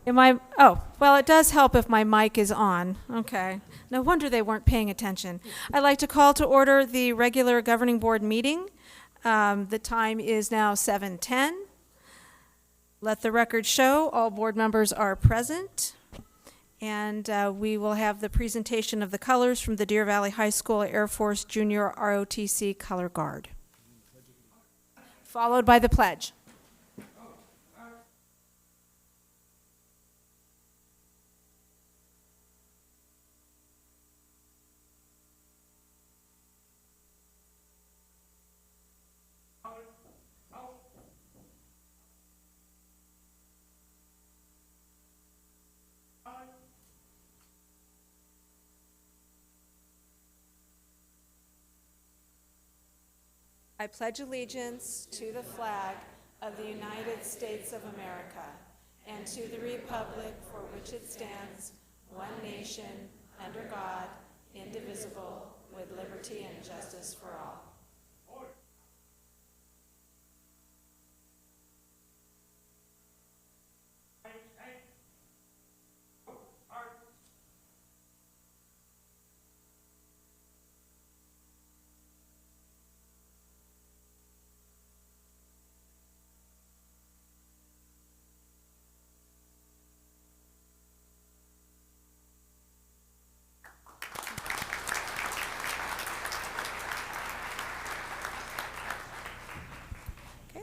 Oh, well, it does help if my mic is on. Okay. No wonder they weren't paying attention. I'd like to call to order the regular governing board meeting. The time is now 7:10. Let the record show all board members are present. And we will have the presentation of the colors from the Deer Valley High School Air Force Junior ROTC Color Guard, followed by the pledge. I pledge allegiance to the flag of the United States of America and to the republic for which it stands, one nation, under God, indivisible, with liberty and justice for all.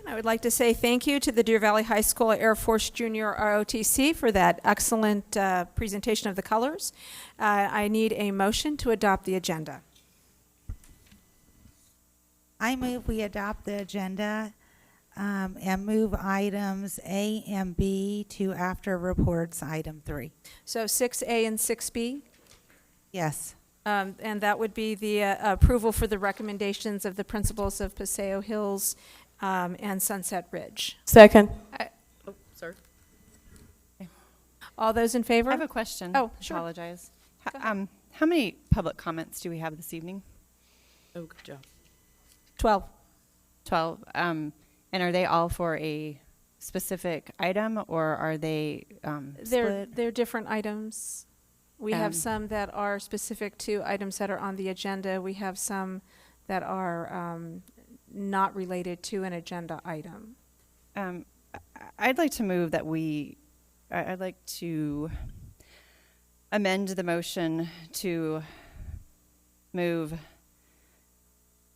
I would like to say thank you to the Deer Valley High School Air Force Junior ROTC for that excellent presentation of the colors. I need a motion to adopt the agenda. I move we adopt the agenda and move items A and B to after reports item 3. So 6A and 6B? Yes. And that would be the approval for the recommendations of the principals of Paseo Hills and Sunset Ridge. Second. Sorry. All those in favor? I have a question. Oh, sure. Apologize. How many public comments do we have this evening? Oh, good job. 12. 12. And are they all for a specific item, or are they split? They're different items. We have some that are specific to items that are on the agenda. We have some that are not related to an agenda item. I'd like to move that I'd like to amend the motion to move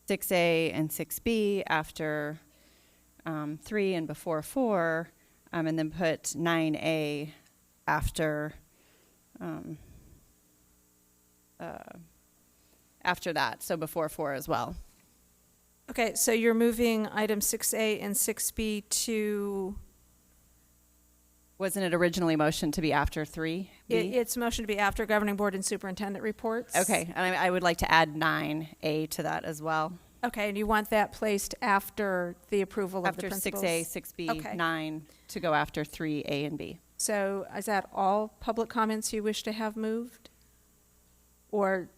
6A and 6B after 3 and before 4, and then put 9A after that, so before 4 as well. Okay, so you're moving item 6A and 6B to... Wasn't it originally motioned to be after 3B? It's motion to be after governing board and superintendent reports. Okay, and I would like to add 9A to that as well. Okay, and you want that placed after the approval of the After principals? 6A, 6B, Okay. 9 to go after 3A and B. So is that all public comments you wish to have moved? Or...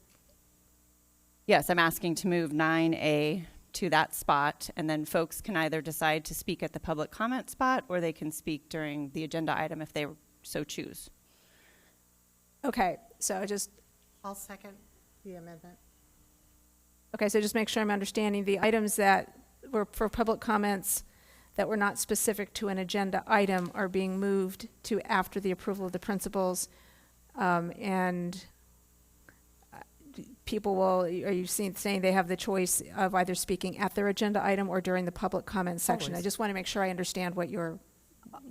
Yes, I'm asking to move 9A to that spot, and then folks can either decide to speak at the public comment spot, or they can speak during the agenda item if they so choose. Okay, so I'll second the amendment. Okay, so just make sure I'm understanding the items that were for public comments that were not specific to an agenda item are being moved to after the approval of the principals, and people will, are you saying they have the choice of either speaking at their agenda item or during the public comment section? Always. I just want to make sure I understand what your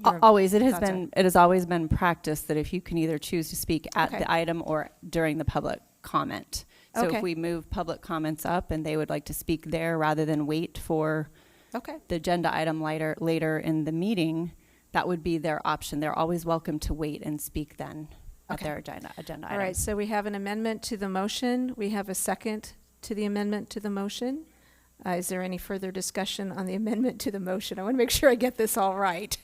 Always. It thoughts are. has always been practice that if you can either choose to speak at Okay. the item or during the public comment. So Okay. if we move public comments up and they would like to speak there rather than wait for Okay. the agenda item later in the meeting, that would be their option. They're always welcome to wait and speak then at Okay. their agenda item. All right, so we have an amendment to the motion. We have a second to the amendment to the motion. Is there any further discussion on the amendment to the motion? I want to make sure I get this all right.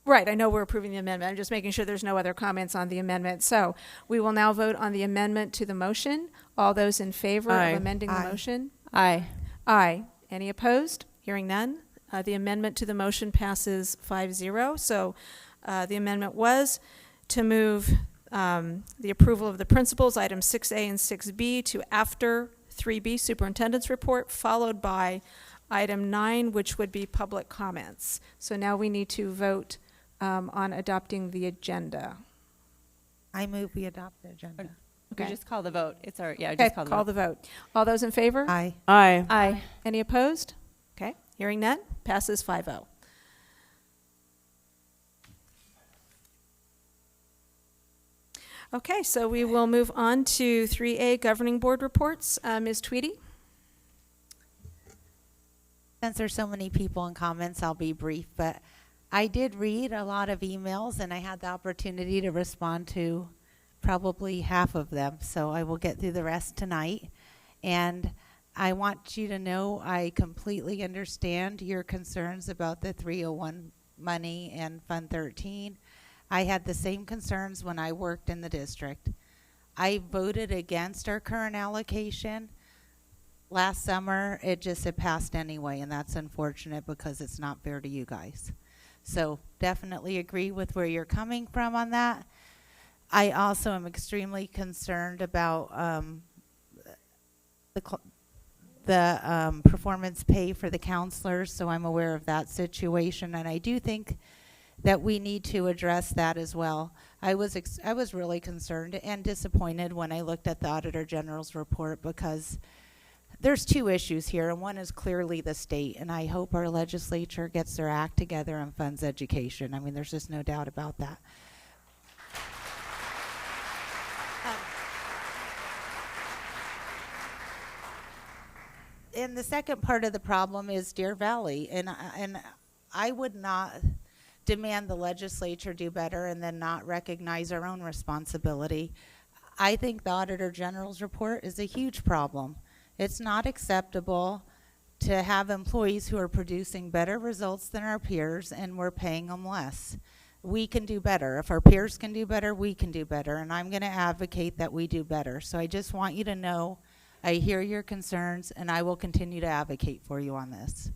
Right, I know we're approving the amendment. I'm just making sure there's no other comments on the amendment. So we will now vote on the amendment to the motion. All those in favor Aye. of amending Aye. the motion? Aye. Aye. Any opposed? Hearing none, The amendment to the motion passes 5-0. So the amendment was to move the approval of the principals, items 6A and 6B, to after 3B, superintendent's report, followed by item 9, which would be public comments. So now we need to vote on adopting the agenda. I move we adopt the agenda. We just call the vote. It's our, yeah, Okay, just call the call vote. the vote. All those in favor? Aye. Aye. Aye. Any opposed? Okay, hearing none, passes 5-0. Okay, so we will move on to 3A, governing board reports. Ms. Tweedy? Since there's so many people in comments, I'll be brief, but I did read a lot of emails and I had the opportunity to respond to probably half of them, so I will get through the rest tonight. And I want you to know I completely understand your concerns about the 301 money and Fund 13. I had the same concerns when I worked in the district. I voted against our current allocation. Last summer, it passed anyway, and that's unfortunate because it's not fair to you guys. So definitely agree with where you're coming from on that. I also am extremely concerned about the performance pay for the counselors, so I'm aware of that situation, and I do think that we need to address that as well. I was really concerned and disappointed when I looked at the Auditor General's report because there's two issues here, and one is clearly the state, and I hope our legislature gets their act together and funds education. I mean, there's just no doubt about that. And the second part of the problem is Deer Valley, and I would not demand the legislature do better and then not recognize our own responsibility. I think the Auditor General's report is a huge problem. It's not acceptable to have employees who are producing better results than our peers and we're paying them less. We can do better. If our peers can do better, we can do better, and I'm going to advocate that we do better. So I just want you to know I hear your concerns, and I will continue to advocate for you on this.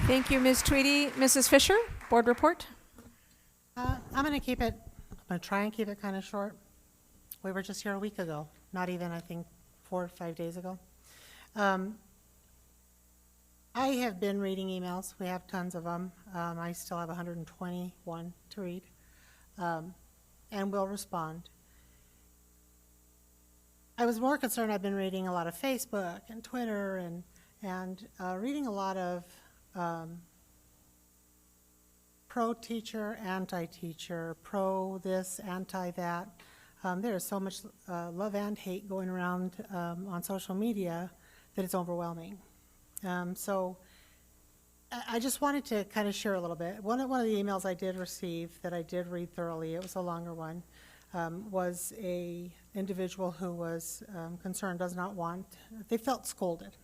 Thank you, Ms. Tweedy. Mrs. Fisher, board report. I'm going to try and keep it kind of short. We were just here a week ago, not even, I think, 4 or 5 days ago. I have been reading emails. We have tons of them. I still have 121 to read, and will respond. I was more concerned. I've been reading a lot of Facebook and Twitter and reading a lot of pro-teacher, anti-teacher, pro this, anti-that. There is so much love and hate going around on social media that it's overwhelming. So I just wanted to kind of share a little bit. One of the emails I did receive that I did read thoroughly, it was a longer one, was a individual who was concerned, they felt scolded.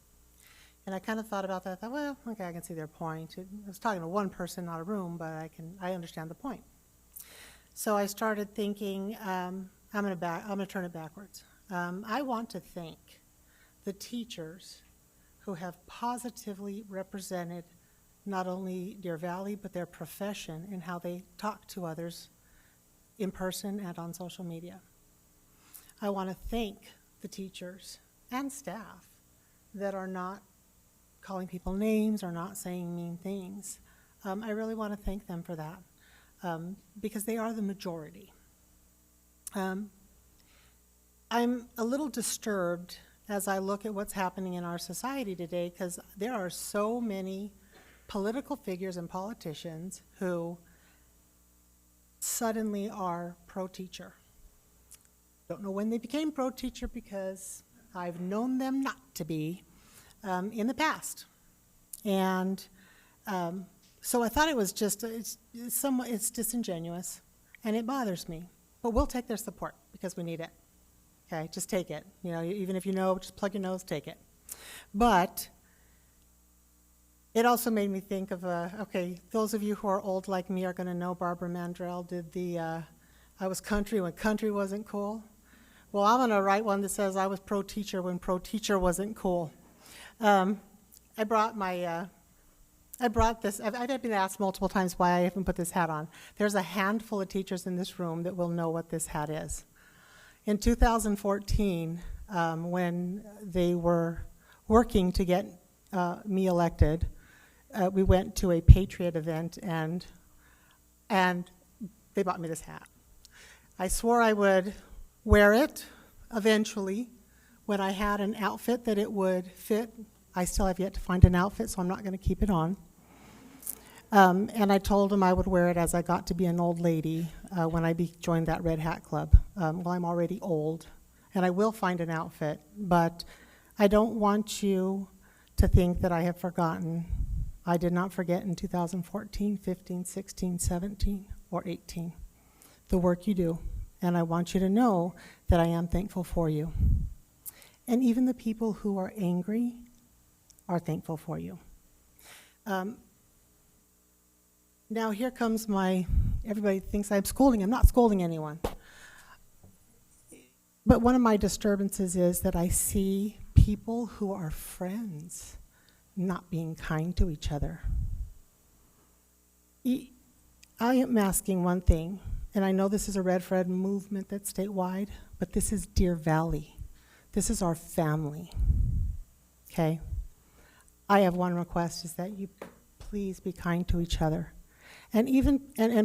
And I kind of thought about that. I thought, well, okay, I can see their point. I was talking to one person, not a room, but I understand the point. So I started thinking, I'm going to turn it backwards. I want to thank the teachers who have positively represented not only Deer Valley, but their profession in how they talk to others in person and on social media. I want to thank the teachers and staff that are not calling people names or not saying mean things. I really want to thank them for that because they are the majority. I'm a little disturbed as I look at what's happening in our society today because there are so many political figures and politicians who suddenly are pro-teacher. Don't know when they became pro-teacher because I've known them not to be in the past. And so I thought it was just, it's disingenuous and it bothers me. But we'll take their support because we need it. Okay, just take it. You know, even if you know, just plug your nose, take it. But it also made me think of, okay, those of you who are old like me are going to know Barbara Mandrell did the I Was Country When Country Wasn't Cool. Well, I'm going to write one that says I was pro-teacher when pro-teacher wasn't cool. I brought this. I've been asked multiple times why I haven't put this hat on. There's a handful of teachers in this room that will know what this hat is. In 2014, when they were working to get me elected, we went to a Patriot event, and they bought me this hat. I swore I would wear it eventually when I had an outfit that it would fit. I still have yet to find an outfit, so I'm not going to keep it on. And I told them I would wear it as I got to be an old lady when I joined that Red Hat Club. Well, I'm already old, and I will find an outfit, but I don't want you to think that I have forgotten. I did not forget in 2014, 15, 16, 17, or 18 the work you do, and I want you to know that I am thankful for you. And even the people who are angry are thankful for you. Now here comes everybody thinks I'm scolding. I'm not scolding anyone. But one of my disturbances is that I see people who are friends not being kind to each other. I am asking one thing, and I know this is a Red Fred movement that's statewide, but this is Deer Valley. This is our family, okay? I have one request, is that you please be kind to each other. And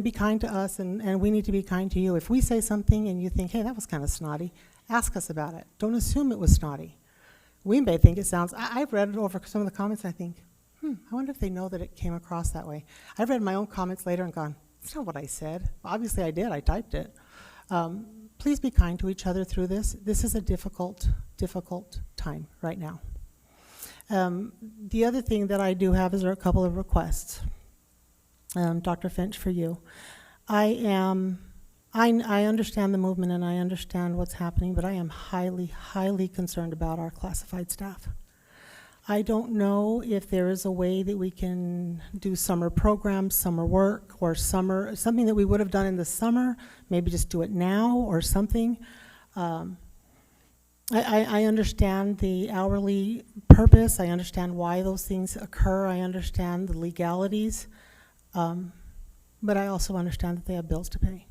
be kind to us, and we need to be kind to you. If we say something and you think, hey, that was kind of snotty, ask us about it. Don't assume it was snotty. We may think it sounds, I've read over some of the comments, and I think, I wonder if they know that it came across that way. I've read my own comments later and gone, that's not what I said. Well, obviously I did, I typed it. Please be kind to each other through this. This is a difficult time right now. The other thing that I do have is there are a couple of requests. Dr. Finch, for you. I understand the movement and I understand what's happening, but I am highly, highly concerned about our classified staff. I don't know if there is a way that we can do summer programs, summer work, or something that we would have done in the summer, maybe just do it now or something. I understand the hourly purpose. I understand why those things occur. I understand the legalities. But I also understand that they have bills to pay.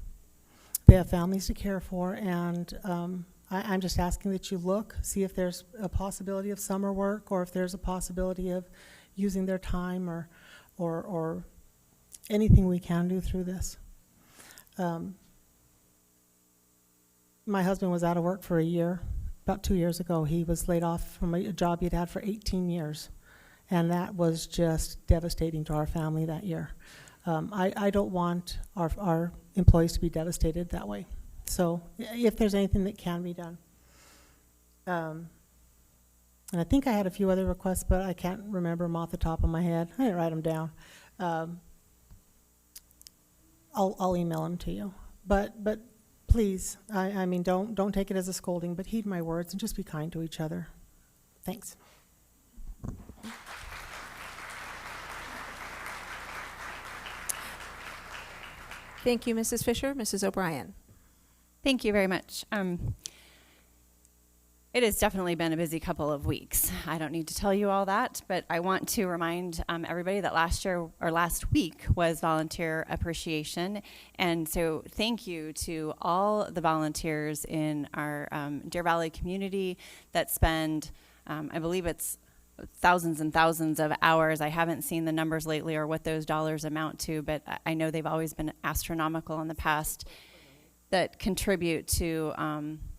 They have families to care for, and I'm just asking that you look, see if there's a possibility of summer work, or if there's a possibility of using their time, or anything we can do through this. My husband was out of work for a year. About 2 years ago, he was laid off from a job he'd had for 18 years. And that was just devastating to our family that year. I don't want our employees to be devastated that way. So if there's anything that can be done. And I think I had a few other requests, but I can't remember them off the top of my head. I didn't write them down. I'll email them to you. But please, I mean, don't take it as a scolding, but heed my words and just be kind to each other. Thanks. Thank you, Mrs. Fisher. Mrs. O'Brien. Thank you very much. It has definitely been a busy couple of weeks. I don't need to tell you all that, but I want to remind everybody that last week was Volunteer Appreciation. And so thank you to all the volunteers in our Deer Valley community that spend, I believe it's thousands and thousands of hours. I haven't seen the numbers lately or what those dollars amount to, but I know they've always been astronomical in the past, that contribute to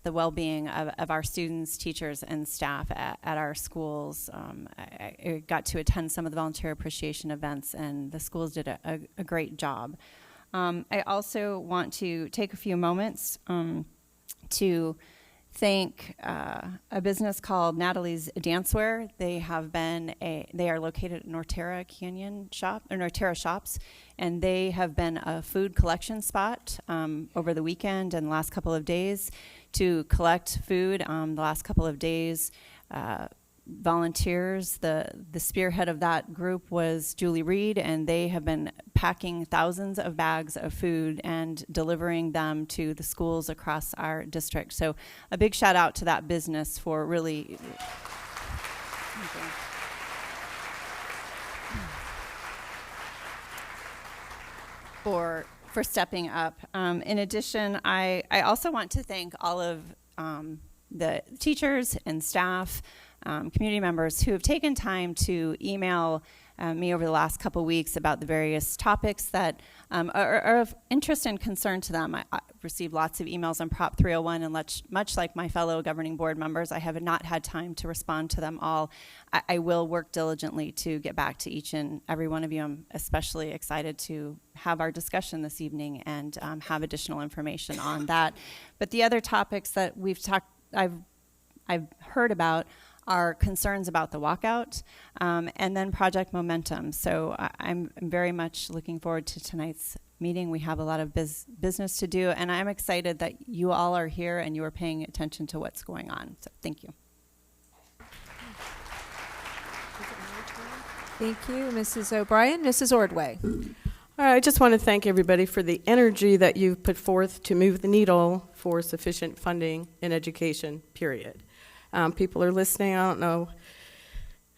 the well-being of our students, teachers, and staff at our schools. I got to attend some of the volunteer appreciation events, and the schools did a great job. I also want to take a few moments to thank a business called Natalie's Dancewear. They are located at Norterra Shops, and they have been a food collection spot over the weekend and the last couple of days to collect food. The last couple of days, volunteers. The spearhead of that group was Julie Reed, and they have been packing thousands of bags of food and delivering them to the schools across our district. So a big shout out to that business for really... for stepping up. In addition, I also want to thank all of the teachers and staff, community members who have taken time to email me over the last couple weeks about the various topics that are of interest and concern to them. I received lots of emails on Prop 301, and much like my fellow governing board members, I have not had time to respond to them all. I will work diligently to get back to each and every one of you. I'm especially excited to have our discussion this evening and have additional information on that. But the other topics that I've heard about are concerns about the walkout, and then Project Momentum. So I'm very much looking forward to tonight's meeting. We have a lot of business to do, and I'm excited that you all are here and you are paying attention to what's going on. So thank you. Thank you, Mrs. O'Brien. Mrs. Ordway. All right, I just want to thank everybody for the energy that you've put forth to move the needle for sufficient funding in education, period. People are listening. I don't know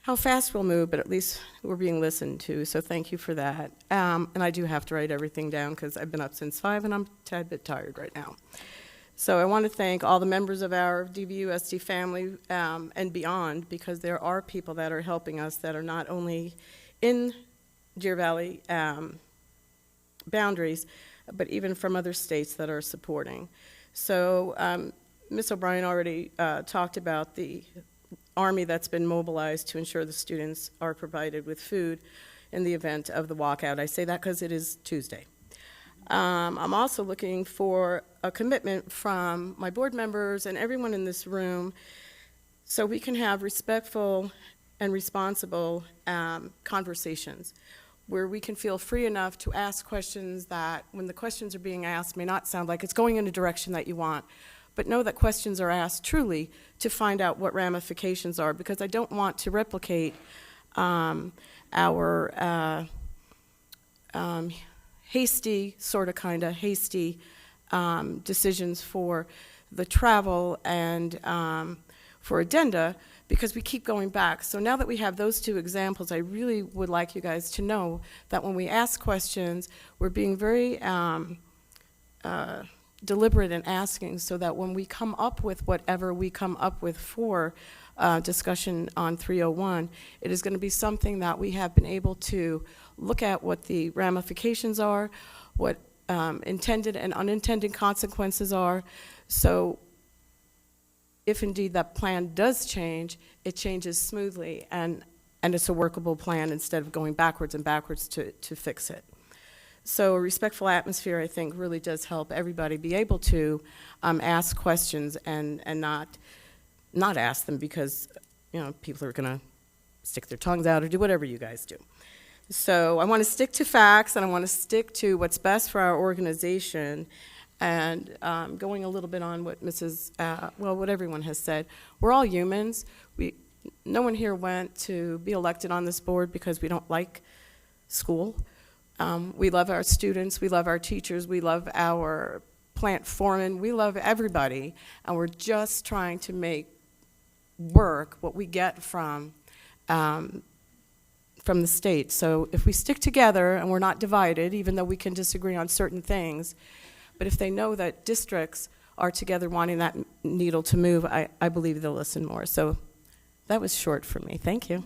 how fast we'll move, but at least we're being listened to, so thank you for that. And I do have to write everything down because I've been up since 5 and I'm a tad bit tired right now. So I want to thank all the members of our DVUSD family and beyond, because there are people that are helping us that are not only in Deer Valley boundaries, but even from other states that are supporting. So Ms. O'Brien already talked about the Army that's been mobilized to ensure the students are provided with food in the event of the walkout. I say that because it is Tuesday. I'm also looking for a commitment from my board members and everyone in this room so we can have respectful and responsible conversations where we can feel free enough to ask questions that, when the questions are being asked, may not sound like it's going in a direction that you want, but know that questions are asked truly to find out what ramifications are, because I don't want to replicate our hasty decisions for the travel and for addenda, because we keep going back. So now that we have those two examples, I really would like you guys to know that when we ask questions, we're being very deliberate in asking, so that when we come up with whatever we come up with for discussion on 301, it is going to be something that we have been able to look at what the ramifications are, what intended and unintended consequences are. So if indeed that plan does change, it changes smoothly, and it's a workable plan instead of going backwards and backwards to fix it. So a respectful atmosphere, I think, really does help everybody be able to ask questions and not ask them because, you know, people are going to stick their tongues out or do whatever you guys do. So I want to stick to facts, and I want to stick to what's best for our organization. And going a little bit on what what everyone has said, we're all humans. No one here went to be elected on this board because we don't like school. We love our students, we love our teachers, we love our plant foremen, we love everybody, and we're just trying to make work what we get from the state. So if we stick together and we're not divided, even though we can disagree on certain things, but if they know that districts are together wanting that needle to move, I believe they'll listen more. So that was short for me. Thank you.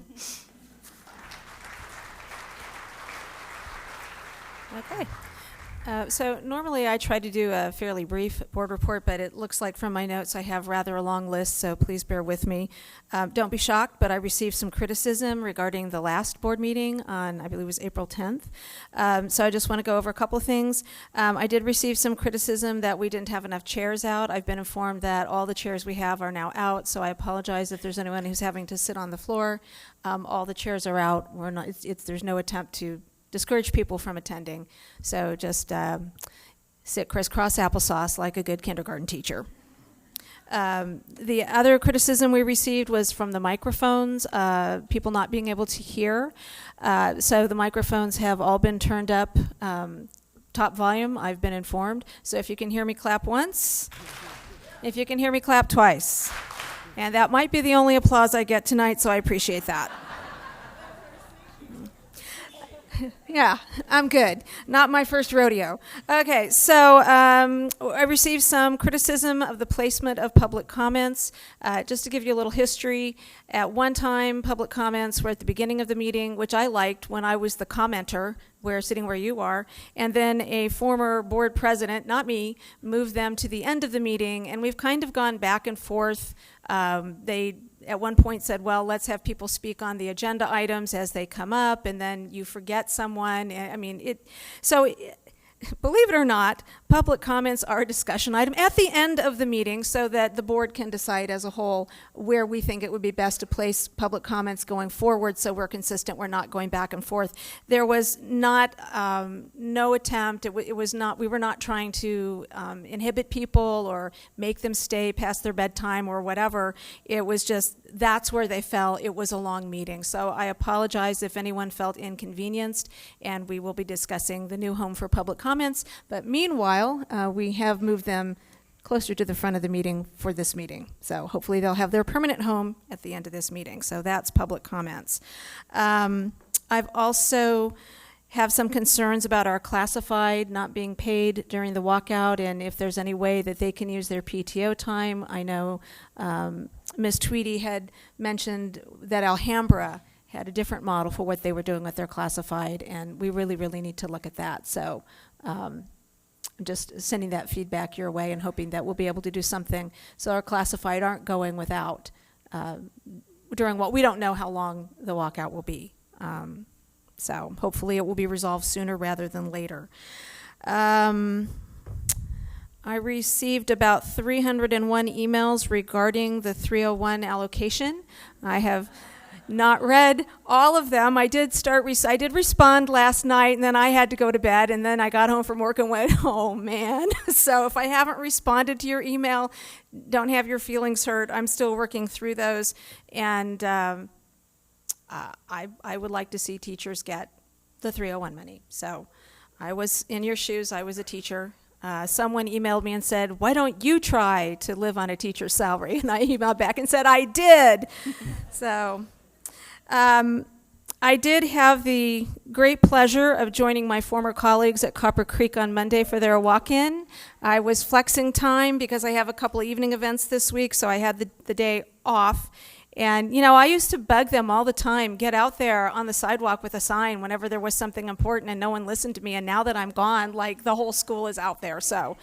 Okay. So normally I try to do a fairly brief board report, but it looks like from my notes I have rather a long list, so please bear with me. Don't be shocked, but I received some criticism regarding the last board meeting on, I believe it was April 10th. So I just want to go over a couple of things. I did receive some criticism that we didn't have enough chairs out. I've been informed that all the chairs we have are now out, so I apologize if there's anyone who's having to sit on the floor. All the chairs are out. We're not, there's no attempt to discourage people from attending. So just sit crisscross applesauce like a good kindergarten teacher. The other criticism we received was from the microphones, people not being able to hear. So the microphones have all been turned up top volume, I've been informed. So if you can hear me, clap once. If you can hear me, clap twice. And that might be the only applause I get tonight, so I appreciate that. Yeah, I'm good. Not my first rodeo. Okay, so I received some criticism of the placement of public comments. Just to give you a little history, at one time, public comments were at the beginning of the meeting, which I liked when I was the commenter, sitting where you are, and then a former board president, not me, moved them to the end of the meeting, and we've kind of gone back and forth. They at one point said, well, let's have people speak on the agenda items as they come up, and then you forget someone. I mean, believe it or not, public comments are a discussion item at the end of the meeting so that the board can decide as a whole where we think it would be best to place public comments going forward so we're consistent, we're not going back and forth. There was not, no attempt, we were not trying to inhibit people or make them stay past their bedtime or whatever. It was just, that's where they fell. It was a long meeting. So I apologize if anyone felt inconvenienced, and we will be discussing the new home for public comments. But meanwhile, we have moved them closer to the front of the meeting for this meeting. So hopefully they'll have their permanent home at the end of this meeting. So that's public comments. I've also have some concerns about our classified not being paid during the walkout, and if there's any way that they can use their PTO time. I know Ms. Tweedy had mentioned that Alhambra had a different model for what they were doing with their classified, and we really, really need to look at that. So I'm just sending that feedback your way and hoping that we'll be able to do something so our classified aren't going without during what we don't know how long the walkout will be. So hopefully it will be resolved sooner rather than later. I received about 301 emails regarding the 301 allocation. I have not read all of them. I did respond last night, and then I had to go to bed, and then I got home from work and went, oh man. So if I haven't responded to your email, don't have your feelings hurt. I'm still working through those, and I would like to see teachers get the 301 money. So I was in your shoes. I was a teacher. Someone emailed me and said, why don't you try to live on a teacher's salary? And I emailed back and said, I did. So I did have the great pleasure of joining my former colleagues at Copper Creek on Monday for their walk-in. I was flexing time because I have a couple of evening events this week, so I had the day off. And, you know, I used to bug them all the time, get out there on the sidewalk with a sign whenever there was something important, and no one listened to me. And now that I'm gone, like, the whole school is out there. So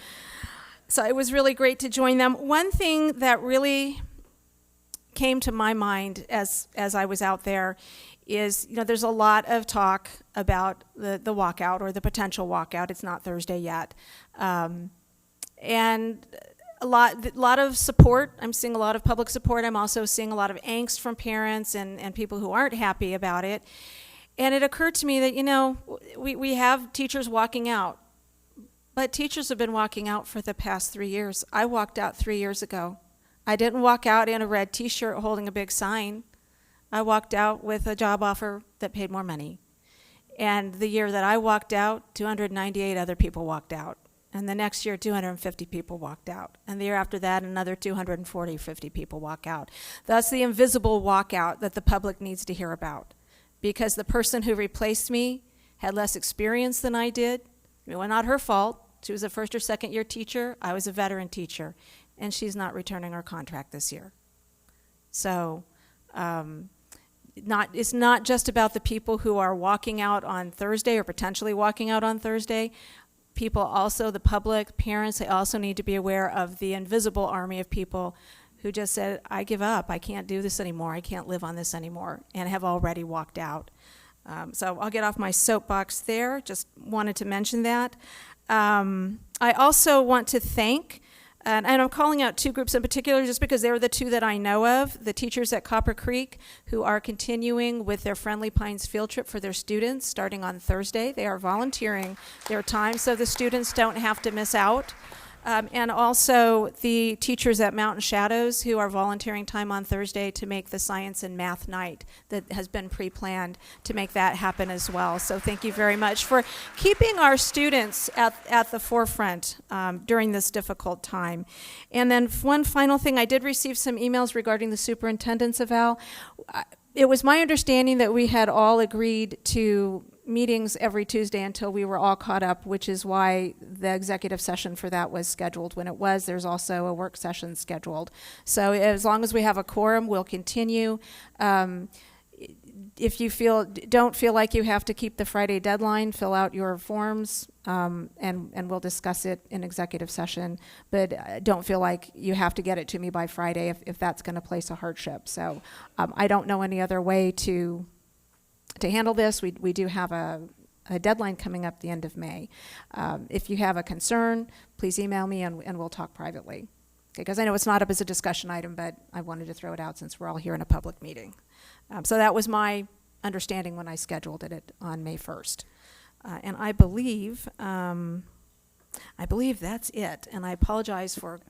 it was really great to join them. One thing that really came to my mind as I was out there is, you know, there's a lot of talk about the walkout or the potential walkout. It's not Thursday yet. And a lot of support. I'm seeing a lot of public support. I'm also seeing a lot of angst from parents and people who aren't happy about it. And it occurred to me that, you know, we have teachers walking out, but teachers have been walking out for the past 3 years. I walked out 3 years ago. I didn't walk out in a red t-shirt holding a big sign. I walked out with a job offer that paid more money. And the year that I walked out, 298 other people walked out. And the next year, 250 people walked out. And the year after that, another 50 people walk out. That's the invisible walkout that the public needs to hear about. Because the person who replaced me had less experience than I did. It was not her fault. She was a first or second year teacher. I was a veteran teacher. And she's not returning her contract this year. So it's not just about the people who are walking out on Thursday or potentially walking out on Thursday. People also, the public, parents, they also need to be aware of the invisible army of people who just said, I give up, I can't do this anymore, I can't live on this anymore, and have already walked out. So I'll get off my soapbox there, just wanted to mention that. I also want to thank, and I'm calling out two groups in particular just because they're the two that I know of, the teachers at Copper Creek who are continuing with their Friendly Pines field trip for their students starting on Thursday. They are volunteering their time so the students don't have to miss out. And also the teachers at Mountain Shadows who are volunteering time on Thursday to make the science and math night that has been pre-planned to make that happen as well. So thank you very much for keeping our students at the forefront during this difficult time. And then one final thing, I did receive some emails regarding the superintendent's eval. It was my understanding that we had all agreed to meetings every Tuesday until we were all caught up, which is why the executive session for that was scheduled when it was. There's also a work session scheduled. So as long as we have a quorum, we'll continue. If you don't feel like you have to keep the Friday deadline, fill out your forms, and we'll discuss it in executive session. But don't feel like you have to get it to me by Friday if that's going to place a hardship. So I don't know any other way to handle this. We do have a deadline coming up the end of May. If you have a concern, please email me and we'll talk privately. Because I know it's not up as a discussion item, but I wanted to throw it out since we're all here in a public meeting. So that was my understanding when I scheduled it on May 1st. And I believe that's it. And I apologize for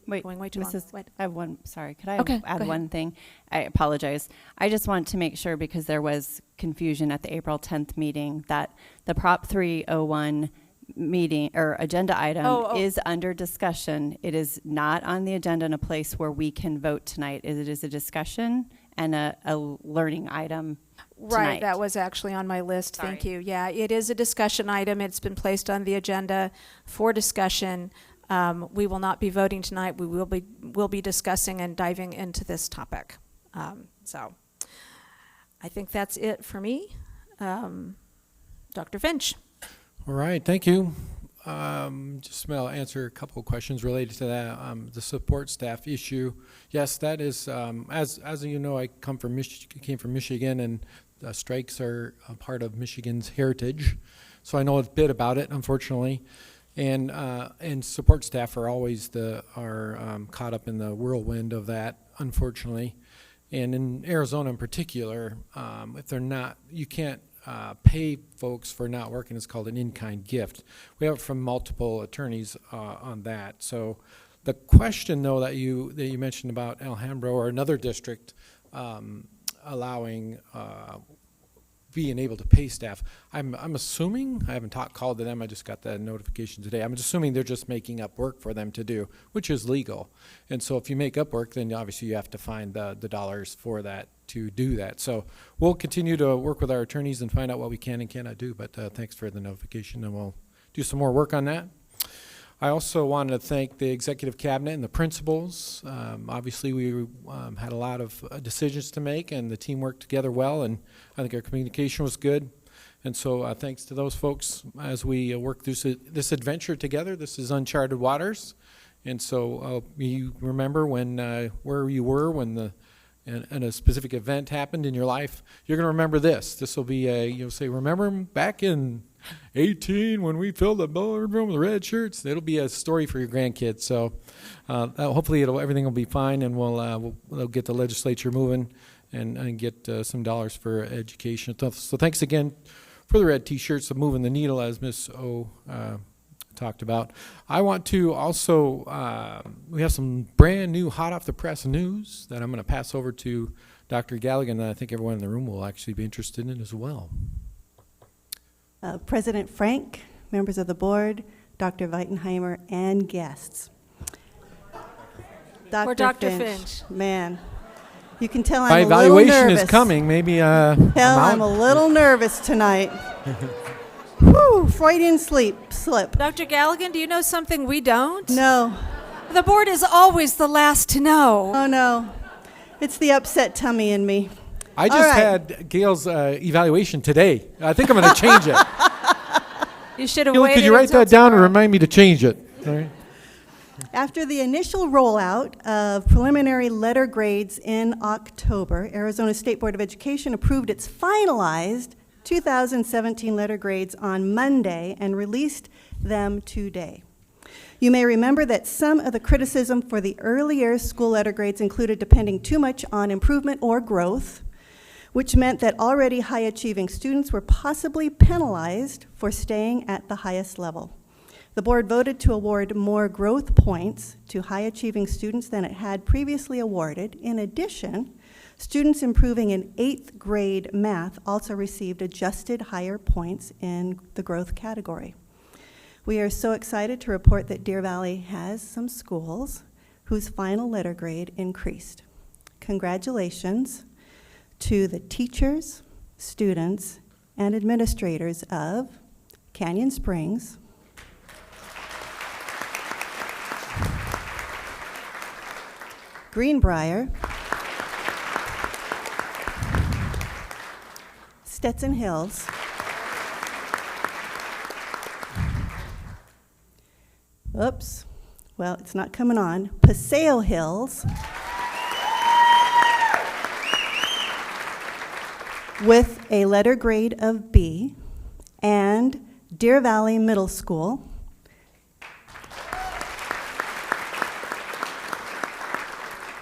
going way too long. I have one, sorry, could I Okay, add go one thing? I apologize. I just want to make sure, because there was confusion at the April 10th meeting, that the Prop 301 meeting or agenda item is under discussion. It is not on the agenda in a place where we can vote tonight. It is a discussion and a learning item Right, tonight. that was actually on my list. Sorry. Thank you. Yeah, it is a discussion item. It's been placed on the agenda for discussion. We will not be voting tonight. We'll be discussing and diving into this topic. So I think that's it for me. Dr. Finch. All right, thank you. Just I'll answer a couple of questions related to that. The support staff issue. Yes, that is, as you know, I came from Michigan, and strikes are a part of Michigan's heritage. So I know a bit about it, unfortunately. And support staff are always caught up in the whirlwind of that, unfortunately. And in Arizona in particular, if they're not, you can't pay folks for not working. It's called an in-kind gift. We have it from multiple attorneys on that. So the question, though, that you mentioned about Alhambra or another district allowing being able to pay staff, I'm assuming, I haven't called to them, I just got that notification today. I'm assuming they're just making up work for them to do, which is legal. And so if you make up work, then obviously you have to find the dollars for that to do that. So we'll continue to work with our attorneys and find out what we can and cannot do, but thanks for the notification, and we'll do some more work on that. I also wanted to thank the executive cabinet and the principals. Obviously, we had a lot of decisions to make, and the team worked together well, and I think our communication was good. And so thanks to those folks as we work through this adventure together. This is uncharted waters. And so you remember where you were when and a specific event happened in your life. You're going to remember this. This will be you'll say, remember back in 18 when we filled the boardroom with red shirts. It'll be a story for your grandkids. So hopefully everything will be fine, and we'll get the legislature moving and get some dollars for education. So thanks again for the red T-shirts of moving the needle, as Ms. O talked about. I want to also, we have some brand new hot off the press news that I'm going to pass over to Dr. Galligan, that I think everyone in the room will actually be interested in as well. President Frank, members of the board, Dr. Weitenheimer, and guests. Or Dr. Finch. Man, you can tell My I'm a little nervous. evaluation is coming. Maybe I'm a little nervous tonight. Whew, Freudian slip. Dr. Galligan, do you know something we don't? No. The board is always the last to know. Oh, no. It's the upset tummy in me. I just had Gail's evaluation today. I think I'm going to change it. You should have Gail, waited. could you write until that down and tomorrow. remind me to change it? All right. After the initial rollout of preliminary letter grades in October, Arizona State Board of Education approved its finalized 2017 letter grades on Monday and released them today. You may remember that some of the criticism for the earlier school letter grades included depending too much on improvement or growth, which meant that already high-achieving students were possibly penalized for staying at the highest level. The board voted to award more growth points to high-achieving students than it had previously awarded. In addition, students improving in 8th grade math also received adjusted higher points in the growth category. We are so excited to report that Deer Valley has some schools whose final letter grade increased. Congratulations to the teachers, students, and administrators of Canyon Springs, Greenbrier, Stetson Hills, oops, well, it's not coming on, Paseo Hills, with a letter grade of B, and Deer Valley Middle School,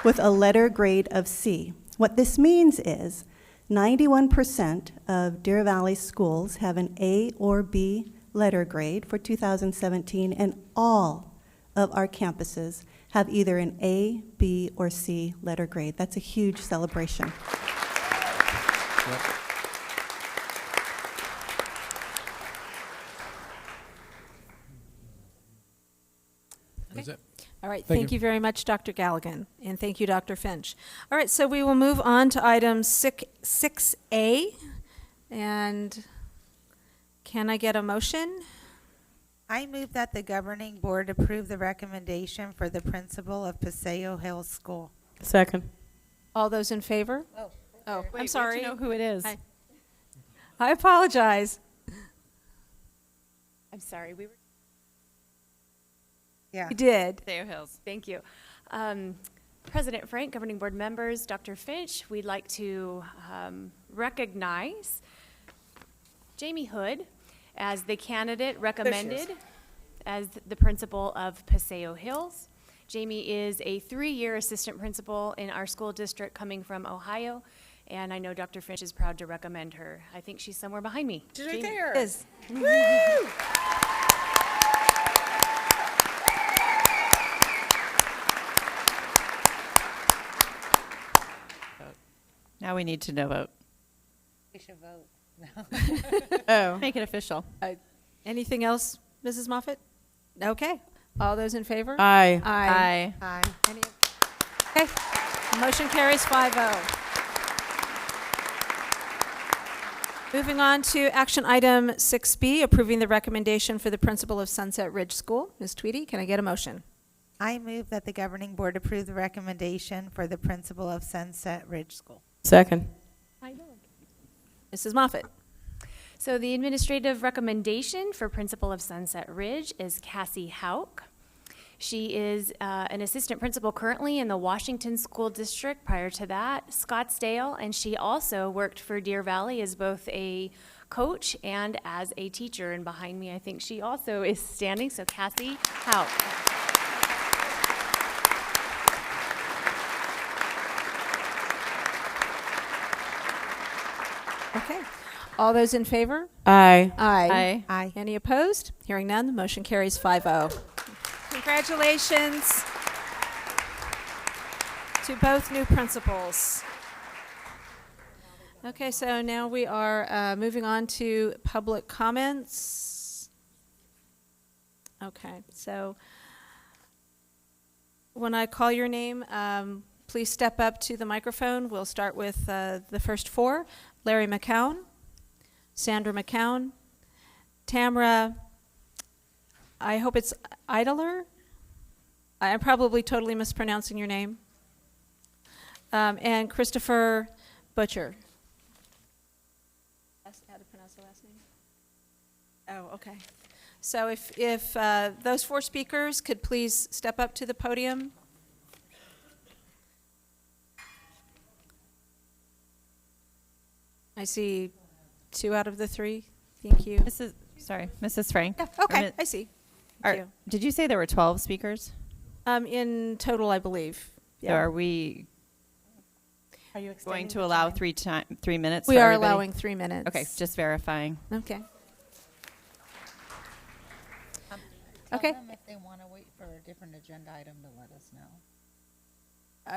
with a letter grade of C. What this means is 91% of Deer Valley schools have an A or B letter grade for 2017, and all of our campuses have either an A, B, or C letter grade. That's a huge celebration. Yep. That's it. All right, Thank thank you. you very much, Dr. Galligan, and thank you, Dr. Finch. All right, so we will move on to item 6A, and can I get a motion? I move that the governing board approve the recommendation for the principal of Paseo Hills School. Second. All those in favor? Oh, I'm sorry. know who it is. I apologize. I'm sorry, we were Yeah. You did. Paseo Hills. Thank you. President Frank, governing board members, Dr. Finch, we'd like to recognize Jamie Hood as the candidate recommended as the principal of Paseo Hills. Jamie is a 3-year assistant principal in our school district coming from Ohio, and I know Dr. Finch is proud to recommend her. I think she's somewhere behind me. She's right Jamie. there. Is. Now we need to know vote. We should vote. Oh. Make it official. Anything else, Mrs. Moffett? Okay. All those in favor? Aye. Aye. Aye. Okay. Motion carries 5-0. Moving on to action item 6B, approving the recommendation for the principal of Sunset Ridge School. Ms. Tweedy, can I get a motion? I move that the governing board approve the recommendation for the principal of Sunset Ridge School. Second. Mrs. Moffett. So the administrative recommendation for principal of Sunset Ridge is Cassie Hauk. She is an assistant principal currently in the Washington School District. Prior to that, Scottsdale, and she also worked for Deer Valley as both a coach and as a teacher. And behind me, I think she also is standing. So Cassie Hauk. Okay. All those in favor? Aye. Aye. Aye. Any opposed? Hearing none, the motion carries 5-0. Congratulations to both new principals. Okay, so now we are moving on to public comments. Okay, so when I call your name, please step up to the microphone. We'll start with the first 4. Larry McCown, Sandra McCown, Tamara, I hope it's Idler. I'm probably totally mispronouncing your name. And Christopher Butcher. How to pronounce the last name? Oh, okay. So if those 4 speakers could please step up to the podium. I see 2 out of the 3. Thank you. Mrs. Frank. Yeah, okay, I see. Thank you. Did you say there were 12 speakers? In total, I believe. So are we Are you going to allow 3 minutes? We for are everybody? allowing 3 minutes. Okay, just verifying. Okay. Okay. Tell them if they want to wait for a different agenda item to let us know.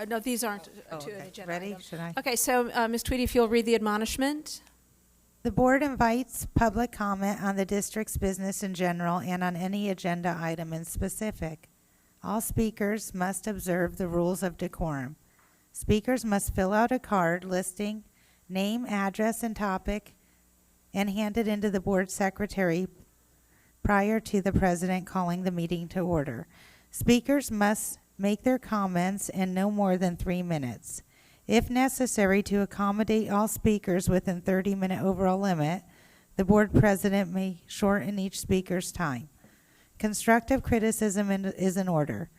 No, these aren't to an Okay. agenda Ready? item. Should I? Okay, so Ms. Tweedy, if you'll read the admonishment. The board invites public comment on the district's business in general and on any agenda item in specific. All speakers must observe the rules of decorum. Speakers must fill out a card listing name, address, and topic and hand it into the board secretary prior to the president calling the meeting to order. Speakers must make their comments in no more than 3 minutes. If necessary to accommodate all speakers within 30-minute overall limit, the board president may shorten each speaker's time. Constructive criticism is in order.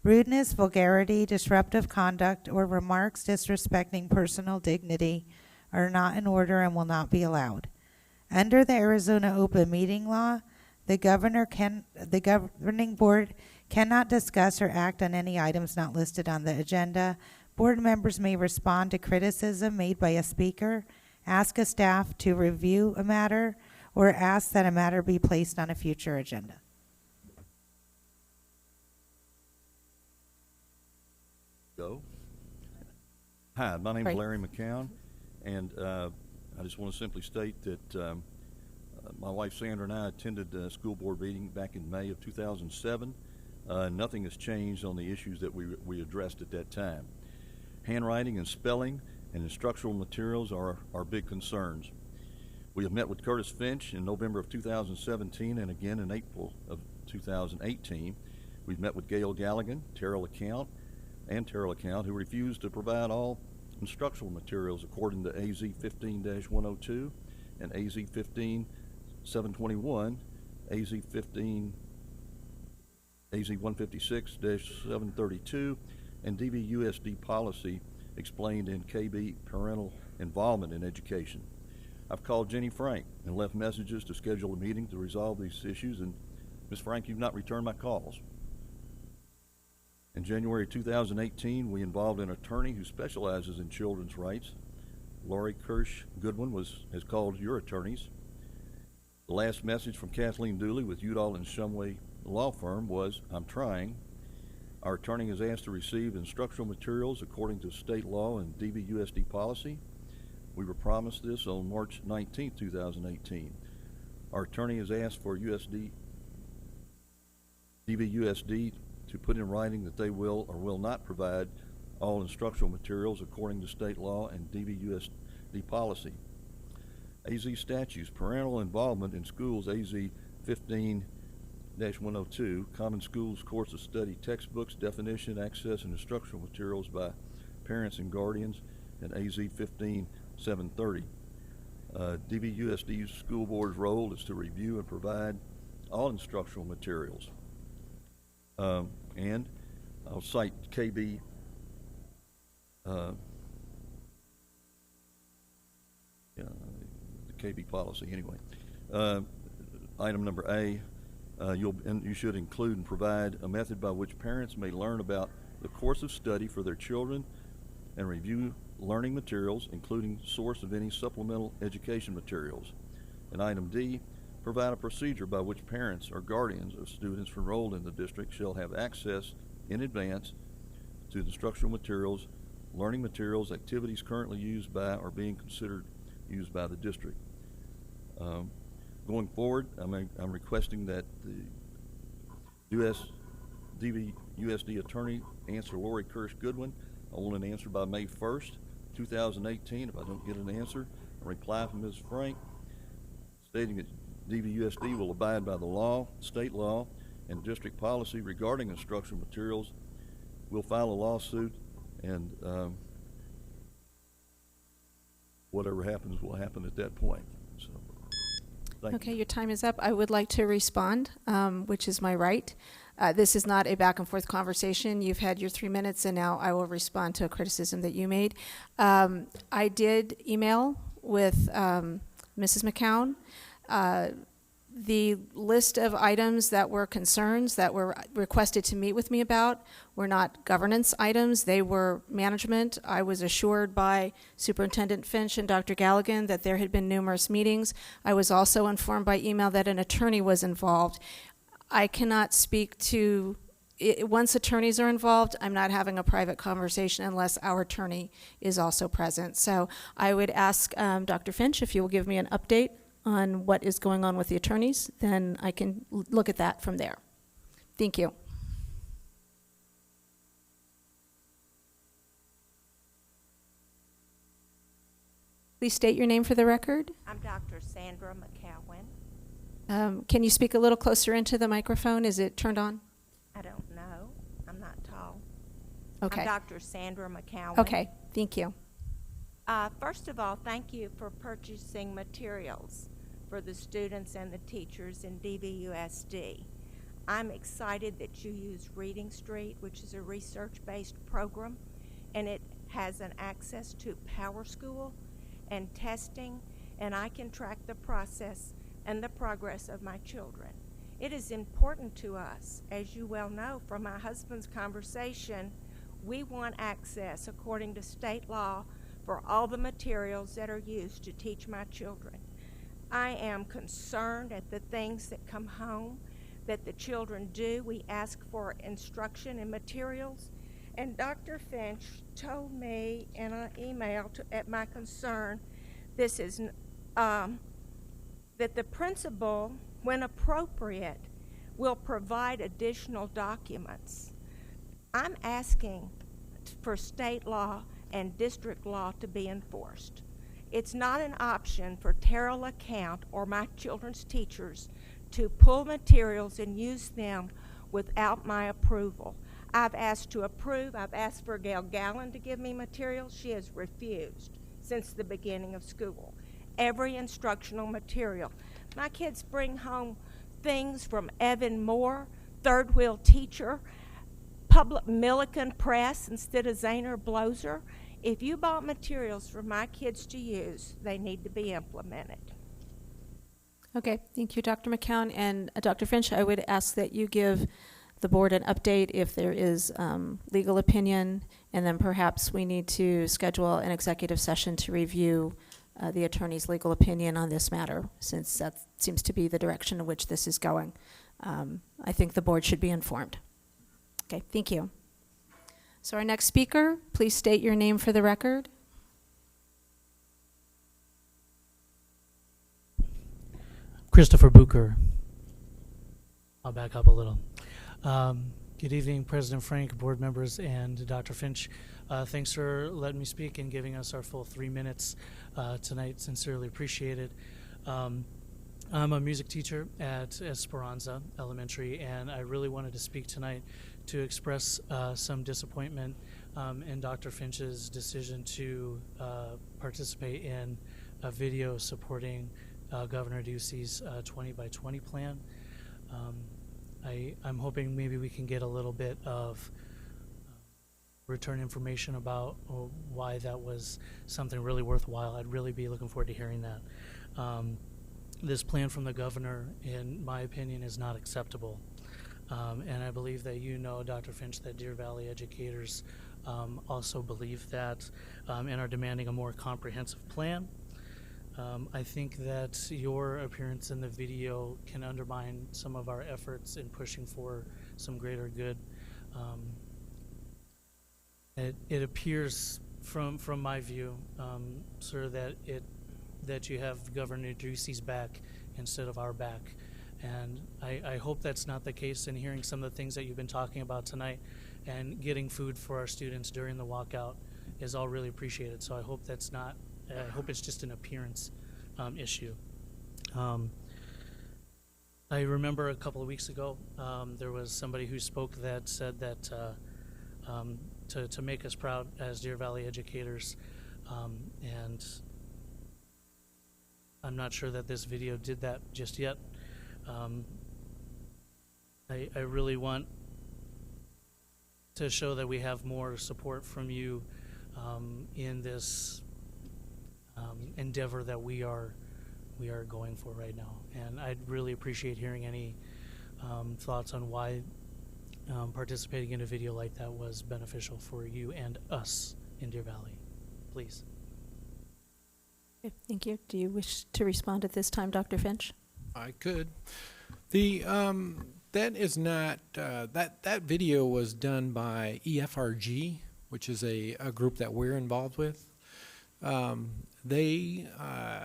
Rudeness, vulgarity, disruptive conduct, or remarks disrespecting personal dignity are not in order and will not be allowed. Under the Arizona Open Meeting Law, the governing board cannot discuss or act on any items not listed on the agenda. Board members may respond to criticism made by a speaker, ask a staff to review a matter, or ask that a matter be placed on a future agenda. Go. Hi, my name Right. is Larry McCown, and I just want to simply state that my wife Sandra and I attended a school board meeting back in May of 2007. Nothing has changed on the issues that we addressed at that time. Handwriting and spelling and instructional materials are our big concerns. We have met with Curtis Finch in November of 2017 and again in April of 2018. We've met with Gail Galligan, Terrell Account, who refused to provide all instructional materials according to AZ 15-102 and AZ 15-721, AZ 156-732, and DVUSD policy explained in KB parental involvement in education. I've called Jenny Frank and left messages to schedule a meeting to resolve these issues, and Ms. Frank, you've not returned my calls. In January 2018, we involved an attorney who specializes in children's rights. Lori Kirsch Goodwin has called your attorneys. The last message from Kathleen Dooley with Udall and Shumway Law Firm was, "I'm trying." Our attorney has asked to receive instructional materials according to state law and DVUSD policy. We were promised this on March 19, 2018. Our attorney has asked for DVUSD to put in writing that they will or will not provide all instructional materials according to state law and DVUSD policy. AZ statutes, parental involvement in schools, AZ 15-102, common schools course of study textbooks, definition, access, and instructional materials by parents and guardians, and AZ 15-730. DVUSD's school board's role is to review and provide all instructional materials. And I'll cite KB the KB policy anyway. Item number A, you should include and provide a method by which parents may learn about the course of study for their children and review learning materials, including source of any supplemental education materials. And item D, provide a procedure by which parents or guardians of students enrolled in the district shall have access in advance to instructional materials, learning materials, activities currently used by or being considered used by the district. Going forward, I'm requesting that the DVUSD attorney answer Lori Kirsch Goodwin. I want an answer by May 1st, 2018. If I don't get an answer, a reply from Ms. Frank stating that DVUSD will abide by the law, state law, and district policy regarding instructional materials. We'll file a lawsuit, and whatever happens will happen at that point. So, thank Okay, you. your time is up. I would like to respond, which is my right. This is not a back and forth conversation. You've had your 3 minutes, and now I will respond to a criticism that you made. I did email with Mrs. McCown. The list of items that were concerns that were requested to meet with me about were not governance items. They were management. I was assured by Superintendent Finch and Dr. Galligan that there had been numerous meetings. I was also informed by email that an attorney was involved. I cannot speak to, once attorneys are involved, I'm not having a private conversation unless our attorney is also present. So I would ask Dr. Finch if you will give me an update on what is going on with the attorneys, then I can look at that from there. Thank you. Please state your name for the record. I'm Dr. Sandra McCowan. Can you speak a little closer into the microphone? Is it turned on? I don't know. I'm not tall. Okay. I'm Dr. Sandra McCowan. Okay, thank you. First of all, thank you for purchasing materials for the students and the teachers in DVUSD. I'm excited that you use Reading Street, which is a research-based program, and it has an access to PowerSchool and testing, and I can track the process and the progress of my children. It is important to us, as you well know from my husband's conversation, we want access according to state law for all the materials that are used to teach my children. I am concerned at the things that come home that the children do. We ask for instruction and materials, and Dr. Finch told me in an email at my concern, this is that the principal, when appropriate, will provide additional documents. I'm asking for state law and district law to be enforced. It's not an option for Terrell LeCount or my children's teachers to pull materials and use them without my approval. I've asked to approve. I've asked for Gail Gallen to give me materials. She has refused since the beginning of school. Every instructional material. My kids bring home things from Evan Moore, Third Wheel Teacher, Public Milliken Press instead of Zahner Bloser. If you bought materials for my kids to use, they need to be implemented. Okay, thank you, Dr. McCown. And Dr. Finch, I would ask that you give the board an update if there is legal opinion, and then perhaps we need to schedule an executive session to review the attorney's legal opinion on this matter, since that seems to be the direction in which this is going. I think the board should be informed. Okay, thank you. So our next speaker, please state your name for the record. Christopher Bucher. I'll back up a little. Good evening, President Frank, board members, and Dr. Finch. Thanks for letting me speak and giving us our full 3 minutes tonight. Sincerely appreciated. I'm a music teacher at Esperanza Elementary, and I really wanted to speak tonight to express some disappointment in Dr. Finch's decision to participate in a video supporting Governor Ducey's 20 by 20 plan. I'm hoping maybe we can get a little bit of return information about why that was something really worthwhile. I'd really be looking forward to hearing that. This plan from the governor, in my opinion, is not acceptable. And I believe that you know, Dr. Finch, that Deer Valley educators also believe that and are demanding a more comprehensive plan. I think that your appearance in the video can undermine some of our efforts in pushing for some greater good. It appears from my view, sir, that you have Governor Ducey's back instead of our back. And I hope that's not the case, in hearing some of the things that you've been talking about tonight, and getting food for our students during the walkout is all really appreciated. So I hope that's not, I hope it's just an appearance issue. I remember a couple of weeks ago, there was somebody who spoke that said that to make us proud as Deer Valley educators, and I'm not sure that this video did that just yet. I really want to show that we have more support from you in this endeavor that we are going for right now. And I'd really appreciate hearing any thoughts on why participating in a video like that was beneficial for you and us in Deer Valley. Please. Okay, thank you. Do you wish to respond at this time, Dr. Finch? I could. The That is not, that video was done by EFRG, which is a group that we're involved with. They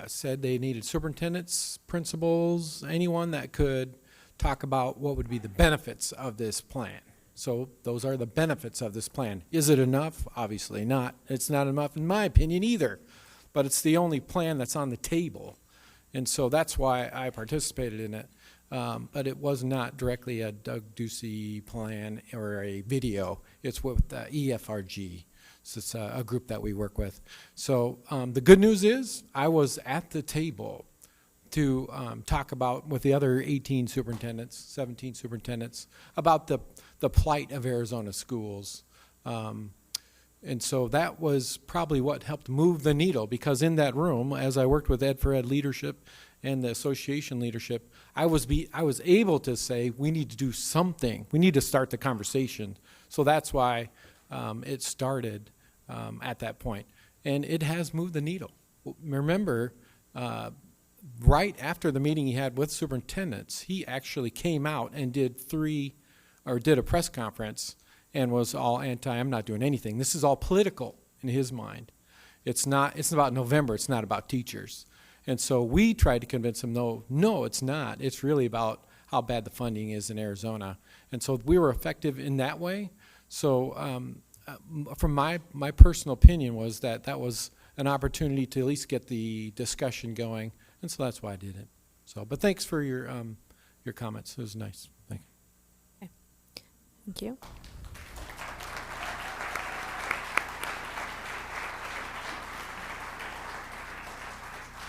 said they needed superintendents, principals, anyone that could talk about what would be the benefits of this plan. So those are the benefits of this plan. Is it enough? Obviously not. It's not enough in my opinion either, but it's the only plan that's on the table. And so that's why I participated in it. But it was not directly a Doug Ducey plan or a video. It's with EFRG. So it's a group that we work with. So the good news is I was at the table to talk about with the other 18 superintendents, 17 superintendents, about the plight of Arizona schools. And so that was probably what helped move the needle, because in that room, as I worked with Ed for Ed leadership and the association leadership, I was able to say, we need to do something. We need to start the conversation. So that's why it started at that point. And it has moved the needle. Remember, right after the meeting he had with superintendents, he actually came out and did a press conference and was all I'm not doing anything. This is all political in his mind. It's about November, it's not about teachers. And so we tried to convince him, no, it's not. It's really about how bad the funding is in Arizona. And so we were effective in that way. So from my personal opinion was that was an opportunity to at least get the discussion going. And so that's why I did it. So, but thanks for your comments. It was nice. Thank you. Okay. Thank you.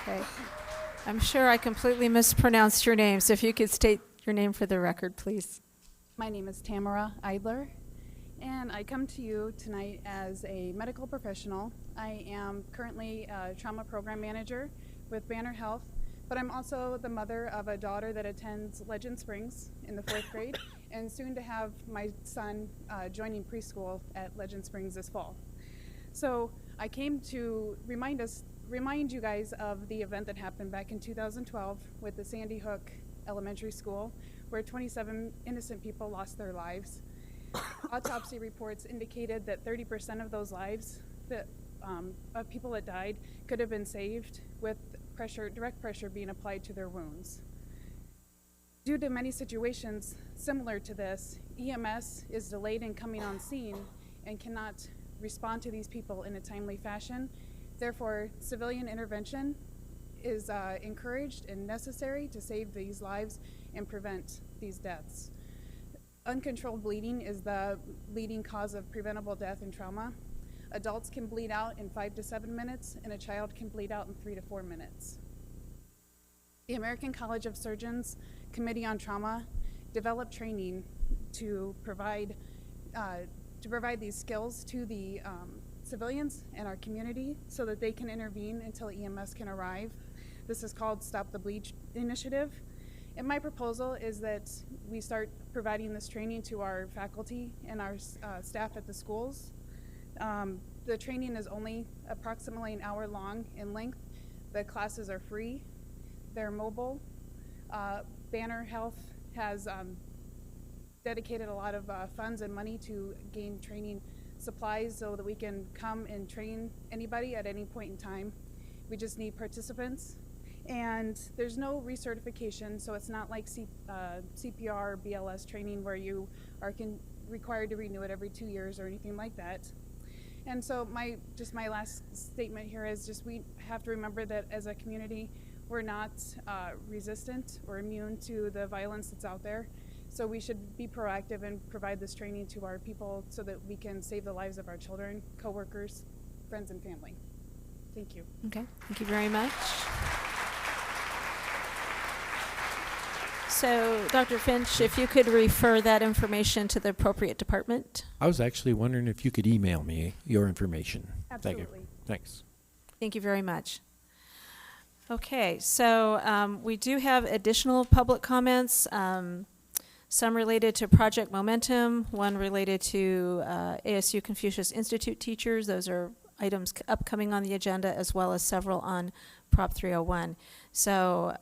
Okay. I'm sure I completely mispronounced your name, so if you could state your name for the record, please. My name is Tamara Eidler, and I come to you tonight as a medical professional. I am currently a trauma program manager with Banner Health, but I'm also the mother of a daughter that attends Legend Springs in the 4th grade, and soon to have my son joining preschool at Legend Springs this fall. So I came to remind you guys of the event that happened back in 2012 with the Sandy Hook Elementary School, where 27 innocent people lost their lives. Autopsy reports indicated that 30% of those lives of people that died could have been saved with direct pressure being applied to their wounds. Due to many situations similar to this, EMS is delayed in coming on scene and cannot respond to these people in a timely fashion. Therefore, civilian intervention is encouraged and necessary to save these lives and prevent these deaths. Uncontrolled bleeding is the leading cause of preventable death and trauma. Adults can bleed out in 5 to 7 minutes, and a child can bleed out in 3 to 4 minutes. The American College of Surgeons Committee on Trauma developed training to provide these skills to the civilians and our community so that they can intervene until EMS can arrive. This is called Stop the Bleed Initiative. And my proposal is that we start providing this training to our faculty and our staff at the schools. The training is only approximately an hour long in length. The classes are free. They're mobile. Banner Health has dedicated a lot of funds and money to gain training supplies so that we can come and train anybody at any point in time. We just need participants. And there's no recertification, so it's not like CPR or BLS training where you are required to renew it every 2 years or anything like that. And so my last statement here is just we have to remember that as a community, we're not resistant or immune to the violence that's out there. So we should be proactive and provide this training to our people so that we can save the lives of our children, coworkers, friends, and family. Thank you. Okay, thank you very much. So, Dr. Finch, if you could refer that information to the appropriate department. I was actually wondering if you could email me your information. Absolutely. Thank you. Thanks. Thank you very much. Okay, so we do have additional public comments, some related to Project Momentum, one related to ASU Confucius Institute teachers. Those are items upcoming on the agenda, as well as several on Prop 301. So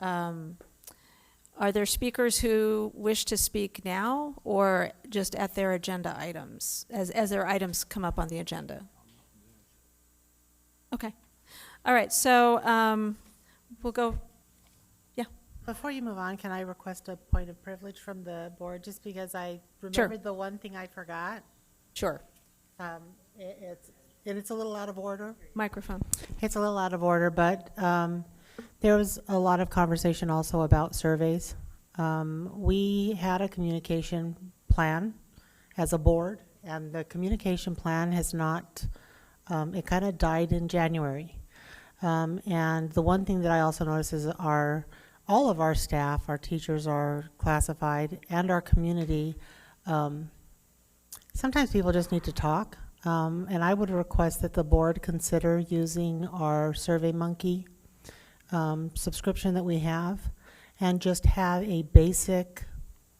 Are there speakers who wish to speak now or just at their agenda items, as their items come up on the agenda? Okay. All right, so we'll go, yeah. Before you move on, can I request a point of privilege from the board, just because I remembered the one thing I forgot? Sure. It's a little out of order. Microphone. It's a little out of order, but there was a lot of conversation also about surveys. We had a communication plan as a board, and the communication plan has not, it kind of died in January. And the one thing that I also noticed is all of our staff, our teachers are classified, and our community, sometimes people just need to talk. And I would request that the board consider using our SurveyMonkey subscription that we have, and just have a basic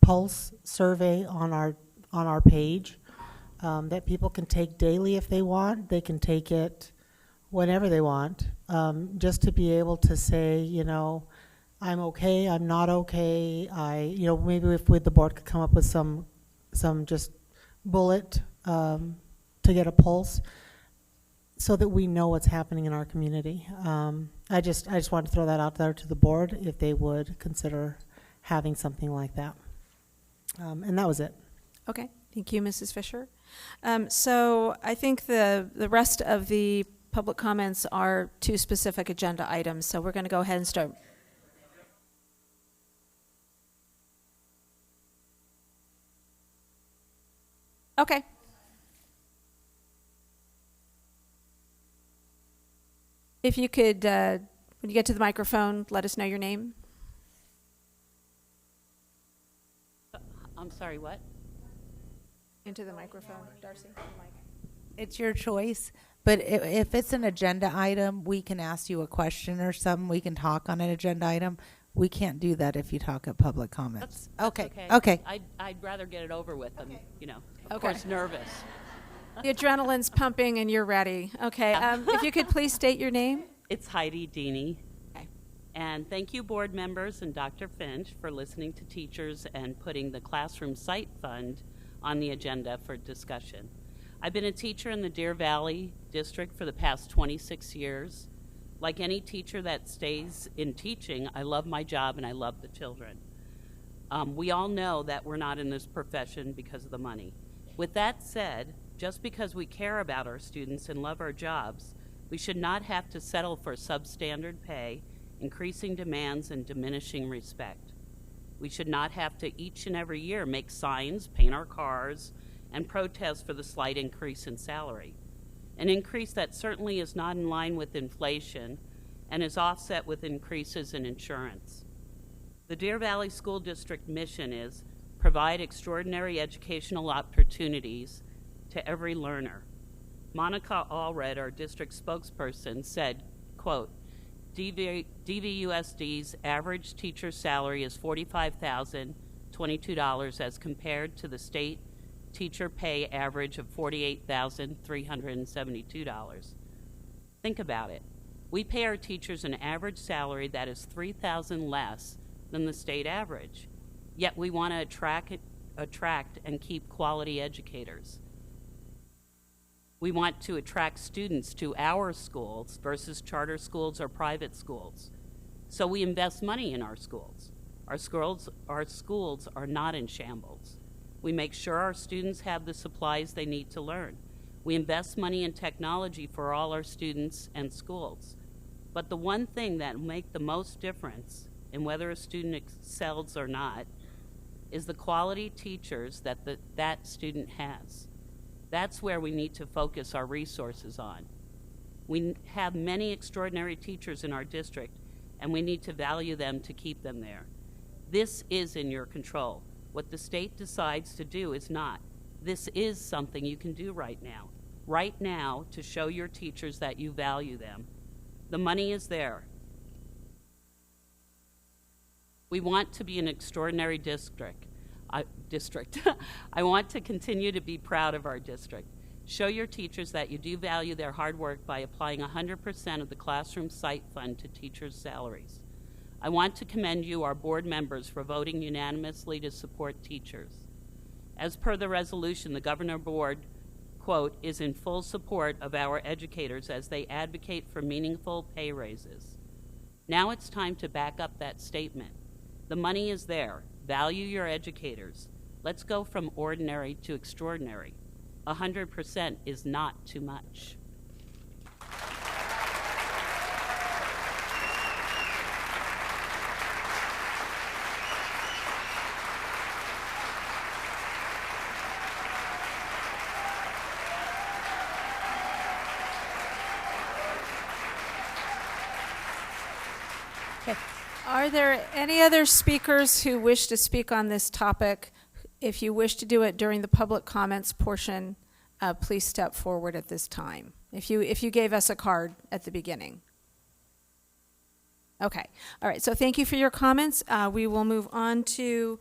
pulse survey on our page that people can take daily if they want. They can take it whenever they want, just to be able to say, you know, I'm okay, I'm not okay. Maybe if the board could come up with some just bullet to get a pulse, so that we know what's happening in our community. I just wanted to throw that out there to the board if they would consider having something like that. And that was it. Okay, thank you, Mrs. Fisher. So I think the rest of the public comments are to specific agenda items, so we're going to go ahead and start. Okay. If you could, when you get to the microphone, let us know your name. I'm sorry, what? Into the microphone, Darcy. It's your choice, but if it's an agenda item, we can ask you a question or something. We can talk on an agenda item. We can't do that if you talk at public comments. That's okay. Okay. I'd rather get it over with. Okay. Of course, nervous. The adrenaline's pumping and you're ready. Okay, if you could please state your name. It's Heidi Deeney. Okay. And thank you, board members and Dr. Finch, for listening to teachers and putting the Classroom Site Fund on the agenda for discussion. I've been a teacher in the Deer Valley District for the past 26 years. Like any teacher that stays in teaching, I love my job and I love the children. We all know that we're not in this profession because of the money. With that said, just because we care about our students and love our jobs, we should not have to settle for substandard pay, increasing demands, and diminishing respect. We should not have to each and every year make signs, paint our cars, and protest for the slight increase in salary. An increase that certainly is not in line with inflation and is offset with increases in insurance. The Deer Valley School District mission is provide extraordinary educational opportunities to every learner. Monica Allred, our district spokesperson, said, quote, DVUSD's average teacher salary is $45,022 as compared to the state teacher pay average of $48,372. Think about it. We pay our teachers an average salary that is $3,000 less than the state average, yet we want to attract and keep quality educators. We want to attract students to our schools versus charter schools or private schools. So we invest money in our schools. Our schools are not in shambles. We make sure our students have the supplies they need to learn. We invest money in technology for all our students and schools. But the one thing that will make the most difference in whether a student excels or not is the quality teachers that that student has. That's where we need to focus our resources on. We have many extraordinary teachers in our district, and we need to value them to keep them there. This is in your control. What the state decides to do is not. This is something you can do right now to show your teachers that you value them. The money is there. We want to be an extraordinary district. I want to continue to be proud of our district. Show your teachers that you do value their hard work by applying 100% of the Classroom Site Fund to teachers' salaries. I want to commend you, our board members, for voting unanimously to support teachers. As per the resolution, the Governor Board, quote, is in full support of our educators as they advocate for meaningful pay raises. Now it's time to back up that statement. The money is there. Value your educators. Let's go from ordinary to extraordinary. 100% is not too much. Are there any other speakers who wish to speak on this topic? If you wish to do it during the public comments portion, please step forward at this time. If you gave us a card at the beginning. Okay. All right. So thank you for your comments. We will move on to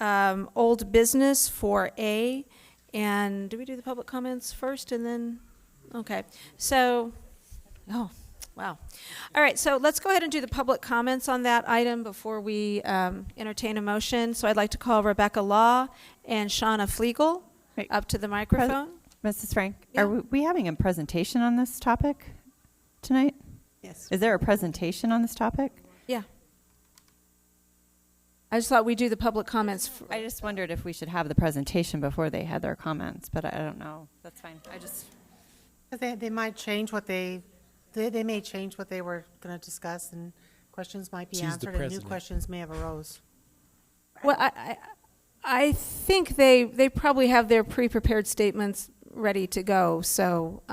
old business 4A. And do we do the public comments first and then? Okay. So, oh. Wow. All right, so let's go ahead and do the public comments on that item before we entertain a motion. So I'd like to call Rebecca Law and Shauna Flegel up to the microphone. Mrs. Frank, Yeah. are we having a presentation on this topic tonight? Yes. Is there a presentation on this topic? Yeah. I just thought we'd do the public comments. I just wondered if we should have the presentation before they had their comments, but I don't know. That's fine. I just... They might change what they may change what they were going to discuss, and questions might be She's the answered, and new president. questions may have arose. Well, I think they probably have their pre-prepared statements ready to go, so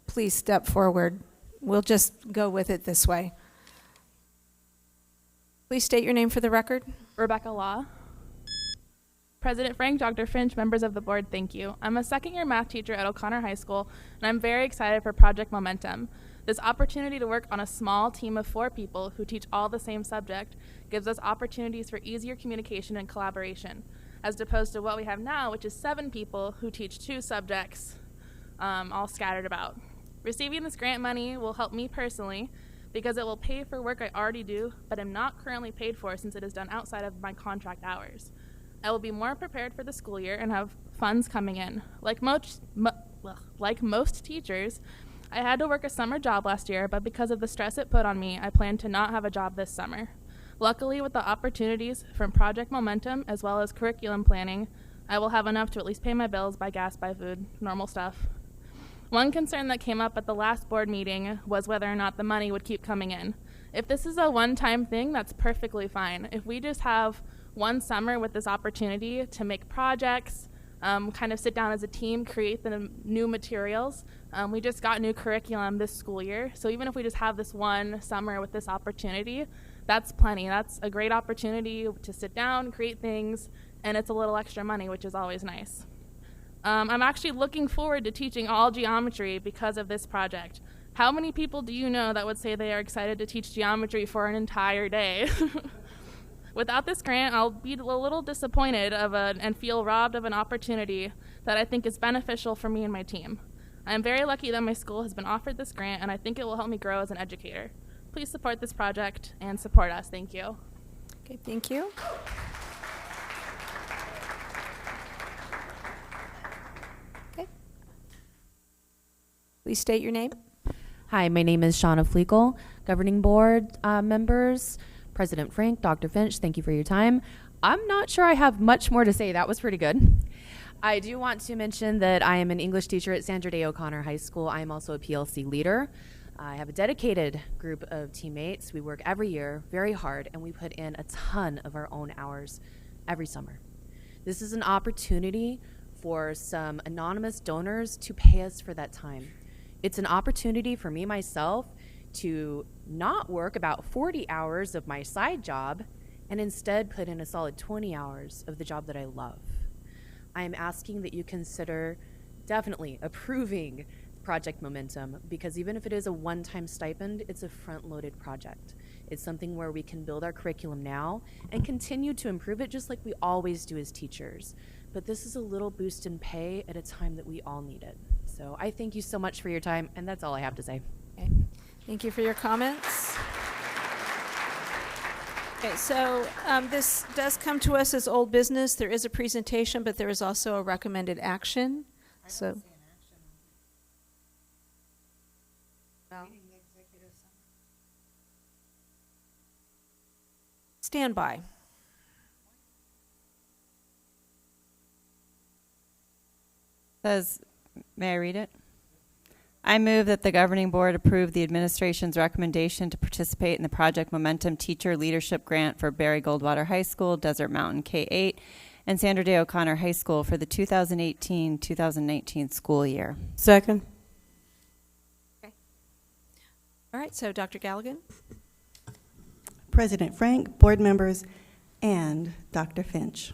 please step forward. We'll just go with it this way. Please state your name for the record. Rebecca Law. President Frank, Dr. Finch, members of the board, thank you. I'm a second-year math teacher at O'Connor High School, and I'm very excited for Project Momentum. This opportunity to work on a small team of 4 people who teach all the same subject gives us opportunities for easier communication and collaboration, as opposed to what we have now, which is 7 people who teach 2 subjects, all scattered about. Receiving this grant money will help me personally because it will pay for work I already do, but am not currently paid for since it is done outside of my contract hours. I will be more prepared for the school year and have funds coming in. Like most teachers, I had to work a summer job last year, but because of the stress it put on me, I plan to not have a job this summer. Luckily, with the opportunities from Project Momentum as well as curriculum planning, I will have enough to at least pay my bills, buy gas, buy food, normal stuff. One concern that came up at the last board meeting was whether or not the money would keep coming in. If this is a one-time thing, that's perfectly fine. If we just have one summer with this opportunity to make projects, kind of sit down as a team, create the new materials. We just got new curriculum this school year, so even if we just have this one summer with this opportunity, that's plenty. That's a great opportunity to sit down, create things, and it's a little extra money, which is always nice. I'm actually looking forward to teaching all geometry because of this project. How many people do you know that would say they are excited to teach geometry for an entire day? Without this grant, I'll be a little disappointed and feel robbed of an opportunity that I think is beneficial for me and my team. I am very lucky that my school has been offered this grant, and I think it will help me grow as an educator. Please support this project and support us. Thank you. Okay, thank you. Okay. Please state your name. Hi, my name is Shauna Flegel, Governing Board members, President Frank, Dr. Finch, thank you for your time. I'm not sure I have much more to say. That was pretty good. I do want to mention that I am an English teacher at Sandra Day O'Connor High School. I am also a PLC leader. I have a dedicated group of teammates. We work every year very hard, and we put in a ton of our own hours every summer. This is an opportunity for some anonymous donors to pay us for that time. It's an opportunity for me, myself, to not work about 40 hours of my side job and instead put in a solid 20 hours of the job that I love. I am asking that you consider definitely approving Project Momentum, because even if it is a one-time stipend, it's a front-loaded project. It's something where we can build our curriculum now and continue to improve it just like we always do as teachers. But this is a little boost in pay at a time that we all need it. So I thank you so much for your time, and that's all I have to say. Okay. Thank you for your comments. Okay, so this does come to us as old business. There is a presentation, but there is also a recommended action. So. Stand by. Says, may I read it? I move that the governing board approve the administration's recommendation to participate in the Project Momentum Teacher Leadership Grant for Barry Goldwater High School, Desert Mountain K-8, and Sandra Day O'Connor High School for the 2018-2019 school year. Second. Okay. All right, so Dr. Galligan. President Frank, board members, and Dr. Finch.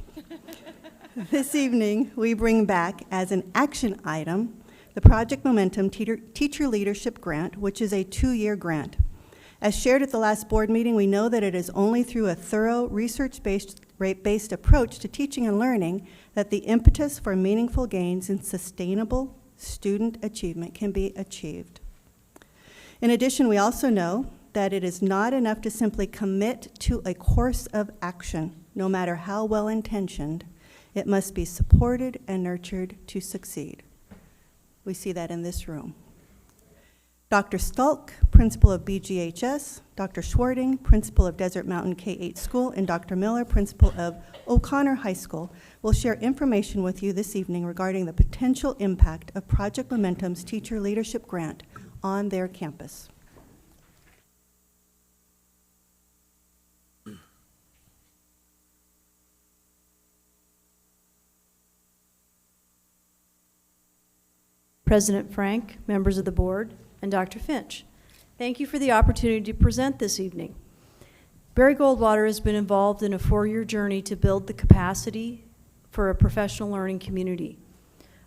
This evening, we bring back as an action item the Project Momentum Teacher Leadership Grant, which is a 2-year grant. As shared at the last board meeting, we know that it is only through a thorough research-based approach to teaching and learning that the impetus for meaningful gains in sustainable student achievement can be achieved. In addition, we also know that it is not enough to simply commit to a course of action, no matter how well-intentioned. It must be supported and nurtured to succeed. We see that in this room. Dr. Stulk, principal of BGHS, Dr. Schwarting, principal of Desert Mountain K-8 School, and Dr. Miller, principal of O'Connor High School, will share information with you this evening regarding the potential impact of Project Momentum's Teacher Leadership Grant on their campus. President Frank, members of the board, and Dr. Finch, thank you for the opportunity to present this evening. Barry Goldwater has been involved in a 4-year journey to build the capacity for a professional learning community.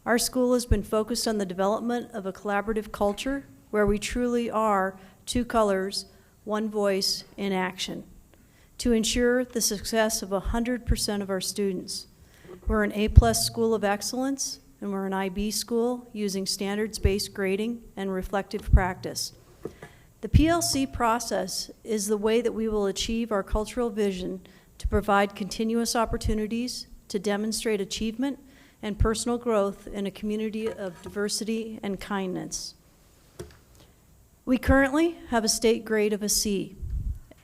Our school has been focused on the development of a collaborative culture where we truly are 2 colors, 1 voice in action, to ensure the success of 100% of our students. We're an A+ school of excellence, and we're an IB school using standards-based grading and reflective practice. The PLC process is the way that we will achieve our cultural vision to provide continuous opportunities to demonstrate achievement and personal growth in a community of diversity and kindness. We currently have a state grade of a C,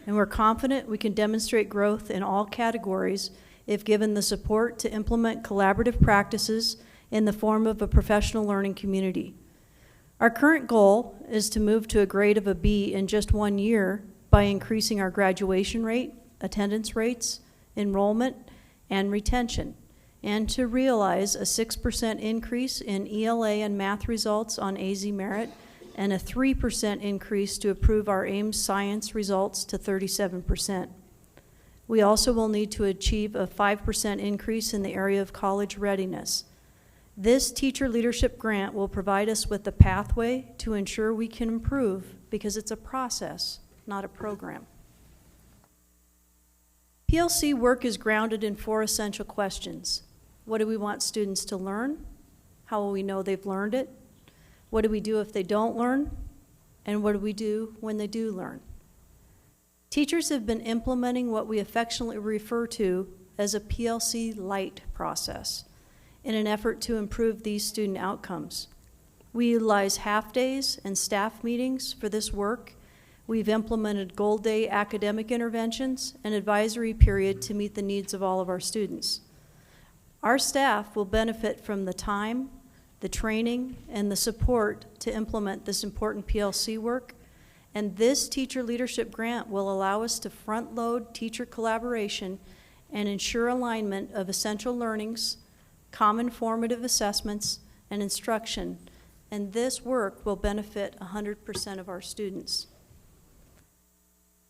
and we're confident we can demonstrate growth in all categories if given the support to implement collaborative practices in the form of a professional learning community. Our current goal is to move to a grade of a B in just 1 year by increasing our graduation rate, attendance rates, enrollment, and retention, and to realize a 6% increase in ELA and math results on AZ Merit and a 3% increase to improve our AIMS science results to 37%. We also will need to achieve a 5% increase in the area of college readiness. This teacher leadership grant will provide us with the pathway to ensure we can improve because it's a process, not a program. PLC work is grounded in 4 essential questions. What do we want students to learn? How will we know they've learned it? What do we do if they don't learn? And what do we do when they do learn? Teachers have been implementing what we affectionately refer to as a PLC light process in an effort to improve these student outcomes. We utilize half-days and staff meetings for this work. We've implemented Gold Day academic interventions and advisory period to meet the needs of all of our students. Our staff will benefit from the time, the training, and the support to implement this important PLC work, and this teacher leadership grant will allow us to front-load teacher collaboration and ensure alignment of essential learnings, common formative assessments, and instruction, and this work will benefit 100% of our students.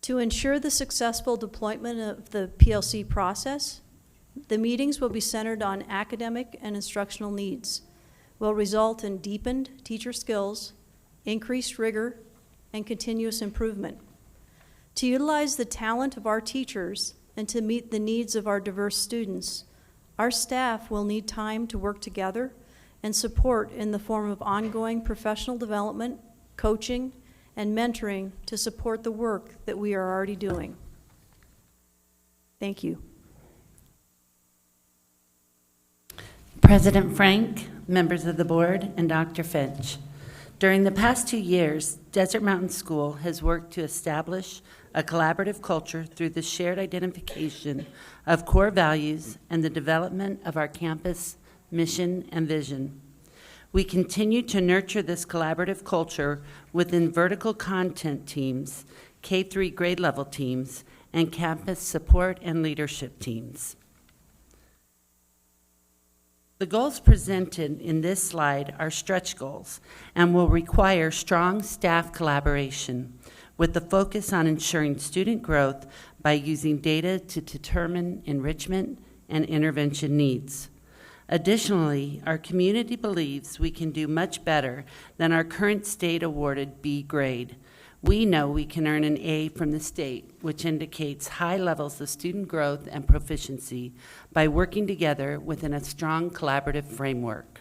To ensure the successful deployment of the PLC process, the meetings will be centered on academic and instructional needs, will result in deepened teacher skills, increased rigor, and continuous improvement. To utilize the talent of our teachers and to meet the needs of our diverse students, our staff will need time to work together and support in the form of ongoing professional development, coaching, and mentoring to support the work that we are already doing. Thank you. President Frank, members of the board, and Dr. Finch. During the past 2 years, Desert Mountain School has worked to establish a collaborative culture through the shared identification of core values and the development of our campus mission and vision. We continue to nurture this collaborative culture within vertical content teams, K-3 grade level teams, and campus support and leadership teams. The goals presented in this slide are stretch goals and will require strong staff collaboration with the focus on ensuring student growth by using data to determine enrichment and intervention needs. Additionally, our community believes we can do much better than our current state-awarded B grade. We know we can earn an A from the state, which indicates high levels of student growth and proficiency by working together within a strong collaborative framework.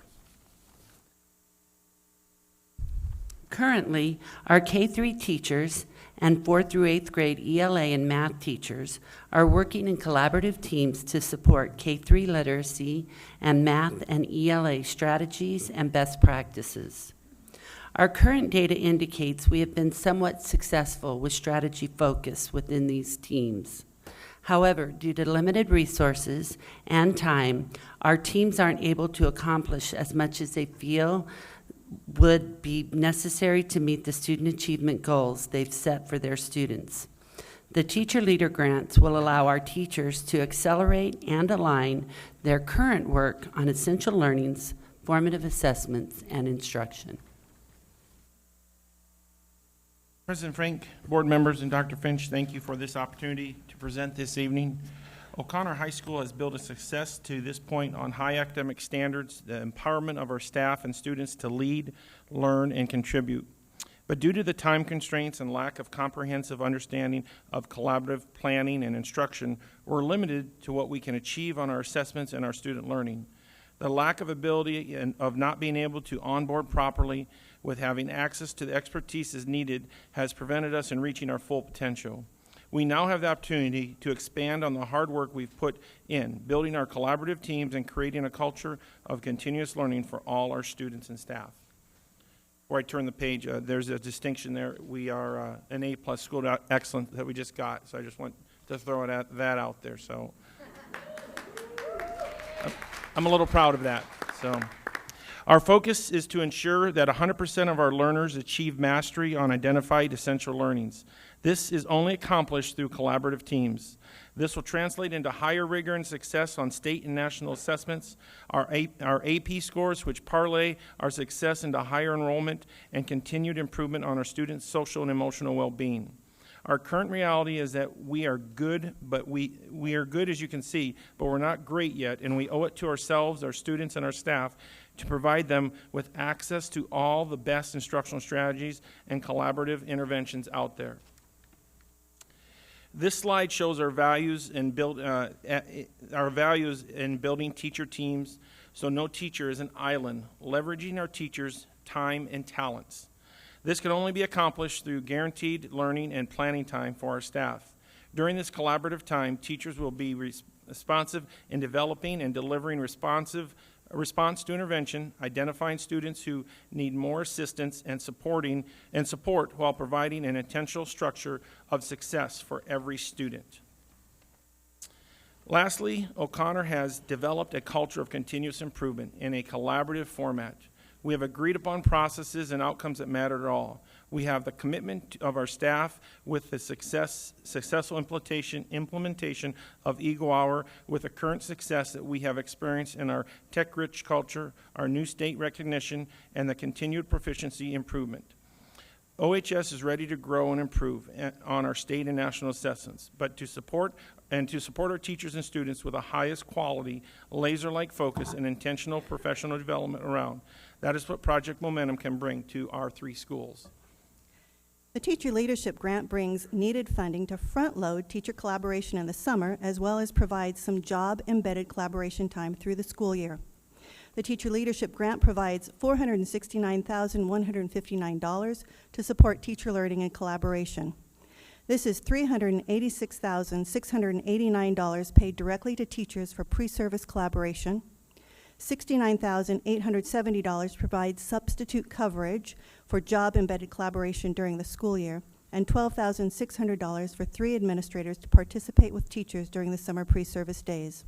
Currently, our K-3 teachers and 4th through 8th grade ELA and math teachers are working in collaborative teams to support K-3 literacy and math and ELA strategies and best practices. Our current data indicates we have been somewhat successful with strategy focus within these teams. However, due to limited resources and time, our teams aren't able to accomplish as much as they feel would be necessary to meet the student achievement goals they've set for their students. The Teacher Leader Grants will allow our teachers to accelerate and align their current work on essential learnings, formative assessments, and instruction. President Frank, board members, and Dr. Finch, thank you for this opportunity to present this evening. O'Connor High School has built a success to this point on high academic standards, the empowerment of our staff and students to lead, learn, and contribute. But due to the time constraints and lack of comprehensive understanding of collaborative planning and instruction, we're limited to what we can achieve on our assessments and our student learning. The lack of ability and of not being able to onboard properly with having access to the expertise as needed has prevented us in reaching our full potential. We now have the opportunity to expand on the hard work we've put in, building our collaborative teams and creating a culture of continuous learning for all our students and staff. Before I turn the page, there's a distinction there. We are an A+ school excellence that we just got, so I just want to throw that out there. So I'm a little proud of that. So our focus is to ensure that 100% of our learners achieve mastery on identified essential learnings. This is only accomplished through collaborative teams. This will translate into higher rigor and success on state and national assessments, our AP scores, which parlay our success into higher enrollment and continued improvement on our students' social and emotional well-being. Our current reality is that we are good, but we are good, as you can see, but we're not great yet, and we owe it to ourselves, our students, and our staff to provide them with access to all the best instructional strategies and collaborative interventions out there. This slide shows our values in building teacher teams, so no teacher is an island, leveraging our teachers' time and talents. This can only be accomplished through guaranteed learning and planning time for our staff. During this collaborative time, teachers will be responsive in developing and delivering response to intervention, identifying students who need more assistance and support while providing an intentional structure of success for every student. Lastly, O'Connor has developed a culture of continuous improvement in a collaborative format. We have agreed upon processes and outcomes that matter to all. We have the commitment of our staff with the successful implementation of Eagle Hour with the current success that we have experienced in our tech-rich culture, our new state recognition, and the continued proficiency improvement. OHS is ready to grow and improve on our state and national assessments, but to support our teachers and students with the highest quality, laser-like focus, and intentional professional development around. That is what Project Momentum can bring to our 3 schools. The Teacher Leadership Grant brings needed funding to front-load teacher collaboration in the summer, as well as provide some job-embedded collaboration time through the school year. The Teacher Leadership Grant provides $469,159 to support teacher learning and collaboration. This is $386,689 paid directly to teachers for pre-service collaboration. $69,870 provides substitute coverage for job-embedded collaboration during the school year, and $12,600 for 3 administrators to participate with teachers during the summer pre-service days.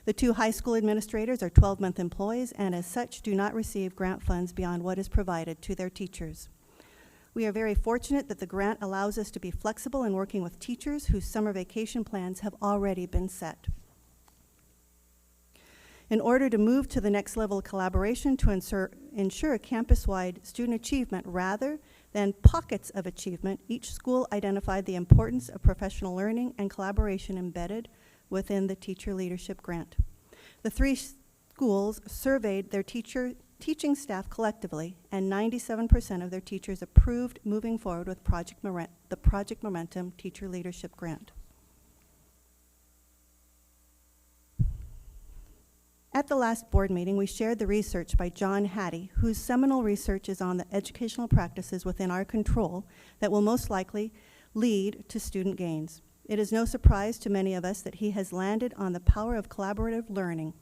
The 2 high school administrators are 12-month employees and as such do not receive grant funds beyond what is provided to their teachers. We are very fortunate that the grant allows us to be flexible in working with teachers whose summer vacation plans have already been set. In order to move to the next level of collaboration to ensure campus-wide student achievement rather than pockets of achievement, each school identified the importance of professional learning and collaboration embedded within the teacher leadership grant. The 3 schools surveyed their teaching staff collectively, and 97% of their teachers approved moving forward with the Project Momentum Teacher Leadership Grant. At the last board meeting, we shared the research by John Hattie, whose seminal research is on the educational practices within our control that will most likely lead to student gains. It is no surprise to many of us that he has landed on the power of collaborative learning.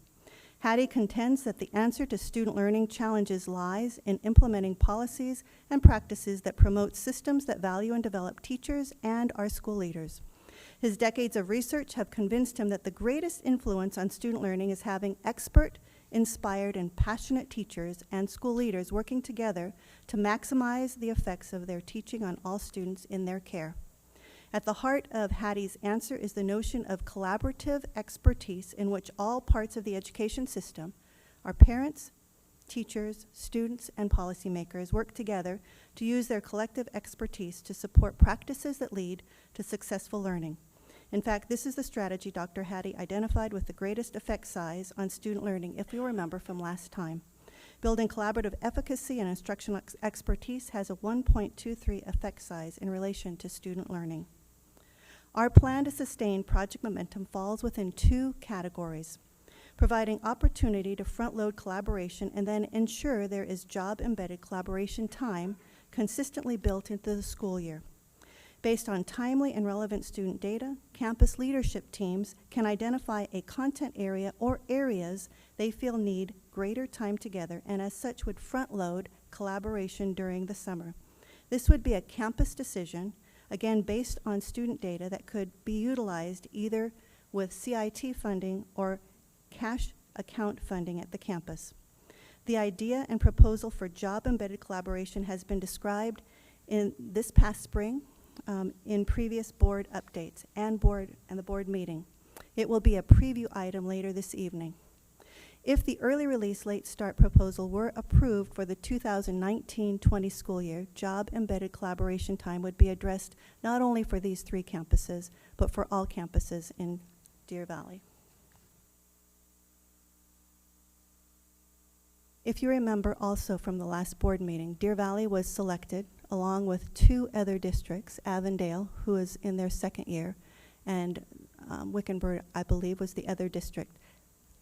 Hattie contends that the answer to student learning challenges lies in implementing policies and practices that promote systems that value and develop teachers and our school leaders. His decades of research have convinced him that the greatest influence on student learning is having expert, inspired, and passionate teachers and school leaders working together to maximize the effects of their teaching on all students in their care. At the heart of Hattie's answer is the notion of collaborative expertise in which all parts of the education system, our parents, teachers, students, and policymakers work together to use their collective expertise to support practices that lead to successful learning. In fact, this is the strategy Dr. Hattie identified with the greatest effect size on student learning, if you remember from last time. Building collaborative efficacy and instructional expertise has a 1.23 effect size in relation to student learning. Our plan to sustain Project Momentum falls within 2 categories: providing opportunity to front-load collaboration and then ensure there is job-embedded collaboration time consistently built into the school year. Based on timely and relevant student data, campus leadership teams can identify a content area or areas they feel need greater time together and as such would front-load collaboration during the summer. This would be a campus decision, again based on student data that could be utilized either with CIT funding or cash account funding at the campus. The idea and proposal for job-embedded collaboration has been described in this past spring in previous board updates and the board meeting. It will be a preview item later this evening. If the early release late start proposal were approved for the 2019-20 school year, job-embedded collaboration time would be addressed not only for these 3 campuses, but for all campuses in Deer Valley. If you remember also from the last board meeting, Deer Valley was selected along with 2 other districts, Avondale, who is in their 2nd year, and Wickenburg, I believe, was the other district,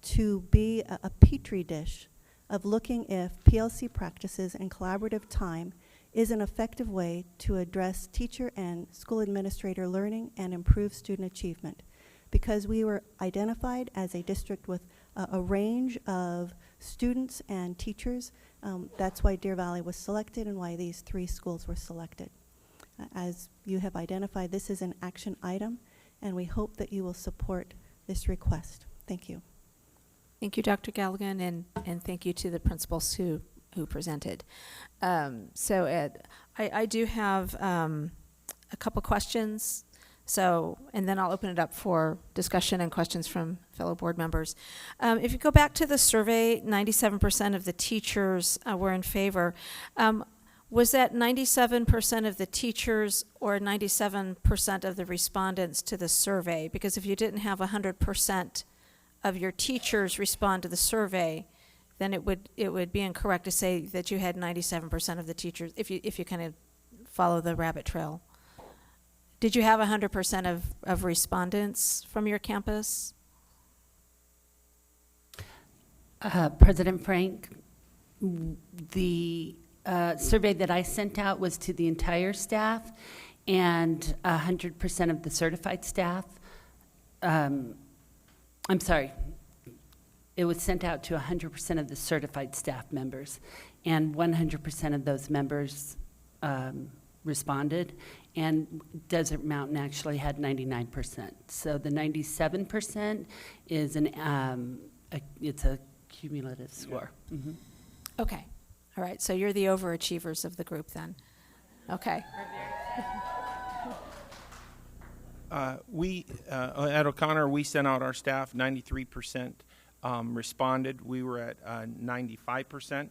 to be a petri dish of looking if PLC practices and collaborative time is an effective way to address teacher and school administrator learning and improve student achievement. Because we were identified as a district with a range of students and teachers, that's why Deer Valley was selected and why these 3 schools were selected. As you have identified, this is an action item, and we hope that you will support this request. Thank you. Thank you, Dr. Galligan, and thank you to the principals who presented. I do have a couple questions. And then I'll open it up for discussion and questions from fellow board members. If you go back to the survey, 97% of the teachers were in favor. Was that 97% of the teachers or 97% of the respondents to the survey? Because if you didn't have 100% of your teachers respond to the survey, then it would be incorrect to say that you had 97% of the teachers, if you kind of follow the rabbit trail. Did you have 100% of respondents from your campus? President Frank, the survey that I sent out was to the entire staff, and 100% of the certified staff. I'm sorry, it was sent out to 100% of the certified staff members, and 100% of those members responded, and Desert Mountain actually had 99%. So the 97% is it's a cumulative score. Mm-hmm. Okay. All right. So you're the overachievers of the group then. Okay. We at O'Connor, we sent out our staff. 93% responded. We were at 95%.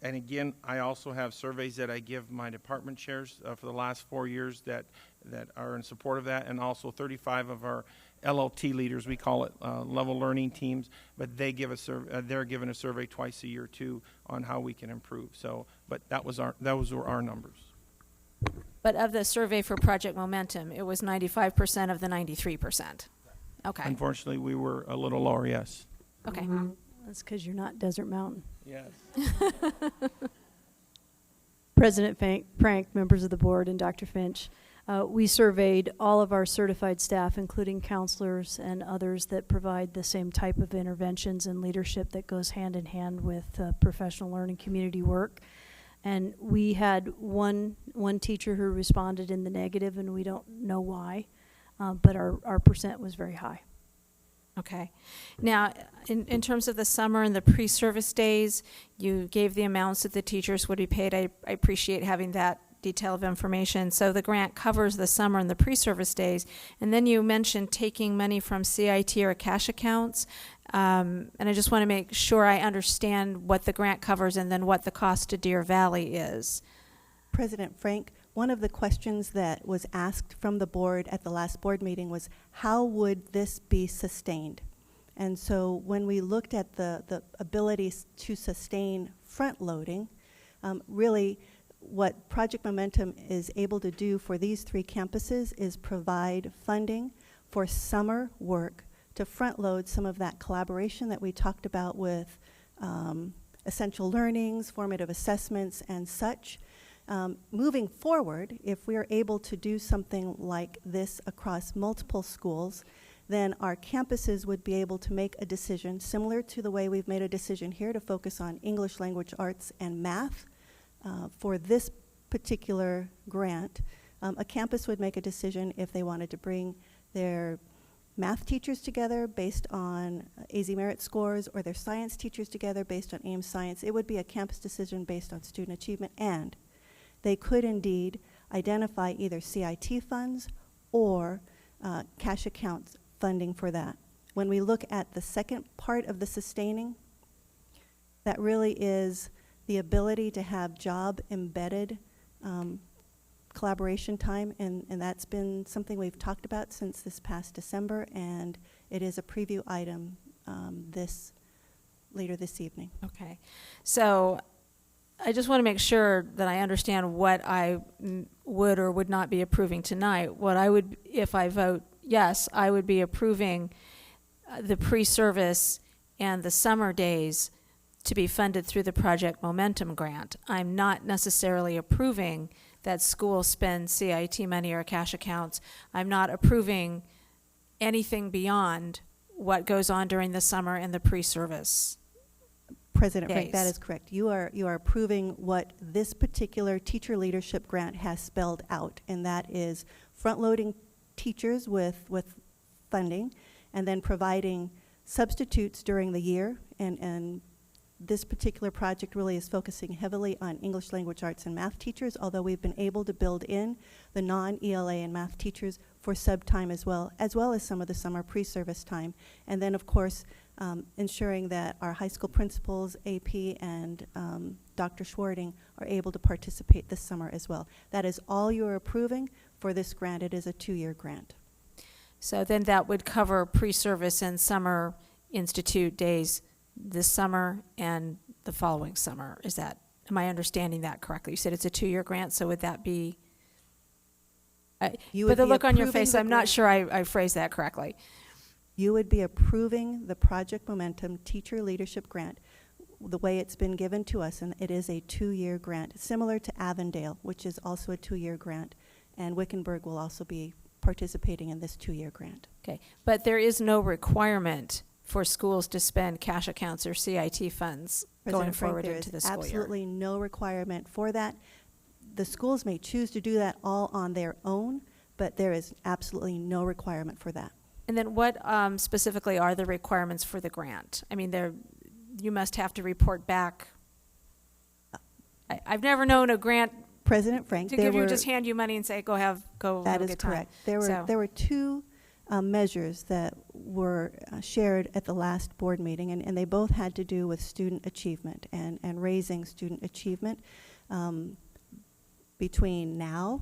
And again, I also have surveys that I give my department chairs for the last 4 years that are in support of that, and also 35 of our LLT leaders, we call it level learning teams, but they give they're given a survey twice a year too on how we can improve. So, but those were our numbers. But of the survey for Project Momentum, it was 95% of the 93%. Okay. Unfortunately, we were a little lower, yes. Okay. Mm-hmm. That's because you're not Desert Mountain. Yes. President Frank, members of the board, and Dr. Finch, we surveyed all of our certified staff, including counselors and others that provide the same type of interventions and leadership that goes hand in hand with professional learning community work. And we had one teacher who responded in the negative, and we don't know why, but our percent was very high. Okay. Now, in terms of the summer and the pre-service days, you gave the amounts that the teachers would be paid. I appreciate having that detail of information. So the grant covers the summer and the pre-service days. And then you mentioned taking money from CIT or cash accounts. And I just want to make sure I understand what the grant covers and then what the cost to Deer Valley is. President Frank, one of the questions that was asked from the board at the last board meeting was, how would this be sustained? And so when we looked at the ability to sustain front loading, really what Project Momentum is able to do for these 3 campuses is provide funding for summer work to front load some of that collaboration that we talked about with essential learnings, formative assessments, and such. Moving forward, if we are able to do something like this across multiple schools, then our campuses would be able to make a decision similar to the way we've made a decision here to focus on English language arts and math. For this particular grant, a campus would make a decision if they wanted to bring their math teachers together based on AZ Merit scores, or their science teachers together based on Ames Science. It would be a campus decision based on student achievement, and they could indeed identify either CIT funds or cash accounts funding for that. When we look at the second part of the sustaining, that really is the ability to have job embedded collaboration time, and that's been something we've talked about since this past December, and it is a preview item later this evening. Okay. So I just want to make sure that I understand what I would or would not be approving tonight. What I would, if I vote yes, I would be approving the pre-service and the summer days to be funded through the Project Momentum grant. I'm not necessarily approving that schools spend CIT money or cash accounts. I'm not approving anything beyond what goes on during the summer and the pre-service. President Frank, that is correct. You are approving what this particular teacher leadership grant has spelled out, and that is front-loading teachers with funding, and then providing substitutes during the year, and this particular project really is focusing heavily on English language arts and math teachers, although we've been able to build in the non-ELA and math teachers for sub-time as well as some of the summer pre-service time. And then, of course, ensuring that our high school principals, AP, and Dr. Schwarting are able to participate this summer as well. That is all you're approving for this grant. It is a 2-year grant. So then that would cover pre-service and summer institute days this summer and the following summer. Am I understanding that correctly? You said it's a 2-year grant, so would that be? But the look on your face, I'm not sure I phrased that correctly. You would be approving the Project Momentum Teacher Leadership Grant the way it's been given to us, and it is a 2-year grant, similar to Avondale, which is also a 2-year grant. and Wickenburg will also be participating in this 2-year grant. Okay, but there is no requirement for schools to spend cash accounts or CIT funds going President Frank, forward there into the is school year. absolutely no requirement for that. The schools may choose to do that all on their own, but there is absolutely no requirement for that. And then what specifically are the requirements for the grant? I mean, you must have to report back. I've never known a grant President Frank, to there give you were, just hand you money and say go have that a is good time. correct. So- There were 2 measures that were shared at the last board meeting, and they both had to do with student achievement and raising student achievement between now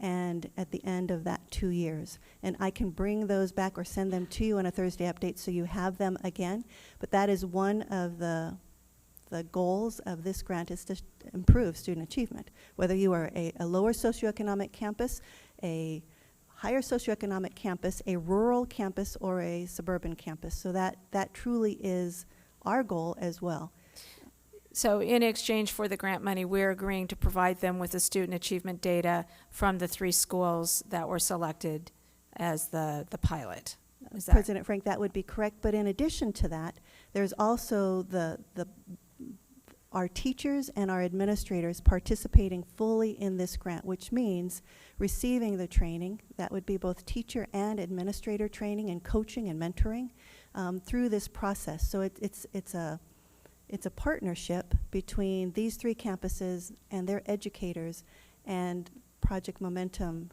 and at the end of that 2 years. And I can bring those back or send them to you on a Thursday update so you have them again. But that is one of the goals of this grant, is to improve student achievement. Whether you are a lower socioeconomic campus, a higher socioeconomic campus, a rural campus, or a suburban campus. So that truly is our goal as well. So in exchange for the grant money, we're agreeing to provide them with the student achievement data from the 3 schools that were selected as the pilot. Is that President Frank, that would be correct. But in addition to that, there's also our teachers and our administrators participating fully in this grant, which means receiving the training. That would be both teacher and administrator training and coaching and mentoring through this process. So it's a partnership between these 3 campuses and their educators and Project Momentum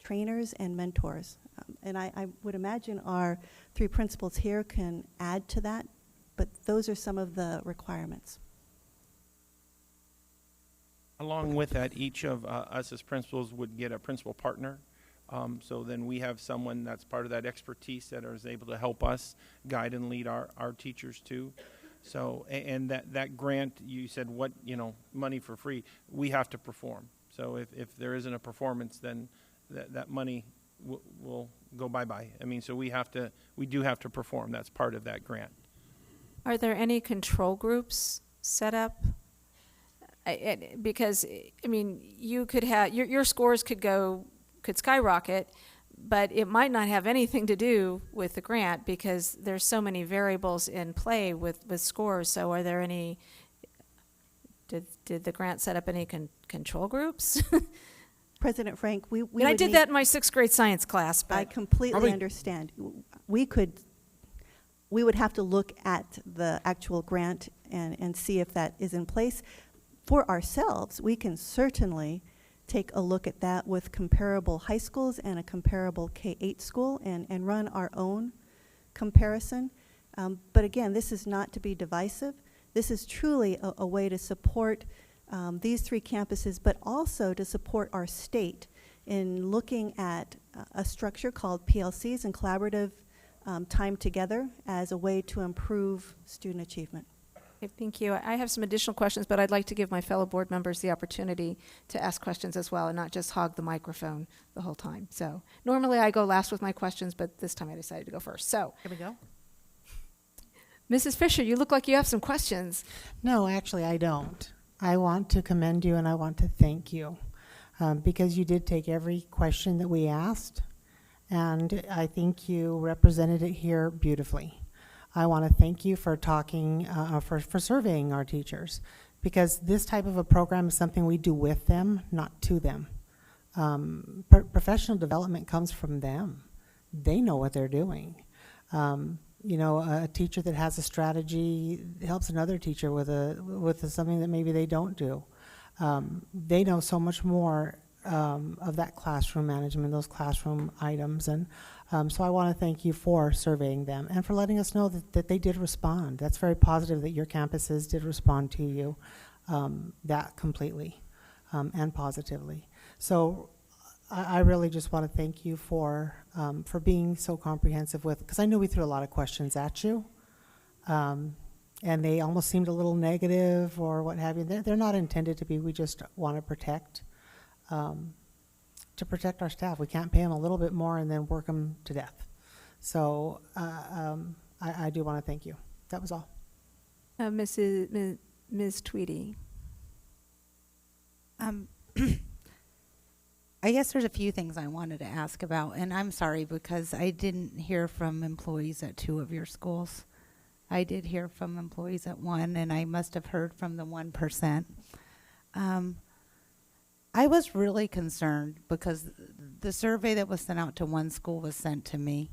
trainers and mentors. And I would imagine our 3 principals here can add to that, but those are some of the requirements. Along with that, each of us as principals would get a principal partner. So then we have someone that's part of that expertise that is able to help us guide and lead our teachers too. So, and that grant, you said money for free, we have to perform. So if there isn't a performance, then that money will go bye-bye. I mean, so we do have to perform. That's part of that grant. Are there any control groups set up? Because, I mean, you could have, your scores could skyrocket, but it might not have anything to do with the grant because there's so many variables in play with scores. So are there any, did the grant set up any control groups? President Frank, I did that in my 6th grade science class. But I completely understand. We would have to look at the actual grant and see if that is in place. For ourselves, we can certainly take a look at that with comparable high schools and a comparable K-8 school and run our own comparison. But again, this is not to be divisive. This is truly a way to support these 3 campuses, but also to support our state in looking at a structure called PLCs and collaborative time together as a way to improve student achievement. Okay, thank you. I have some additional questions, but I'd like to give my fellow board members the opportunity to ask questions as well and not just hog the microphone the whole time. So normally I go last with my questions, but this time I decided to go first. So Here we go. Mrs. Fisher, you look like you have some questions. No, actually, I don't. I want to commend you and I want to thank you because you did take every question that we asked, and I think you represented it here beautifully. I want to thank you for talking, for surveying our teachers, because this type of a program is something we do with them, not to them. Professional development comes from them. They know what they're doing. A teacher that has a strategy helps another teacher with something that maybe they don't do. They know so much more of that classroom management, those classroom items, and so I want to thank you for surveying them and for letting us know that they did respond. That's very positive that your campuses did respond to you that completely and positively. So I really just want to thank you for being so comprehensive with, because I know we threw a lot of questions at you, and they almost seemed a little negative or what have you. They're not intended to be. We just want to protect our staff. We can't pay them a little bit more and then work them to death. So I do want to thank you. That was all. Ms. Tweedy. I guess there's a few things I wanted to ask about, and I'm sorry because I didn't hear from employees at 2 of your schools. I did hear from employees at 1, and I must have heard from the 1%. I was really concerned because the survey that was sent out to 1 school was sent to me.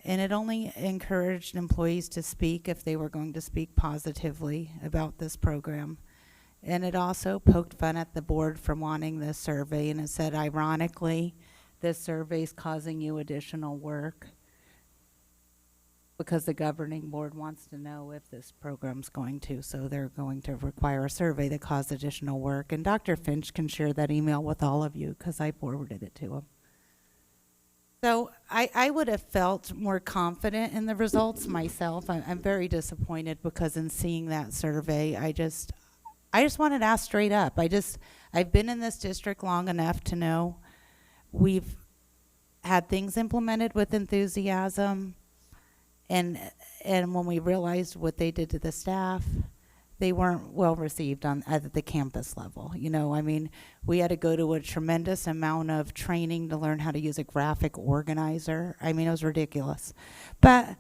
And it only encouraged employees to speak if they were going to speak positively about this program. And it also poked fun at the board for wanting this survey, and it said, ironically, this survey's causing you additional work because the governing board wants to know if this program's going to, so they're going to require a survey that caused additional work. And Dr. Finch can share that email with all of you because I forwarded it to him. So I would have felt more confident in the results myself. I'm very disappointed because in seeing that survey, I just wanted to ask straight up. I've been in this district long enough to know we've had things implemented with enthusiasm, and when we realized what they did to the staff, they weren't well received at the campus level. You know, I mean, we had to go to a tremendous amount of training to learn how to use a graphic organizer. I mean, it was ridiculous. But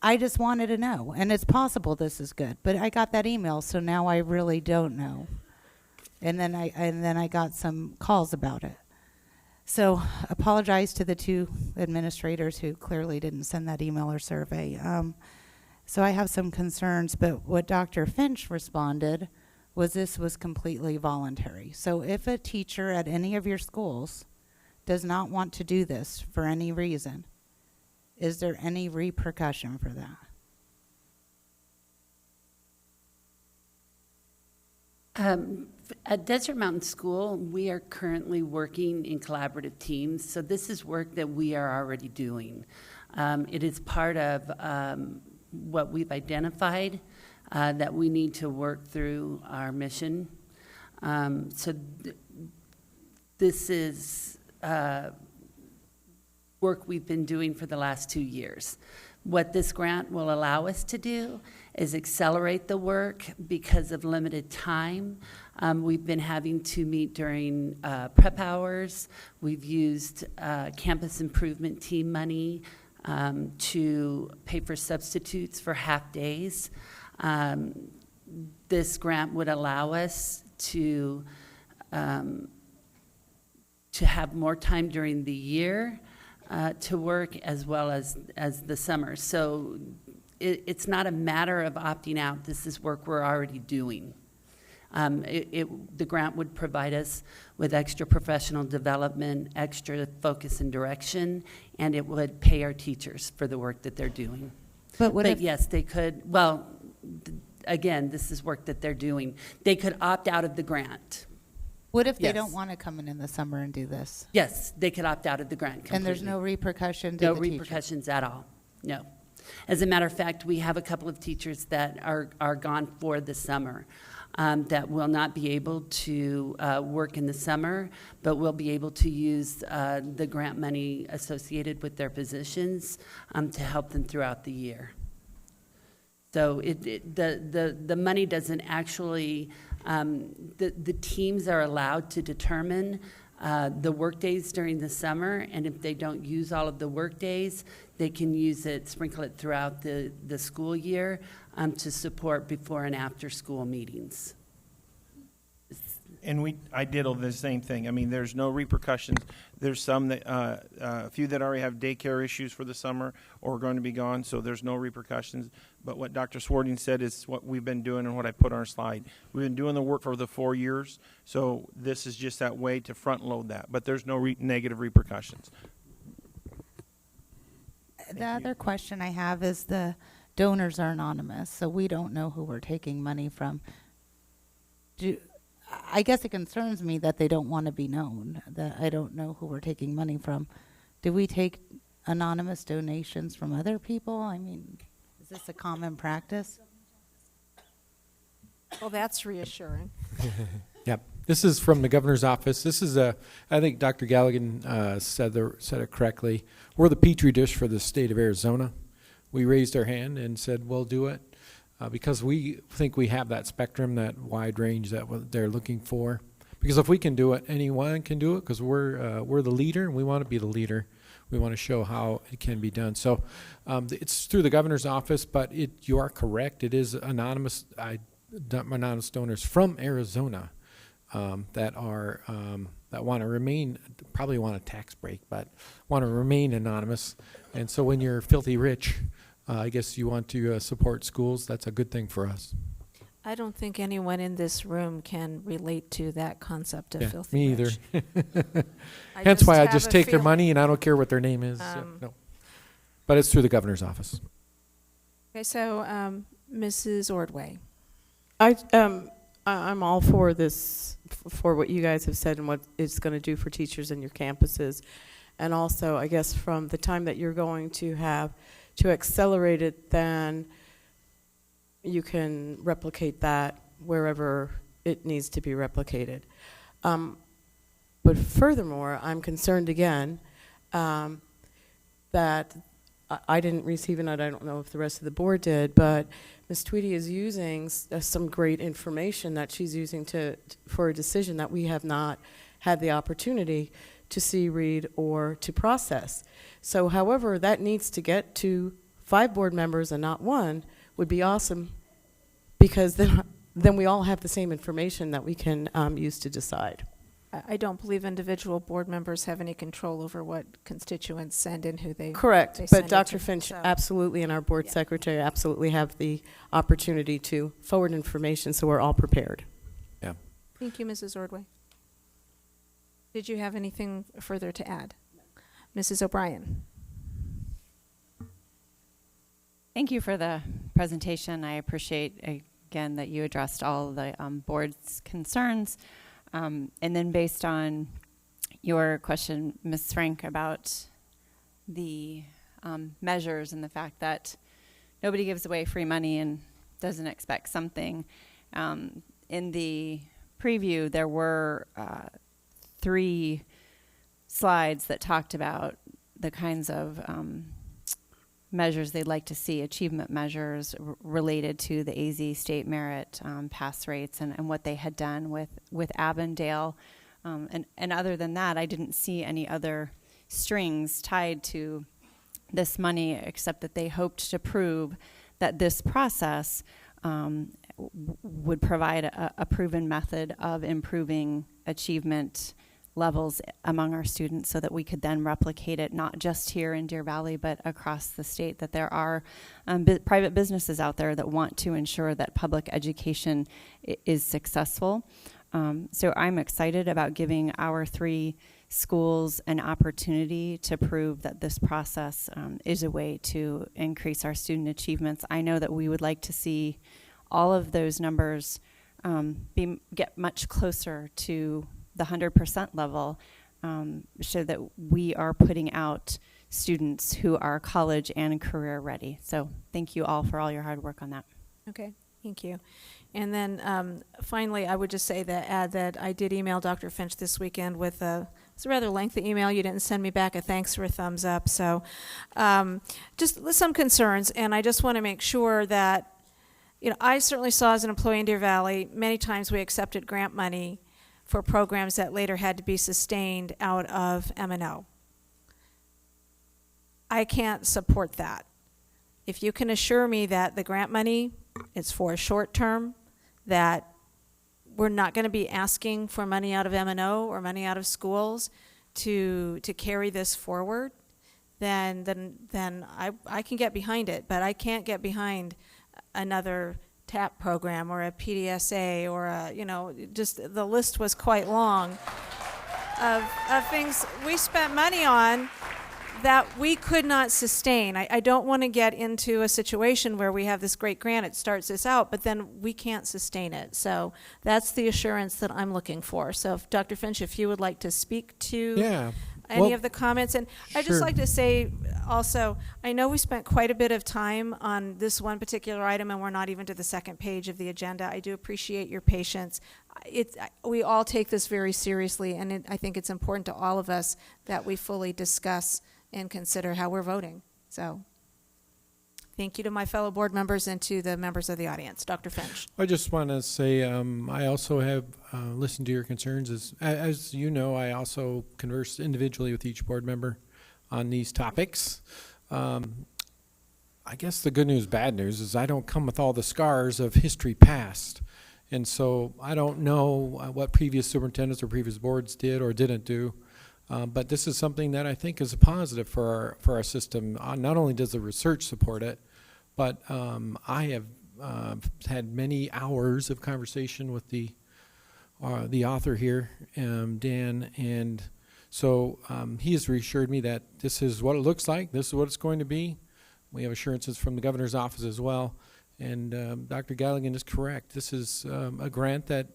I just wanted to know, and it's possible this is good, but I got that email, so now I really don't know. And then I got some calls about it. So apologize to the 2 administrators who clearly didn't send that email or survey. So I have some concerns, but what Dr. Finch responded was this was completely voluntary. So if a teacher at any of your schools does not want to do this for any reason, is there any repercussion for that? At Desert Mountain School, we are currently working in collaborative teams, so this is work that we are already doing. It is part of what we've identified that we need to work through our mission. This is work we've been doing for the last 2 years. What this grant will allow us to do is accelerate the work because of limited time. We've been having to meet during prep hours. We've used campus improvement team money to pay for substitutes for half days. This grant would allow us to have more time during the year to work as well as the summer. So it's not a matter of opting out. This is work we're already doing. The grant would provide us with extra professional development, extra focus and direction, and it would pay our teachers for the work that they're doing. But yes, they could, well, again, this is work that they're doing. They could opt out of the grant. What if they don't want to come in the summer and do this? Yes, they could opt out of the grant completely. And there's no repercussions? No repercussions at all, no. As a matter of fact, we have a couple of teachers that are gone for the summer that will not be able to work in the summer, but will be able to use the grant money associated with their positions to help them throughout the year. So the money doesn't actually, the teams are allowed to determine the work days during the summer, and if they don't use all of the work days, they can use it, sprinkle it throughout the school year to support before and after school meetings. And I did all the same thing. I mean, there's no repercussions. There's some that, a few that already have daycare issues for the summer or are going to be gone, so there's no repercussions. But what Dr. Swarding said is what we've been doing and what I put on our slide. We've been doing the work for the 4 years, so this is just that way to front load that. But there's no negative repercussions. The other question I have is the donors are anonymous, so we don't know who we're taking money from. I guess it concerns me that they don't want to be known, that I don't know who we're taking money from. Do we take anonymous donations from other people? I mean, is this a common practice? Well, that's reassuring. Yep. This is from the governor's office. This is I think Dr. Galligan said it correctly. We're the petri dish for the state of Arizona. We raised our hand and said, we'll do it because we think we have that spectrum, that wide range that they're looking for. Because if we can do it, anyone can do it, because we're the leader, and we want to be the leader. We want to show how it can be done. So it's through the governor's office, but you are correct. It is anonymous donors from Arizona that want to remain, probably want a tax break, but want to remain anonymous. And so when you're filthy rich, I guess you want to support schools. That's a good thing for us. I don't think anyone in this room can relate to that concept of filthy me rich. either. Hence why I just take their money and I don't care what their name is. No. But it's through the governor's office. Okay, so Mrs. Ordway. I'm all for this, for what you guys have said and what it's going to do for teachers in your campuses. And also, I guess from the time that you're going to have to accelerate it, then you can replicate that wherever it needs to be replicated. But furthermore, I'm concerned again that I didn't receive, and I don't know if the rest of the board did, but Ms. Tweedy is using some great information that she's using for a decision that we have not had the opportunity to see, read, or to process. So however that needs to get to 5 board members and not 1 would be awesome, because then we all have the same information that we can use to decide. I don't believe individual board members have any control over what constituents send and who they Correct, they but send Dr. it to. Finch So- absolutely, and our board secretary absolutely have the opportunity to forward information, so we're all prepared. Yeah. Thank you, Mrs. Ordway. Did you have anything further to add? Mrs. O'Brien. Thank you for the presentation. I appreciate, again, that you addressed all the board's concerns. And then based on your question, Ms. Frank, about the measures and the fact that nobody gives away free money and doesn't expect something, in the preview there were 3 slides that talked about the kinds of measures they'd like to see, achievement measures related to the AZ state merit pass rates and what they had done with Avondale. And other than that, I didn't see any other strings tied to this money, except that they hoped to prove that this process would provide a proven method of improving achievement levels among our students, so that we could then replicate it not just here in Deer Valley but across the state, that there are private businesses out there that want to ensure that public education is successful. So I'm excited about giving our 3 schools an opportunity to prove that this process is a way to increase our student achievements. I know that we would like to see all of those numbers get much closer to the 100% level, so that we are putting out students who are college and career ready. So thank you all for all your hard work on that. Okay, thank you. And then finally, I would just say that I did email Dr. Finch this weekend with it's a rather lengthy email. You didn't send me back a thanks or a thumbs up. So just some concerns, and I just want to make sure that, I certainly saw as an employee in Deer Valley, many times we accepted grant money for programs that later had to be sustained out of M&O. I can't support that. If you can assure me that the grant money is for a short term, that we're not going to be asking for money out of M&O or money out of schools to carry this forward, then I can get behind it, but I can't get behind another TAP program or a PDSA or just the list was quite long of things we spent money on that we could not sustain. I don't want to get into a situation where we have this great grant, it starts this out, but then we can't sustain it. So that's the assurance that I'm looking for. So if Dr. Finch, if you would like to speak to any of the comments. And I'd just like to say also, I know we spent quite a bit of time on this one particular item and we're not even to the second page of the agenda. I do appreciate your patience. We all take this very seriously, and I think it's important to all of us that we fully discuss and consider how we're voting. So Thank you to my fellow board members and to the members of the audience. Dr. Finch. I just want to say I also have listened to your concerns. As you know, I also converse individually with each board member on these topics. I guess the good news, bad news is I don't come with all the scars of history past. And so I don't know what previous superintendents or previous boards did or didn't do. But this is something that I think is a positive for our system. Not only does the research support it, but I have had many hours of conversation with the author here, Dan, and so he has reassured me that this is what it looks like. This is what it's going to be. We have assurances from the governor's office as well. And Dr. Galligan is correct. This is a grant that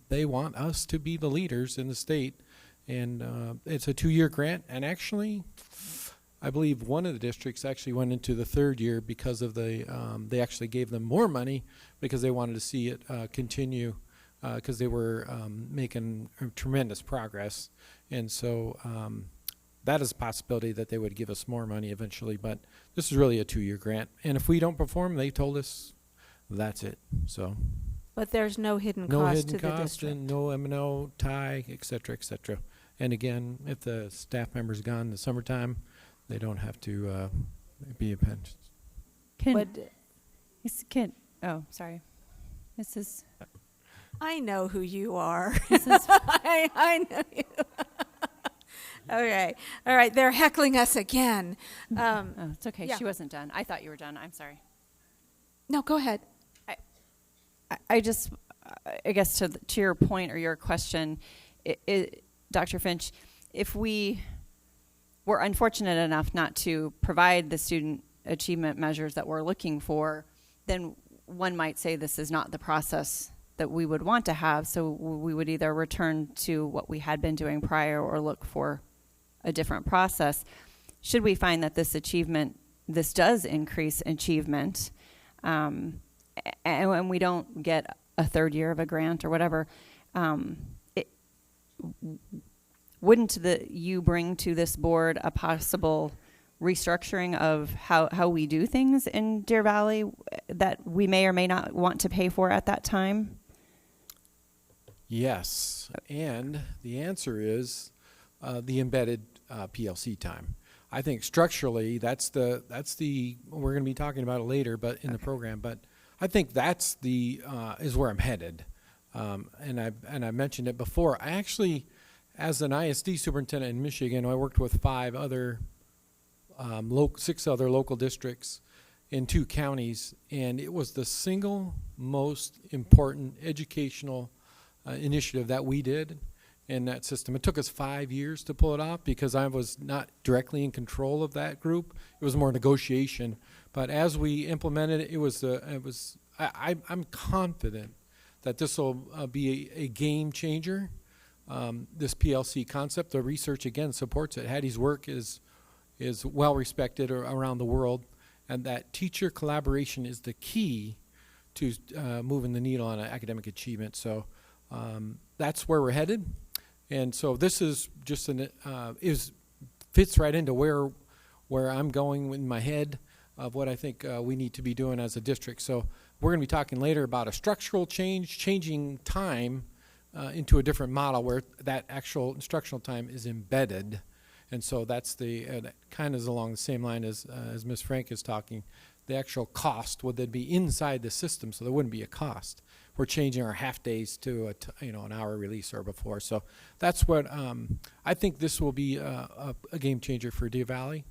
they want us to be the leaders in the state. And it's a 2-year grant. And actually, I believe one of the districts actually went into the 3rd year because of they actually gave them more money because they wanted to see it continue because they were making tremendous progress. And so that is a possibility that they would give us more money eventually, but this is really a 2-year grant. And if we don't perform, they told us that's it. So, but there's no hidden no cost hidden to the cost district. and no M&O tie, et cetera, et cetera. And again, if the staff member's gone in the summertime, they don't have to be a pension. Oh, sorry. This is. I know who you are. This is I know you. Okay. All right. They're heckling us again. Oh, it's okay. Yeah. She wasn't done. I thought you were done. I'm sorry. No, go ahead. I just, I guess to your point or your question, Dr. Finch, if we were unfortunate enough not to provide the student achievement measures that we're looking for, then one might say this is not the process that we would want to have. So we would either return to what we had been doing prior or look for a different process. Should we find that this does increase achievement, and when we don't get a 3rd year of a grant or whatever, wouldn't you bring to this board a possible restructuring of how we do things in Deer Valley that we may or may not want to pay for at that time? Yes, and the answer is the embedded PLC time. I think structurally that's the we're going to be talking about it later, but in the program. But I think that's is where I'm headed, and I mentioned it before. I actually, as an ISD superintendent in Michigan, I worked with 6 other local districts in 2 counties, and it was the single most important educational initiative that we did in that system. It took us 5 years to pull it off because I was not directly in control of that group. It was more negotiation. But as we implemented it, I'm confident that this will be a game changer. This PLC concept, the research again supports it. Hattie's work is well respected around the world, and that teacher collaboration is the key to moving the needle on academic achievement. So that's where we're headed, and so this is just fits right into where I'm going in my head of what I think we need to be doing as a district. So we're going to be talking later about a structural change, changing time into a different model where that actual instructional time is embedded, and so that's that kind of is along the same line as Ms. Frank is talking. The actual cost would then be inside the system, so there wouldn't be a cost. We're changing our half days to an hour release or before. So that's what I think this will be a game changer for Deer Valley.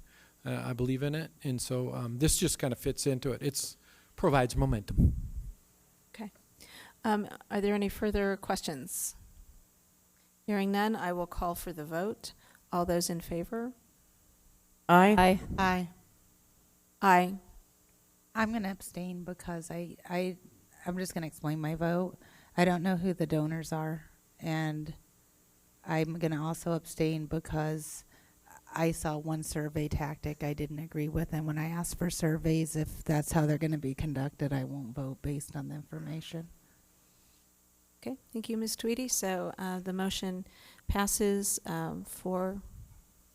I believe in it, and so this just kind of fits into it. It provides momentum. Okay. Are there any further questions? Hearing none, I will call for the vote. All those in favor? Aye. Aye. Aye. Aye. I'm going to abstain because I'm just going to explain my vote. I don't know who the donors are, and I'm going to also abstain because I saw one survey tactic I didn't agree with, and when I asked for surveys, if that's how they're going to be conducted, I won't vote based on the information. Okay, thank you, Ms. Tweedy. So the motion passes 4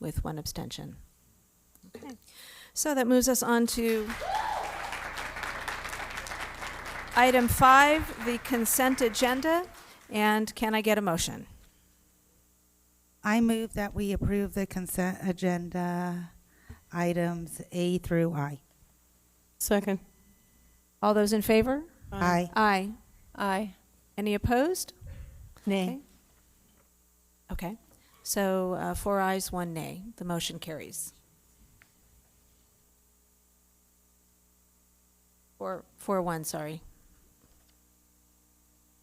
with 1 abstention. Okay, so that moves us on to Item 5, the consent agenda, and can I get a motion? I move that we approve the consent agenda items A through I. Second. All those in favor? Aye. Aye. Aye. Any opposed? Nay. Okay. So 4 ayes, 1 nay. The motion carries. 4-1, sorry.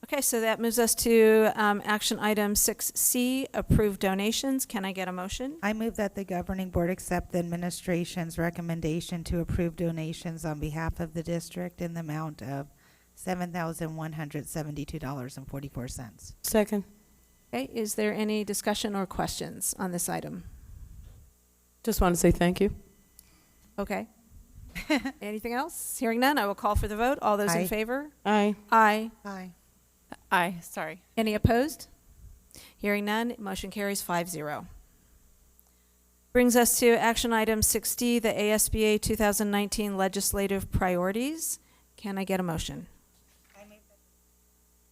Okay, so that moves us to action item 6C, approve donations. Can I get a motion? I move that the governing board accept the administration's recommendation to approve donations on behalf of the district in the amount of $7,172.44. Second. Okay, is there any discussion or questions on this item? Just want to say thank you. Okay. Anything else? Hearing none, I will call for the vote. All those in Aye. favor? Aye. Aye. Aye. Aye, sorry. Any opposed? Hearing none, motion carries 5-0. Brings us to action item 6D, the ASBA 2019 legislative priorities. Can I get a motion?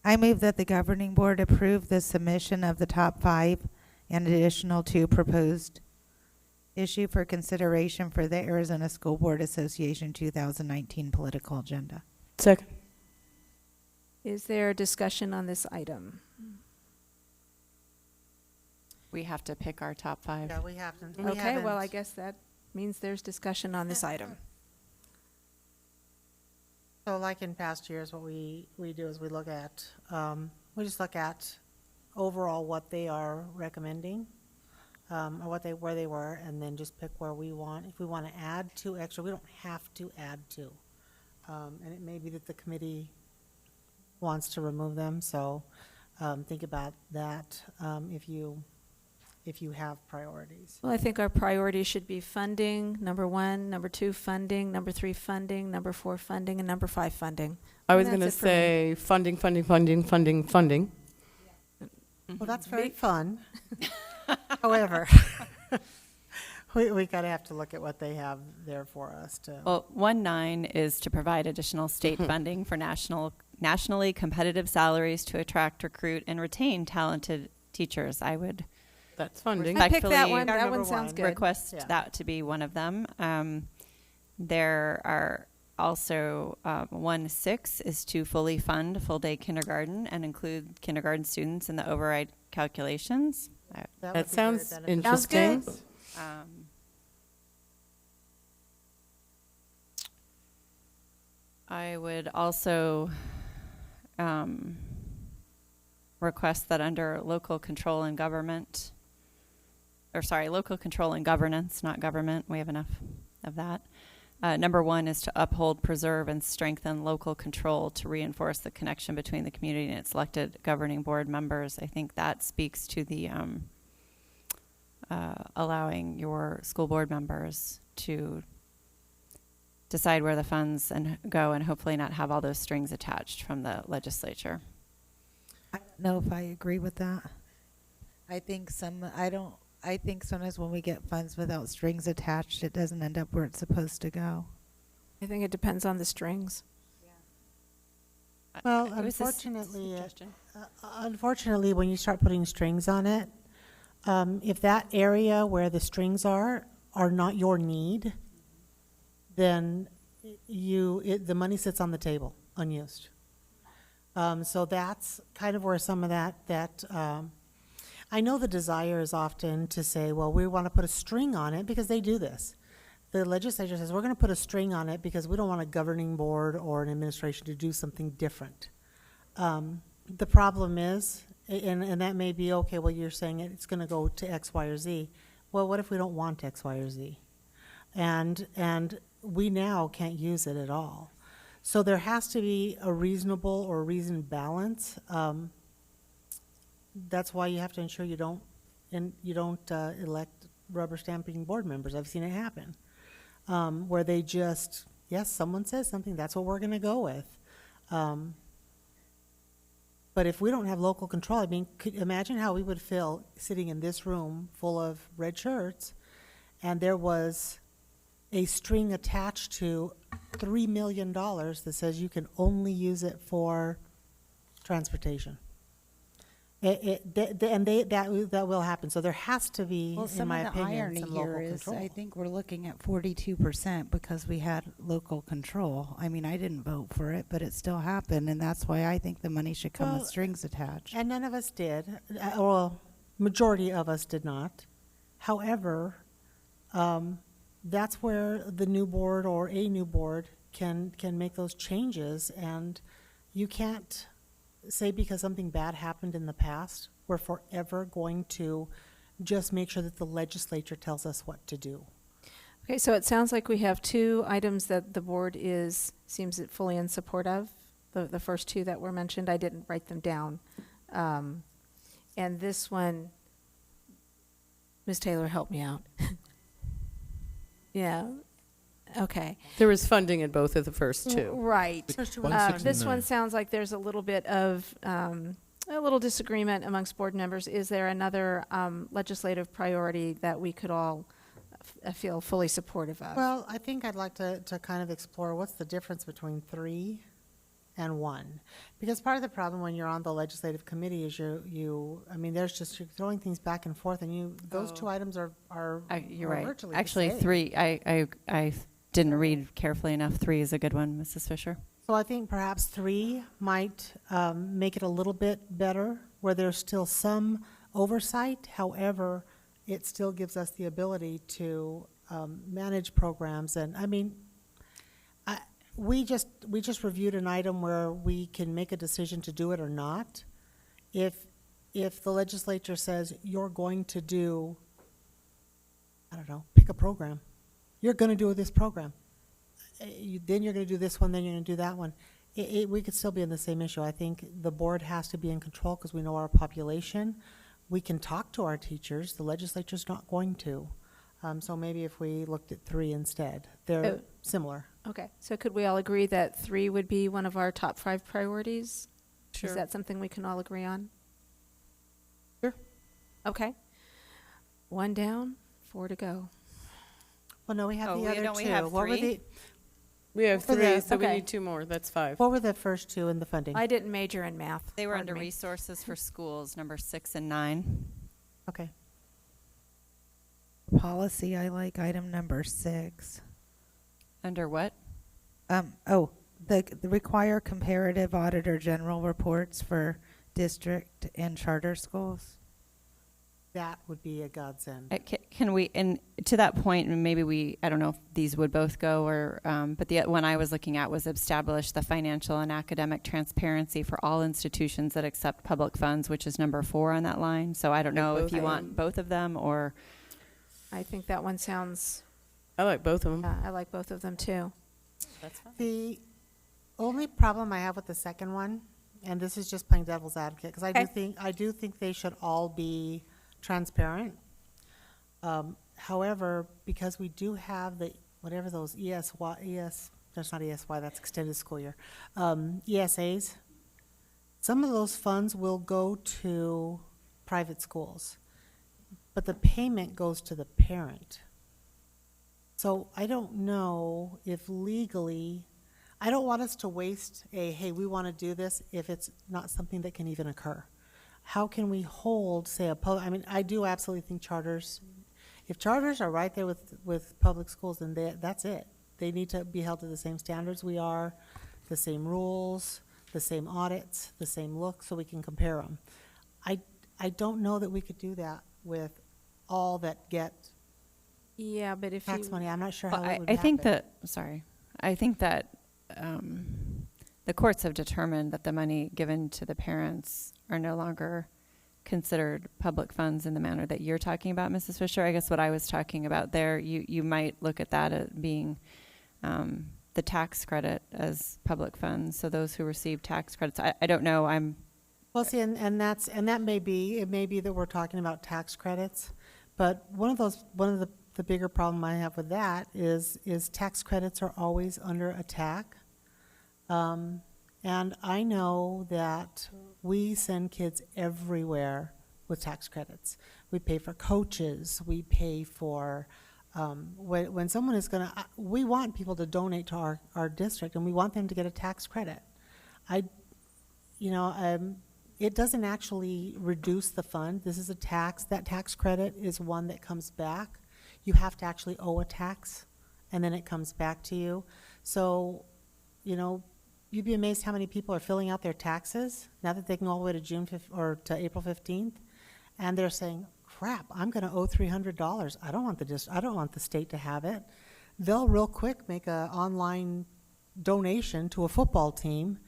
I move that the governing board approve the submission of the top 5 and additional 2 proposed issue for consideration for the Arizona School Board Association 2019 political agenda. Second. Is there discussion on this item? We have to pick our top 5. Yeah, we have to. Okay, well, I guess that means there's discussion on this item. So like in past years, what we do is we look at, we just look at overall what they are recommending, or where they were, and then just pick where we want. If we want to add 2 extra, we don't have to add 2. And it may be that the committee wants to remove them, so think about that if you have priorities. Well, I think our priorities should be funding, number 1, number 2, funding, number 3, funding, number 4, funding, and number 5, funding. I was And going to that's it for me. say funding, funding, funding, funding, funding. Well, that's very fun. However, we gotta have to look at what they have there for us to. Well, 1.9 is to provide additional state funding for nationally competitive salaries to attract, recruit, and retain talented teachers. I would That's funding. I picked that respectfully one. That one sounds good. request Yeah. that to be one of them. There are also 1.6 is to fully fund full-day kindergarten and include kindergarten students in the override calculations. That sounds Sounds interesting. good. I would also request that under local control and government, local control and governance, not government, we have enough of that. Number 1 is to uphold, preserve, and strengthen local control to reinforce the connection between the community and its elected governing board members. I think that speaks to the allowing your school board members to decide where the funds go and hopefully not have all those strings attached from the legislature. I don't know if I agree with that. I think sometimes when we get funds without strings attached, it doesn't end up where it's supposed to go. I think it depends on the strings. Well, It was a unfortunately, when you start putting strings on it, if that area where the strings are not your need, then the money sits on the table unused. So that's kind of where some of that I know the desire is often to say, well, we want to put a string on it because they do this. The legislature says, we're going to put a string on it because we don't want a governing board or an administration to do something different. The problem is, and that may be, okay, well, you're saying it's going to go to X, Y, or Z. Well, what if we don't want X, Y, or Z? And we now can't use it at all. So there has to be a reasonable or reasoned balance. That's why you have to ensure you don't elect rubber stamping board members. I've seen it happen, where they just, yes, someone says something, that's what we're going to go with. But if we don't have local control, I mean, imagine how we would feel sitting in this room full of red shirts, and there was a string attached to $3 million that says you can only use it for transportation. That will happen. So there has to be, Well, in some my of the opinion, irony some here local is control. I think we're looking at 42% because we had local control. I mean, I didn't vote for it, but it still happened, and that's why I think the money should come Well, with strings attached. And none of us did. Well, majority of us did not. However, that's where the new board or a new board can make those changes, and you can't say because something bad happened in the past, we're forever going to just make sure that the legislature tells us what to do. Okay, so it sounds like we have two items that the board seems fully in support of. The first two that were mentioned, I didn't write them down. And this one, Ms. Taylor, help me out. Yeah, okay. There was funding in both of the first two. Right. First two One, ones. six, and This one nine. sounds like there's a little bit of, a little disagreement amongst board members. Is there another legislative priority that we could all feel fully supportive of? Well, I think I'd like to kind of explore what's the difference between 3 and 1. Because part of the problem when you're on the legislative committee is you're throwing things back and forth, and those two items are You're are right. virtually Actually, the same. 3, I didn't read carefully enough. 3 is a good one, Mrs. Fisher. So I think perhaps 3 might make it a little bit better, where there's still some oversight. However, it still gives us the ability to manage programs. And I mean, we just reviewed an item where we can make a decision to do it or not. If the legislature says you're going to do, I don't know, pick a program, you're going to do this program. Then you're going to do this one, then you're going to do that one. We could still be in the same issue. I think the board has to be in control because we know our population. We can talk to our teachers. The legislature's not going to. So maybe if we looked at 3 instead, they're similar. Okay, so could we all agree that 3 would be one of our top 5 priorities? Sure. Is that something we can all agree on? Sure. Okay. 1 down, 4 to go. Well, no, we have Oh, the we- other don't we two. have What were 3? We have What were 3, the- so we okay. need 2 more. That's 5. What were the first 2 in the funding? I didn't major in math. They were pardon under me. resources for schools, number 6 and 9. Okay. Policy, I like item number 6. Under what? The require comparative auditor general reports for district and charter schools. That would be a godsend. Can we, and to that point, and maybe I don't know if these would both go, or, but the one I was looking at was establish the financial and academic transparency for all institutions that accept public funds, which is number 4 on that line. So I don't know if you want both of them, or. I think that one sounds, I like both of them. I like both of them too. That's fine. The only problem I have with the second one, and this is just playing devil's advocate, because I do think they should all be transparent. However, because we do have whatever those that's not ESY, that's extended school year, ESAs, some of those funds will go to private schools, but the payment goes to the parent. So I don't know if legally, I don't want us to waste hey, we want to do this if it's not something that can even occur. How can we hold, say, I do absolutely think charters, if charters are right there with public schools, then that's it. They need to be held to the same standards we are, the same rules, the same audits, the same look, so we can compare them. I don't know that we could do that with all that get Yeah, but if tax you, money. I'm not sure how that would I think happen. I think that the courts have determined that the money given to the parents are no longer considered public funds in the manner that you're talking about, Mrs. Fisher. I guess what I was talking about there, you might look at that as being the tax credit as public funds. So those who receive tax credits, I don't know. Well, see, and that may be that we're talking about tax credits, but one of the bigger problem I have with that is tax credits are always under attack. And I know that we send kids everywhere with tax credits. We pay for coaches, we pay for When someone is going to, we want people to donate to our district, and we want them to get a tax credit. It doesn't actually reduce the fund. This is a tax. That tax credit is one that comes back. You have to actually owe a tax, and then it comes back to you. So, you'd be amazed how many people are filling out their taxes now that they can go all the way to to April 15th, and they're saying, "Crap, I'm going to owe $300. I don't want the state to have it." They'll real quick make an online donation to a football team,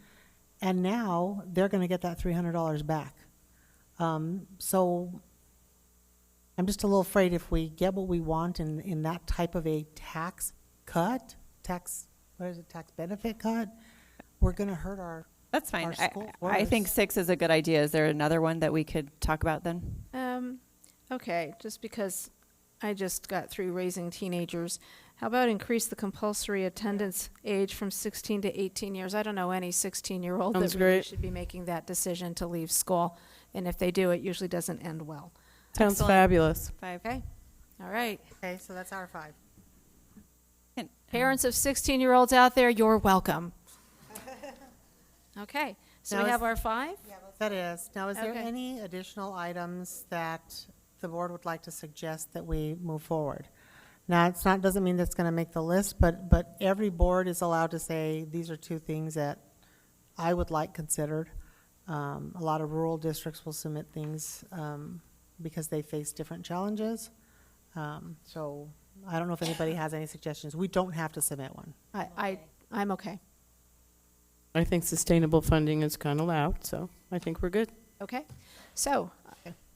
and now they're going to get that $300 back. So I'm just a little afraid if we get what we want in that type of a tax benefit cut, we're going to hurt our. That's fine. Our I think 6 is a good idea. Is there another one that we could talk about then? Okay, just because I just got through raising teenagers, how about increase the compulsory attendance age from 16 to 18 years? I don't know any 16-year-old that really should be making that decision to leave school. And if they do, it usually doesn't end well. Sounds Excellent. fabulous. 5. Okay. All right. Okay, so that's our 5. Parents of 16-year-olds out there, you're welcome. Okay. So Now we is- have our 5? That is. Now, is there Okay. any additional items that the board would like to suggest that we move forward? Now, doesn't mean that's going to make the list, but every board is allowed to say, these are 2 things that I would like considered. A lot of rural districts will submit things because they face different challenges. So I don't know if anybody has any suggestions. We don't have to submit one. I'm okay. I think sustainable funding is kind of loud, so I think we're good. Okay. So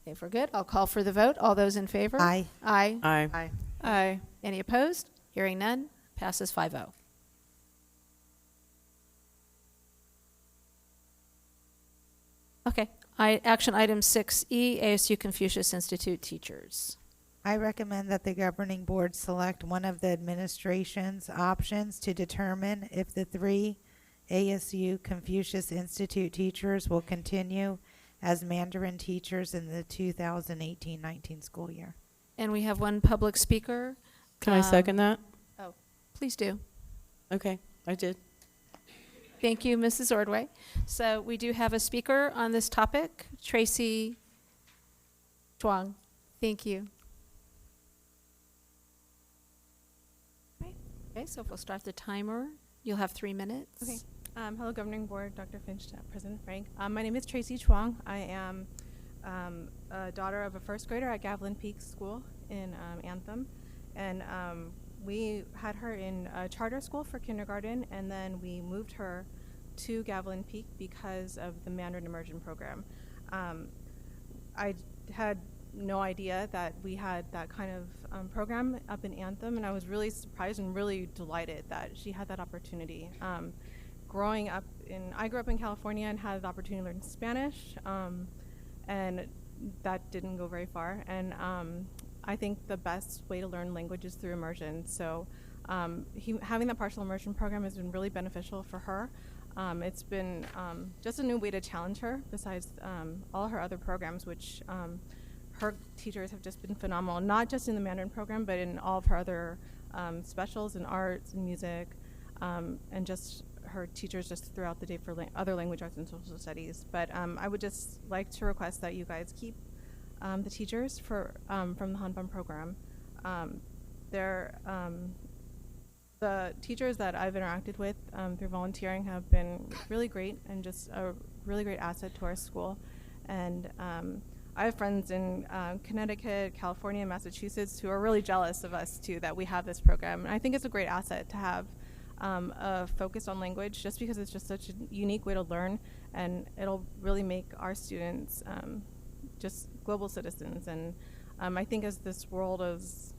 if we're good, I'll call for the vote. All those in favor? Aye. Aye. Aye. Aye. Aye. Any opposed? Hearing none. Passes 5-0. Okay. Action item 6E, ASU Confucius Institute teachers. I recommend that the governing board select one of the administration's options to determine if the 3 ASU Confucius Institute teachers will continue as Mandarin teachers in the 2018-19 school year. And we have one public speaker. Can I second that? Oh, please do. Okay, I did. Thank you, Mrs. Ordway. So we do have a speaker on this topic, Tracy Chuang. Thank you. Okay, so if we'll start the timer, you'll have 3 minutes. Okay. Hello, Governing Board, Dr. Finch, President Frank. My name is Tracy Chuang. I am a daughter of a first grader at Gavilan Peak School in Anthem. And we had her in a charter school for kindergarten, and then we moved her to Gavilan Peak because of the Mandarin Immersion program. I had no idea that we had that kind of program up in Anthem, and I was really surprised and really delighted that she had that opportunity. I grew up in California and had the opportunity to learn Spanish, and that didn't go very far. And I think the best way to learn language is through immersion. So having that partial immersion program has been really beneficial for her. It's been just a new way to challenge her besides all her other programs, which her teachers have just been phenomenal, not just in the Mandarin program, but in all of her other specials in arts and music, and just her teachers just throughout the day for other language arts and social studies. But I would just like to request that you guys keep the teachers from the Hanbun program. The teachers that I've interacted with through volunteering have been really great and just a really great asset to our school. And I have friends in Connecticut, California, and Massachusetts who are really jealous of us too that we have this program. And I think it's a great asset to have a focus on language, just because it's just such a unique way to learn, and it'll really make our students just global citizens. And I think as this world is,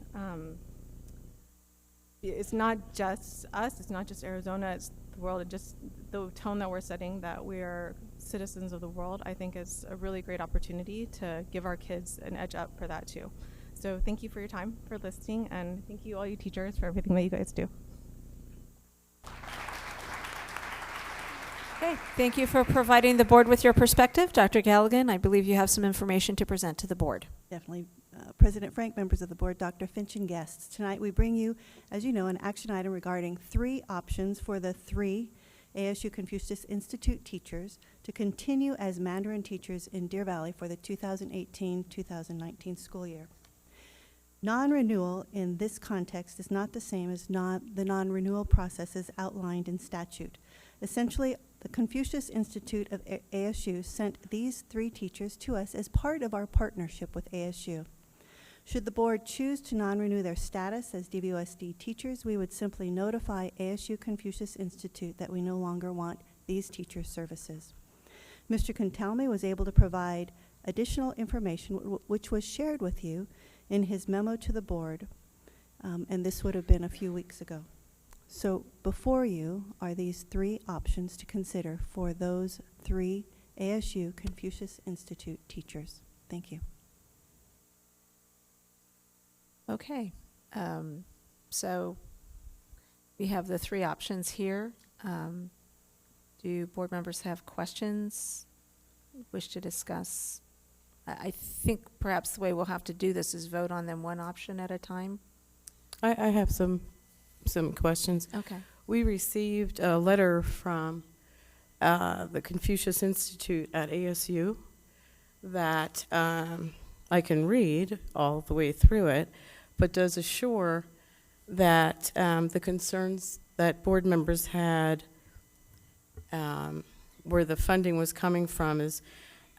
it's not just us, it's not just Arizona, it's the world, and just the tone that we're setting that we are citizens of the world, I think is a really great opportunity to give our kids an edge up for that too. So thank you for your time, for listening, and thank you all you teachers for everything that you guys do. Okay, thank you for providing the board with your perspective. Dr. Galligan, I believe you have some information to present to the board. Definitely President Frank, members of the board, Dr. Finch, and guests. Tonight we bring you, as you know, an action item regarding 3 options for the 3 ASU Confucius Institute teachers to continue as Mandarin teachers in Deer Valley for the 2018-2019 school year. Non-renewal in this context is not the same as the non-renewal processes outlined in statute. Essentially, the Confucius Institute of ASU sent these 3 teachers to us as part of our partnership with ASU. Should the board choose to non-renew their status as DVUSD teachers, we would simply notify ASU Confucius Institute that we no longer want these teacher services. Mr. Contalme was able to provide additional information which was shared with you in his memo to the board, and this would have been a few weeks ago. So before you are these 3 options to consider for those 3 ASU Confucius Institute teachers. Thank you. Okay, so we have the 3 options here. Do board members have questions, wish to discuss? I think perhaps the way we'll have to do this is vote on them one option at a time. I have some questions. Okay. We received a letter from the Confucius Institute at ASU that I can read all the way through it, but does assure that the concerns that board members had where the funding was coming from is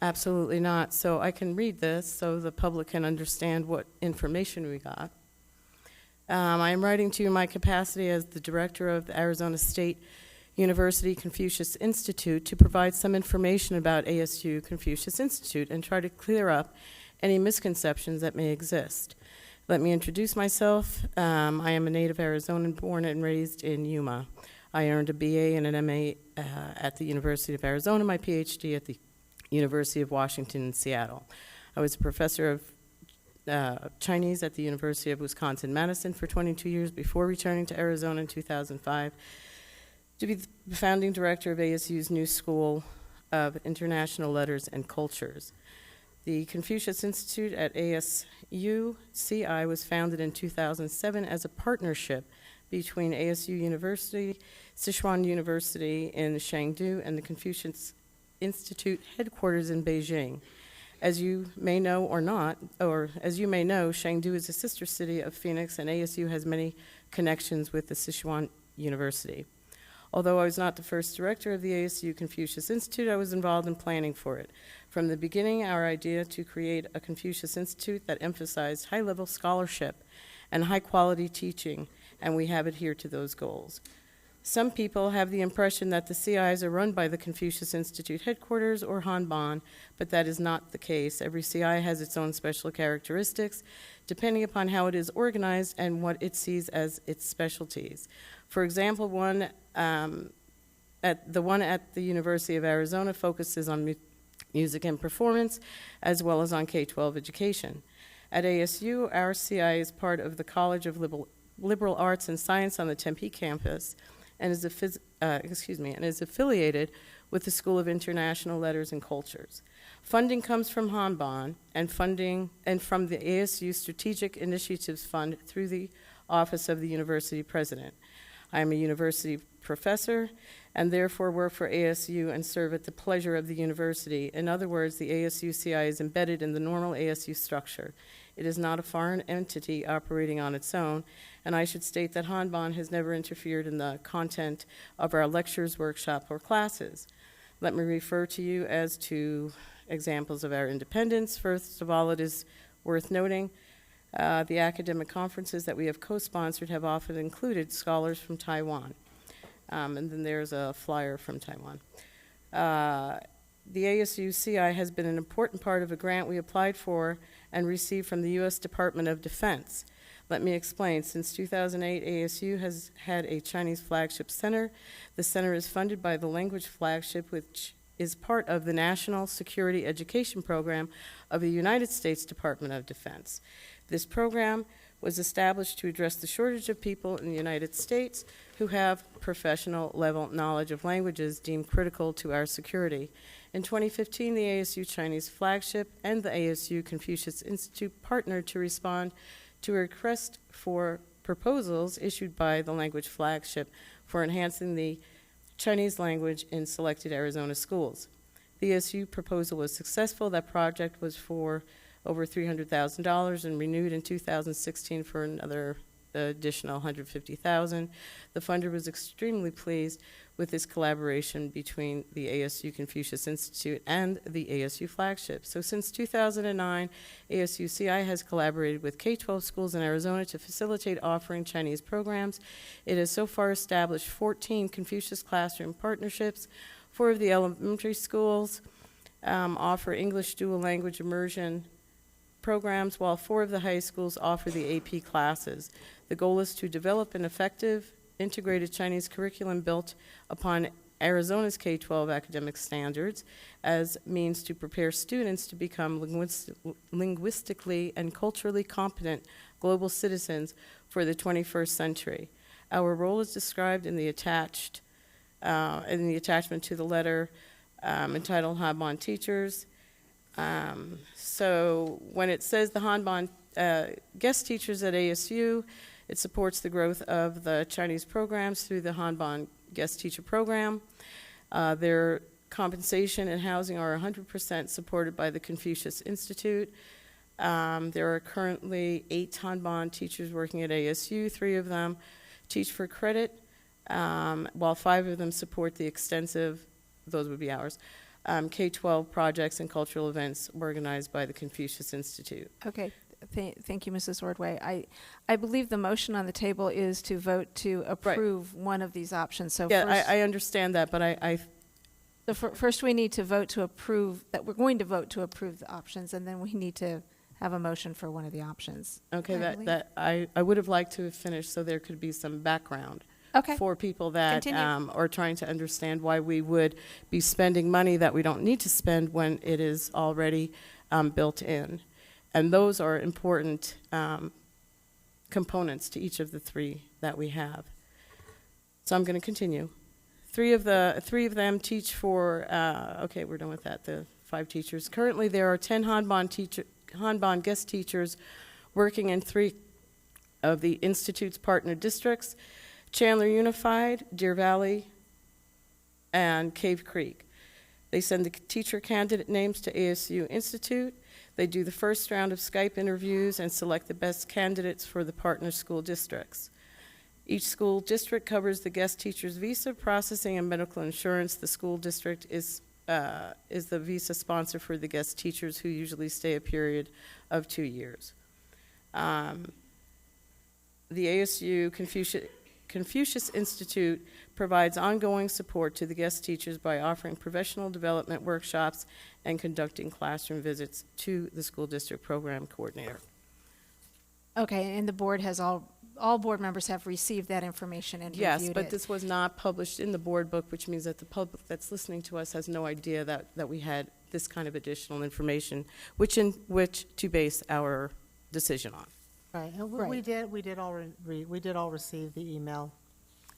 absolutely not. So I can read this so the public can understand what information we got. I am writing to you in my capacity as the director of the Arizona State University Confucius Institute to provide some information about ASU Confucius Institute and try to clear up any misconceptions that may exist. Let me introduce myself. I am a native Arizonan, born and raised in Yuma. I earned a BA and an MA at the University of Arizona, my PhD at the University of Washington in Seattle. I was a professor of Chinese at the University of Wisconsin-Madison for 22 years before returning to Arizona in 2005 to be the founding director of ASU's new School of International Letters and Cultures. The Confucius Institute at ASU CI was founded in 2007 as a partnership between ASU University, Sichuan University in Chengdu, and the Confucius Institute headquarters in Beijing. As you may know or not, or as you may know, Chengdu is a sister city of Phoenix, and ASU has many connections with the Sichuan University. Although I was not the first director of the ASU Confucius Institute, I was involved in planning for it. From the beginning, our idea to create a Confucius Institute that emphasized high-level scholarship and high-quality teaching, and we have adhered to those goals. Some people have the impression that the CIs are run by the Confucius Institute headquarters or Hanban, but that is not the case. Every CI has its own special characteristics, depending upon how it is organized and what it sees as its specialties. For example, the one at the University of Arizona focuses on music and performance, as well as on K-12 education. At ASU, our CI is part of the College of Liberal Arts and Science on the Tempe campus, and is affiliated with the School of International Letters and Cultures. Funding comes from Hanban and from the ASU Strategic Initiatives Fund through the Office of the University President. I am a university professor and therefore work for ASU and serve at the pleasure of the university. In other words, the ASU CI is embedded in the normal ASU structure. It is not a foreign entity operating on its own, and I should state that Hanban has never interfered in the content of our lectures, workshop, or classes. Let me refer to you as to examples of our independence. First of all, it is worth noting the academic conferences that we have co-sponsored have often included scholars from Taiwan. And then there's a flyer from Taiwan. The ASU CI has been an important part of a grant we applied for and received from the U.S. Department of Defense. Let me explain. Since 2008, ASU has had a Chinese flagship center. The center is funded by the language flagship, which is part of the National Security Education Program of the United States Department of Defense. This program was established to address the shortage of people in the United States who have professional level knowledge of languages deemed critical to our security. In 2015, the ASU Chinese flagship and the ASU Confucius Institute partnered to respond to a request for proposals issued by the language flagship for enhancing the Chinese language in selected Arizona schools. The ASU proposal was successful. That project was for over $300,000 and renewed in 2016 for another additional $150,000. The funder was extremely pleased with this collaboration between the ASU Confucius Institute and the ASU flagship. So since 2009, ASU-CI has collaborated with K-12 schools in Arizona to facilitate offering Chinese programs. It has so far established 14 Confucius classroom partnerships. 4 of the elementary schools offer English dual language immersion programs, while 4 of the high schools offer the AP classes. The goal is to develop an effective, integrated Chinese curriculum built upon Arizona's K-12 academic standards as means to prepare students to become linguistically and culturally competent global citizens for the 21st century. Our role is described in the attachment to the letter entitled Hanban Teachers. So when it says the Hanban guest teachers at ASU, it supports the growth of the Chinese programs through the Hanban guest teacher program. Their compensation and housing are 100% supported by the Confucius Institute. There are currently 8 Hanban teachers working at ASU. 3 of them teach for credit, while 5 of them support the extensive, those would be ours, K-12 projects and cultural events organized by the Confucius Institute. Okay. Thank you, Mrs. Ordway. I believe the motion on the table is to vote to approve one of these options. So yeah, first, I understand that, but first we need to vote to approve, that we're going to vote to approve the options, and then we need to have a motion for one of the options. Okay, I would have liked to have finished so there could be some background. Okay. For people that Continue. are trying to understand why we would be spending money that we don't need to spend when it is already built in. And those are important components to each of the 3 that we have. So I'm going to continue. 3 of them teach for, okay, we're done with that, the 5 teachers. Currently there are 10 Hanban guest teachers working in 3 of the Institute's partner districts: Chandler Unified, Deer Valley, and Cave Creek. They send the teacher candidate names to ASU Institute. They do the first round of Skype interviews and select the best candidates for the partner school districts. Each school district covers the guest teacher's visa, processing, and medical insurance. The school district is the visa sponsor for the guest teachers, who usually stay a period of 2 years. The ASU Confucius Institute provides ongoing support to the guest teachers by offering professional development workshops and conducting classroom visits to the school district program coordinator. Okay, and the board has all board members have received that information and Yes, reviewed but it. this was not published in the board book, which means that the public that's listening to us has no idea that we had this kind of additional information, which to base our decision on. Right, and Right. we did all receive the email.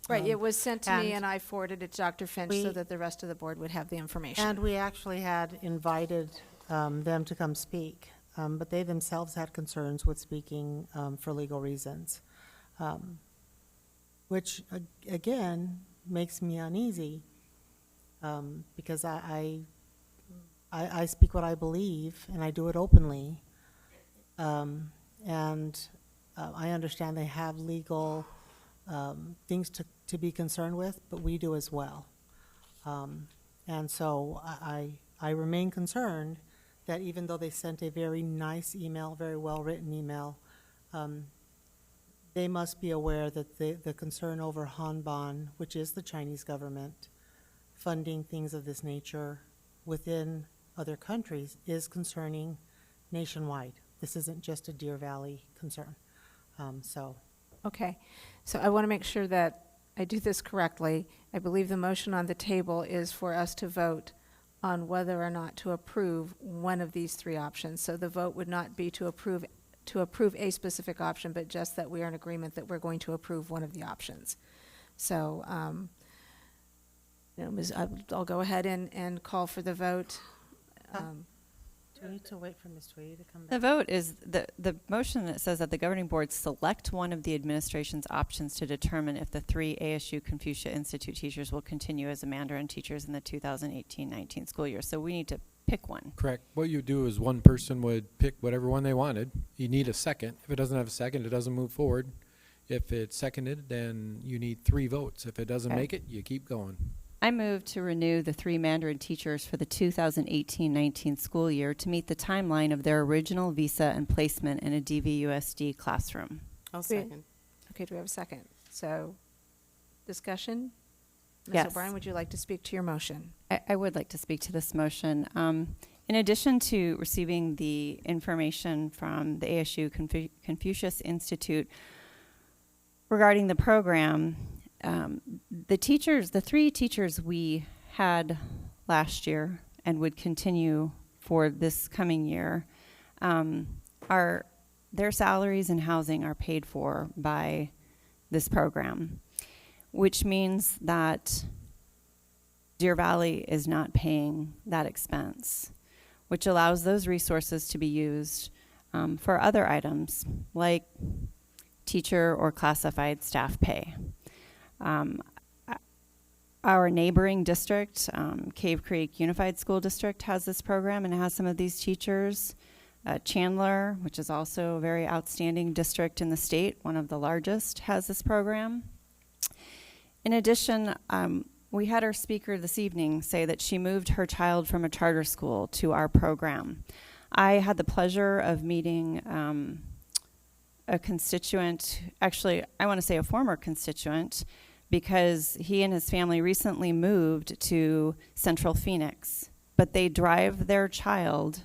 Right, it was sent to me, and and I forwarded it to Dr. Finch so that the rest of the board would have the information. And we actually had invited them to come speak, but they themselves had concerns with speaking for legal reasons, which, again, makes me uneasy, because I speak what I believe, and I do it openly, and I understand they have legal things to be concerned with, but we do as well. And so I remain concerned that even though they sent a very nice email, very well-written email, they must be aware that the concern over Hanban, which is the Chinese government, funding things of this nature within other countries, is concerning nationwide. This isn't just a Deer Valley concern. Okay, so I want to make sure that I do this correctly. I believe the motion on the table is for us to vote on whether or not to approve one of these 3 options. So the vote would not be to approve to approve a specific option, but just that we are in agreement that we're going to approve one of the options. So, I'll go ahead and call for the vote. Do we need to wait for Ms. Tweedy to come back? The vote is the motion that says that the governing board select one of the administration's options to determine if the 3 ASU Confucia Institute teachers will continue as a Mandarin teachers in the 2018-19 school year. So we need to pick one. Correct. What you do is one person would pick whatever one they wanted. You need a second. If it doesn't have a second, it doesn't move forward. If it's seconded, then you need 3 votes. If it doesn't make it, you keep going. I move to renew the 3 Mandarin teachers for the 2018-19 school year to meet the timeline of their original visa and placement in a DVUSD classroom. I'll second. Okay, do we have a second? So, discussion? Ms. Yes. O'Brien, would you like to speak to your motion? I would like to speak to this motion. In addition to receiving the information from the ASU Confucius Institute regarding the program, the 3 teachers we had last year and would continue for this coming year, their salaries and housing are paid for by this program, which means that Deer Valley is not paying that expense, which allows those resources to be used for other items like teacher or classified staff pay. Our neighboring district, Cave Creek Unified School District, has this program and has some of these teachers. Chandler, which is also a very outstanding district in the state, one of the largest, has this program. In addition, we had our speaker this evening say that she moved her child from a charter school to our program. I had the pleasure of meeting a constituent, actually, I want to say a former constituent, because he and his family recently moved to Central Phoenix, but they drive their child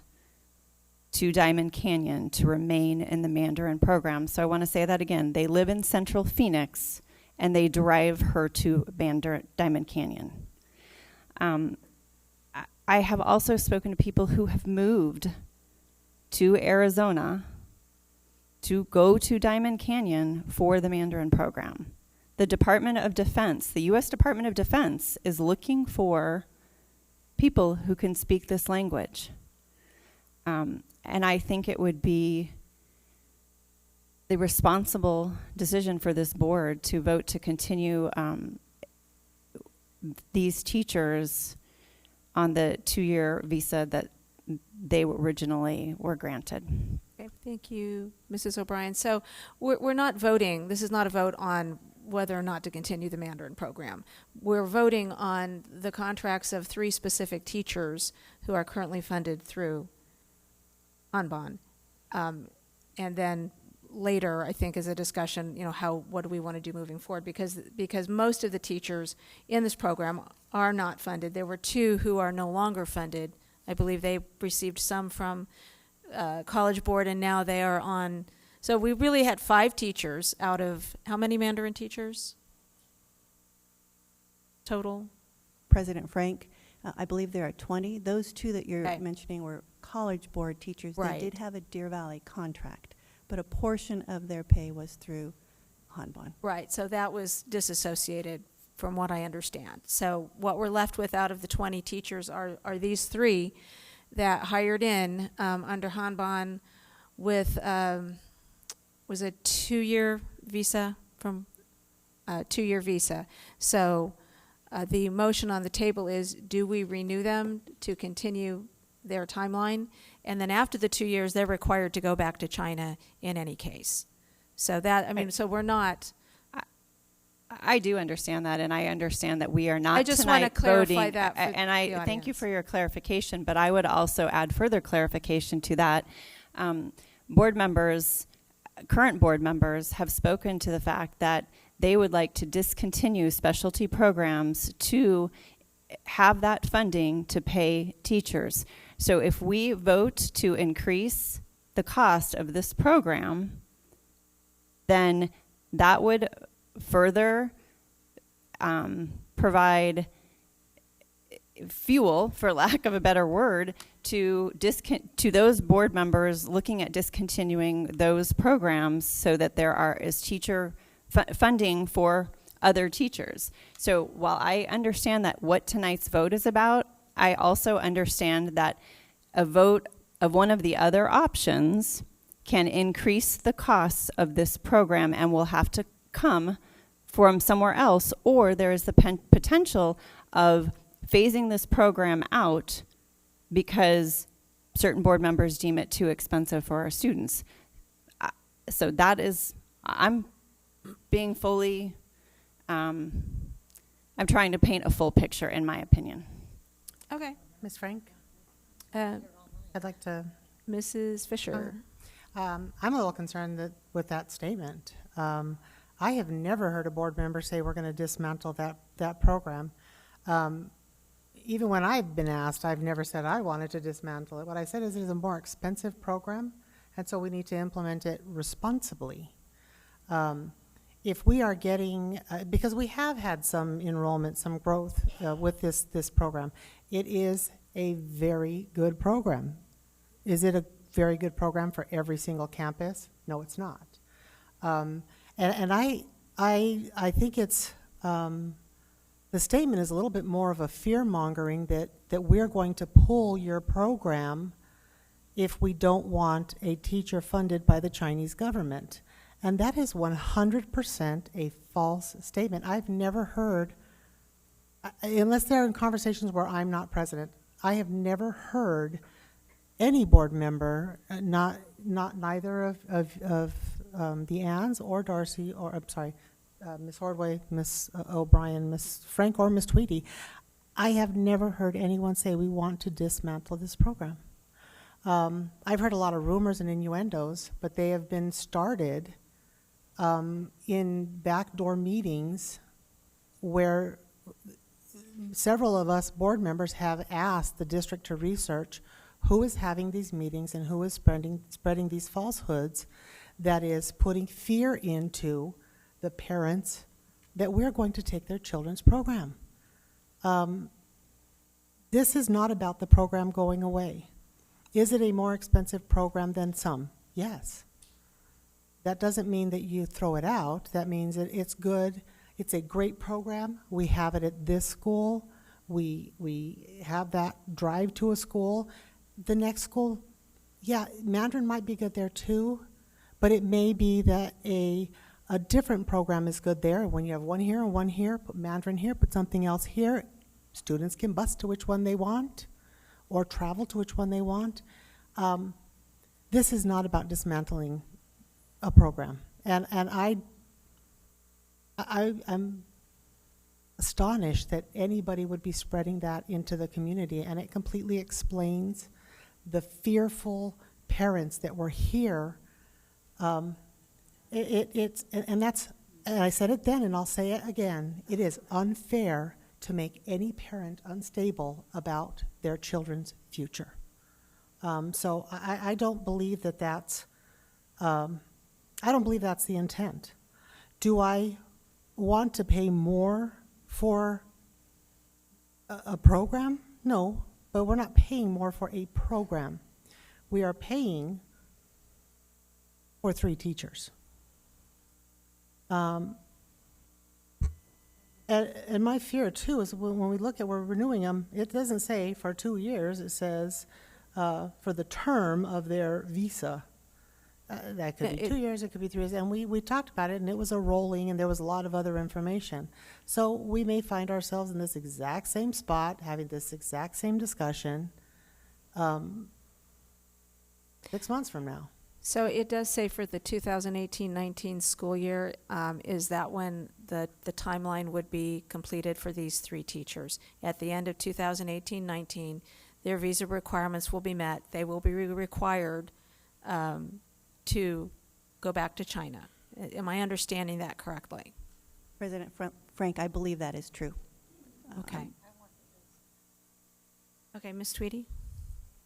to Diamond Canyon to remain in the Mandarin program. So I want to say that again. They live in Central Phoenix, and they drive her to Diamond Canyon. I have also spoken to people who have moved to Arizona to go to Diamond Canyon for the Mandarin program. The Department of Defense, the U.S. Department of Defense, is looking for people who can speak this language. And I think it would be the responsible decision for this board to vote to continue these teachers on the 2-year visa that they originally were granted. Okay, thank you, Mrs. O'Brien. So we're not voting. This is not a vote on whether or not to continue the Mandarin program. We're voting on the contracts of 3 specific teachers who are currently funded through Hanban. And then later, I think, is a discussion, what do we want to do moving forward? Because most of the teachers in this program are not funded. There were 2 who are no longer funded. I believe they received some from College Board, and now they are on. So we really had 5 teachers out of how many Mandarin teachers total? President Frank, I believe there are 20. Those 2 that you're mentioning were College Board teachers. Right. They did have a Deer Valley contract, but a portion of their pay was through Hanban. Right, so that was disassociated from what I understand. So what we're left with out of the 20 teachers are these 3 that hired in under Hanban with, was a 2-year visa from 2-year visa. So the motion on the table is, do we renew them to continue their timeline? And then after the 2 years, they're required to go back to China in any case. So that, so we're not. I do understand that, and I understand that we are not. I just want to clarify voting, that. For and I thank you for your clarification. But I would also add further clarification to that. Board members, current board members, have spoken to the fact that they would like to discontinue specialty programs to have that funding to pay teachers. So if we vote to increase the cost of this program, then that would provide, fuel, for lack of a better word, to those board members looking at discontinuing those programs so that there is teacher funding for other teachers. So while I understand that what tonight's vote is about, I also understand that a vote of one of the other options can increase the costs of this program and will have to come from somewhere else, or there is the potential of phasing this program out because certain board members deem it too expensive for our students. So that is, I'm being fully, I'm trying to paint a full picture, in my opinion. Okay. Ms. Frank? Uh, I'd like to. Mrs. Fisher. I'm a little concerned with that statement. I have never heard a board member say we're going to dismantle that program. Even when I've been asked, I've never said I wanted to dismantle it. What I said is it is a more expensive program, and so we need to implement it responsibly. If we are getting, because we have had some enrollment, some growth with this program, it is a very good program. Is it a very good program for every single campus? No, it's not. And I think it's, the statement is a little bit more of a fear-mongering that we're going to pull your program if we don't want a teacher funded by the Chinese government. And that is 100% a false statement. I've never heard, unless they're in conversations where I'm not president, I have never heard any board member, neither of the Anns or Darcy, or I'm sorry, Ms. Ordway, Ms. O'Brien, Ms. Frank, or Ms. Tweedy, I have never heard anyone say we want to dismantle this program. I've heard a lot of rumors and innuendos, but they have been started in backdoor meetings where several of us board members have asked the district to research who is having these meetings and who is spreading these falsehoods that is putting fear into the parents that we're going to take their children's program. This is not about the program going away. Is it a more expensive program than some? Yes. That doesn't mean that you throw it out. That means that it's good. It's a great program. We have it at this school. We have that drive to a school. The next school, yeah, Mandarin might be good there too, but it may be that a different program is good there. When you have one here and one here, put Mandarin here, put something else here. Students can bus to which one they want or travel to which one they want. This is not about dismantling a program. And I'm astonished that anybody would be spreading that into the community, and it completely explains the fearful parents that were here. And I said it then and I'll say it again, it is unfair to make any parent unstable about their children's future. So I don't believe that's the intent. Do I want to pay more for a program? No, but we're not paying more for a program. We are paying for 3 teachers. And my fear too is when we look at, we're renewing them, it doesn't say for 2 years, it says for the term of their visa. That could be 2 years, it could be 3 years, and we talked about it, and it was a rolling, and there was a lot of other information. So we may find ourselves in this exact same spot, having this exact same discussion 6 months from now. So it does say for the 2018-19 school year, is that when the timeline would be completed for these 3 teachers? At the end of 2018-19, their visa requirements will be met. They will be required to go back to China. Am I understanding that correctly? President Frank, I believe that is true. Okay. Okay, Ms. Tweedy?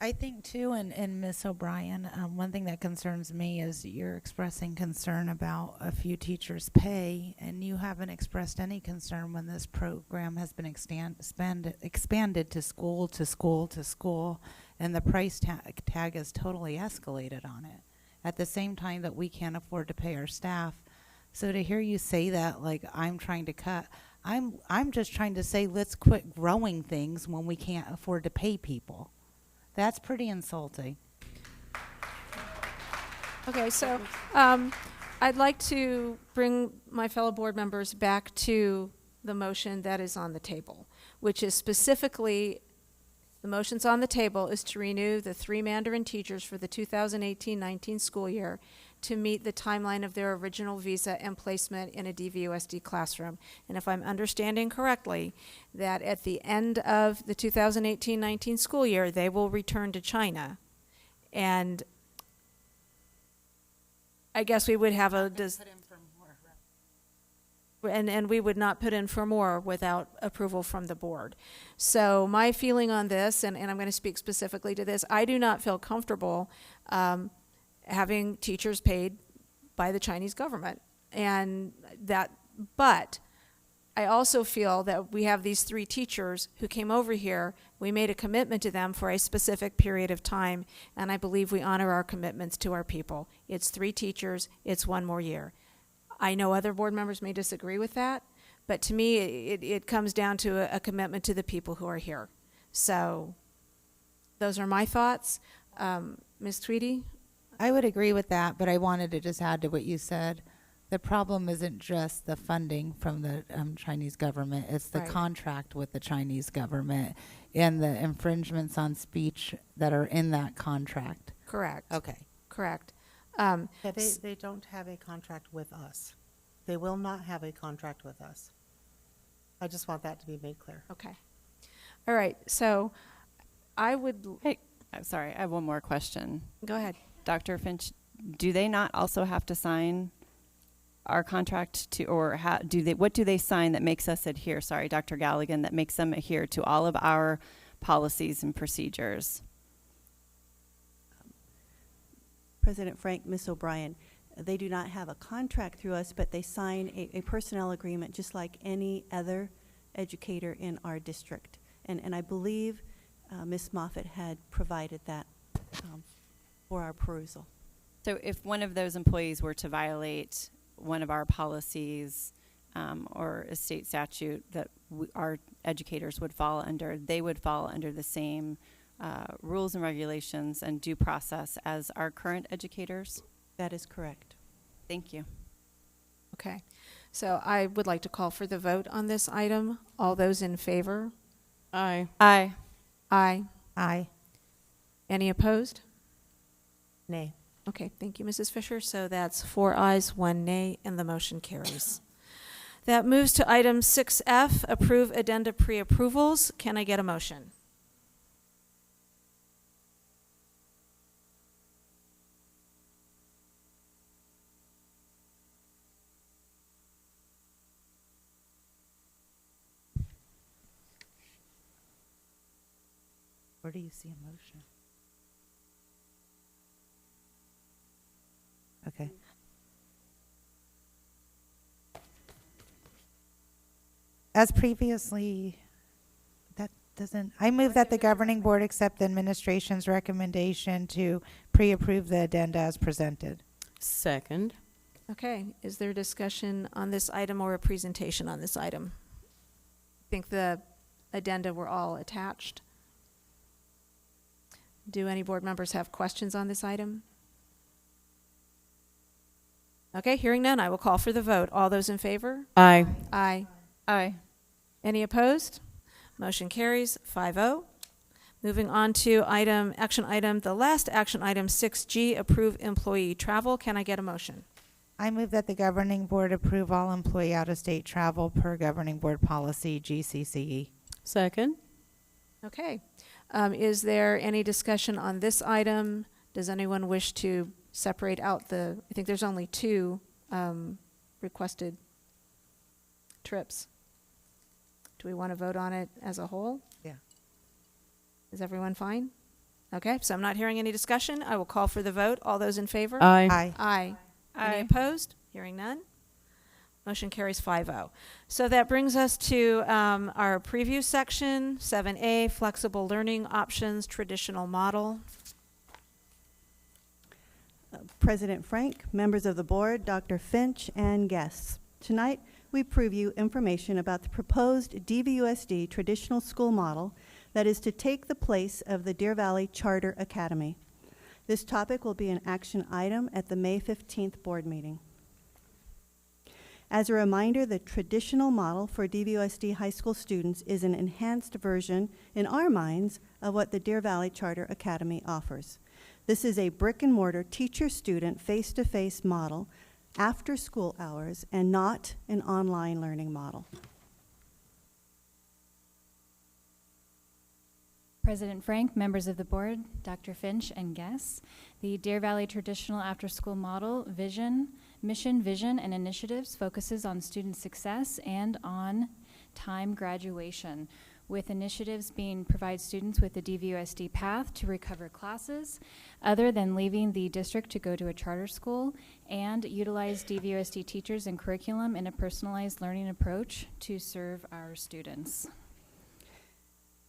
I think too, and Ms. O'Brien, one thing that concerns me is you're expressing concern about a few teachers' pay, and you haven't expressed any concern when this program has been expanded to school to school to school, and the price tag is totally escalated on it. At the same time that we can't afford to pay our staff. So to hear you say that, like I'm trying to cut, I'm just trying to say let's quit growing things when we can't afford to pay people. That's pretty insulting. Okay, so I'd like to bring my fellow board members back to the motion that is on the table, which is specifically, the motion's on the table is to renew the 3 Mandarin teachers for the 2018-19 school year to meet the timeline of their original visa and placement in a DVUSD classroom. And if I'm understanding correctly, that at the end of the 2018-19 school year, they will return to China. And I guess we would have a... And we would not put in for more without approval from the board. So my feeling on this, and I'm going to speak specifically to this, I do not feel comfortable having teachers paid by the Chinese government. And that, but I also feel that we have these 3 teachers who came over here. We made a commitment to them for a specific period of time, and I believe we honor our commitments to our people. It's 3 teachers, it's 1 more year. I know other board members may disagree with that, but to me, it comes down to a commitment to the people who are here. So those are my thoughts. Ms. Tweedy? I would agree with that, but I wanted to just add to what you said. The problem isn't just the funding from the Chinese government, it's the contract with the Chinese government and the infringements on speech that are in that contract. Correct. Okay. Correct. Yeah, they don't have a contract with us. They will not have a contract with us. I just want that to be made clear. Okay. All right, so I would... Hey, I'm sorry, I have one more question. Go ahead. Dr. Finch, do they not also have to sign our contract to, or what do they sign that makes us adhere, sorry, Dr. Galligan, that makes them adhere to all of our policies and procedures? President Frank, Ms. O'Brien, they do not have a contract through us, but they sign a personnel agreement just like any other educator in our district. And I believe Ms. Moffitt had provided that for our perusal. So if one of those employees were to violate one of our policies or a state statute that our educators would fall under, they would fall under the same rules and regulations and due process as our current educators? That is correct. Thank you. Okay. So I would like to call for the vote on this item. All those in favor? Aye. Aye. Aye. Aye. Any opposed? Nay. Okay, thank you, Mrs. Fisher. So that's 4 ayes, 1 nay, and the motion carries. That moves to item 6F, approve addenda pre-approvals. Can I get a motion? Where do you see a motion? Okay. As previously, that doesn't, I move that the governing board accept the administration's recommendation to pre-approve the addenda as presented. Second. Okay, is there discussion on this item or a presentation on this item? I think the addenda were all attached. Do any board members have questions on this item? Okay, hearing none, I will call for the vote. All those in favor? Aye. Aye. Aye. Any opposed? Motion carries 5-0. Moving on to the last action item 6G, approve employee travel. Can I get a motion? I move that the governing board approve all employee out-of-state travel per governing board policy GCCE. Second. Okay. Is there any discussion on this item? Does anyone wish to separate out I think there's only 2 requested trips. Do we want to vote on it as a whole? Yeah. Is everyone fine? Okay, so I'm not hearing any discussion. I will call for the vote. All those in favor? Aye. Aye. Aye. Aye. Any opposed? Hearing none. Motion carries 5-0. So that brings us to our preview section, 7A, flexible learning options, traditional model. President Frank, members of the board, Dr. Finch, and guests. Tonight, we preview information about the proposed DVUSD traditional school model that is to take the place of the Deer Valley Charter Academy. This topic will be an action item at the May 15th board meeting. As a reminder, the traditional model for DVUSD high school students is an enhanced version, in our minds, of what the Deer Valley Charter Academy offers. This is a brick-and-mortar teacher-student face-to-face model after school hours and not an online learning model. President Frank, members of the board, Dr. Finch, and guests, the Deer Valley Traditional After-School Model mission, vision, and initiatives focuses on student success and on time graduation, with initiatives being provide students with a DVUSD path to recover classes other than leaving the district to go to a charter school, and utilize DVUSD teachers and curriculum in a personalized learning approach to serve our students.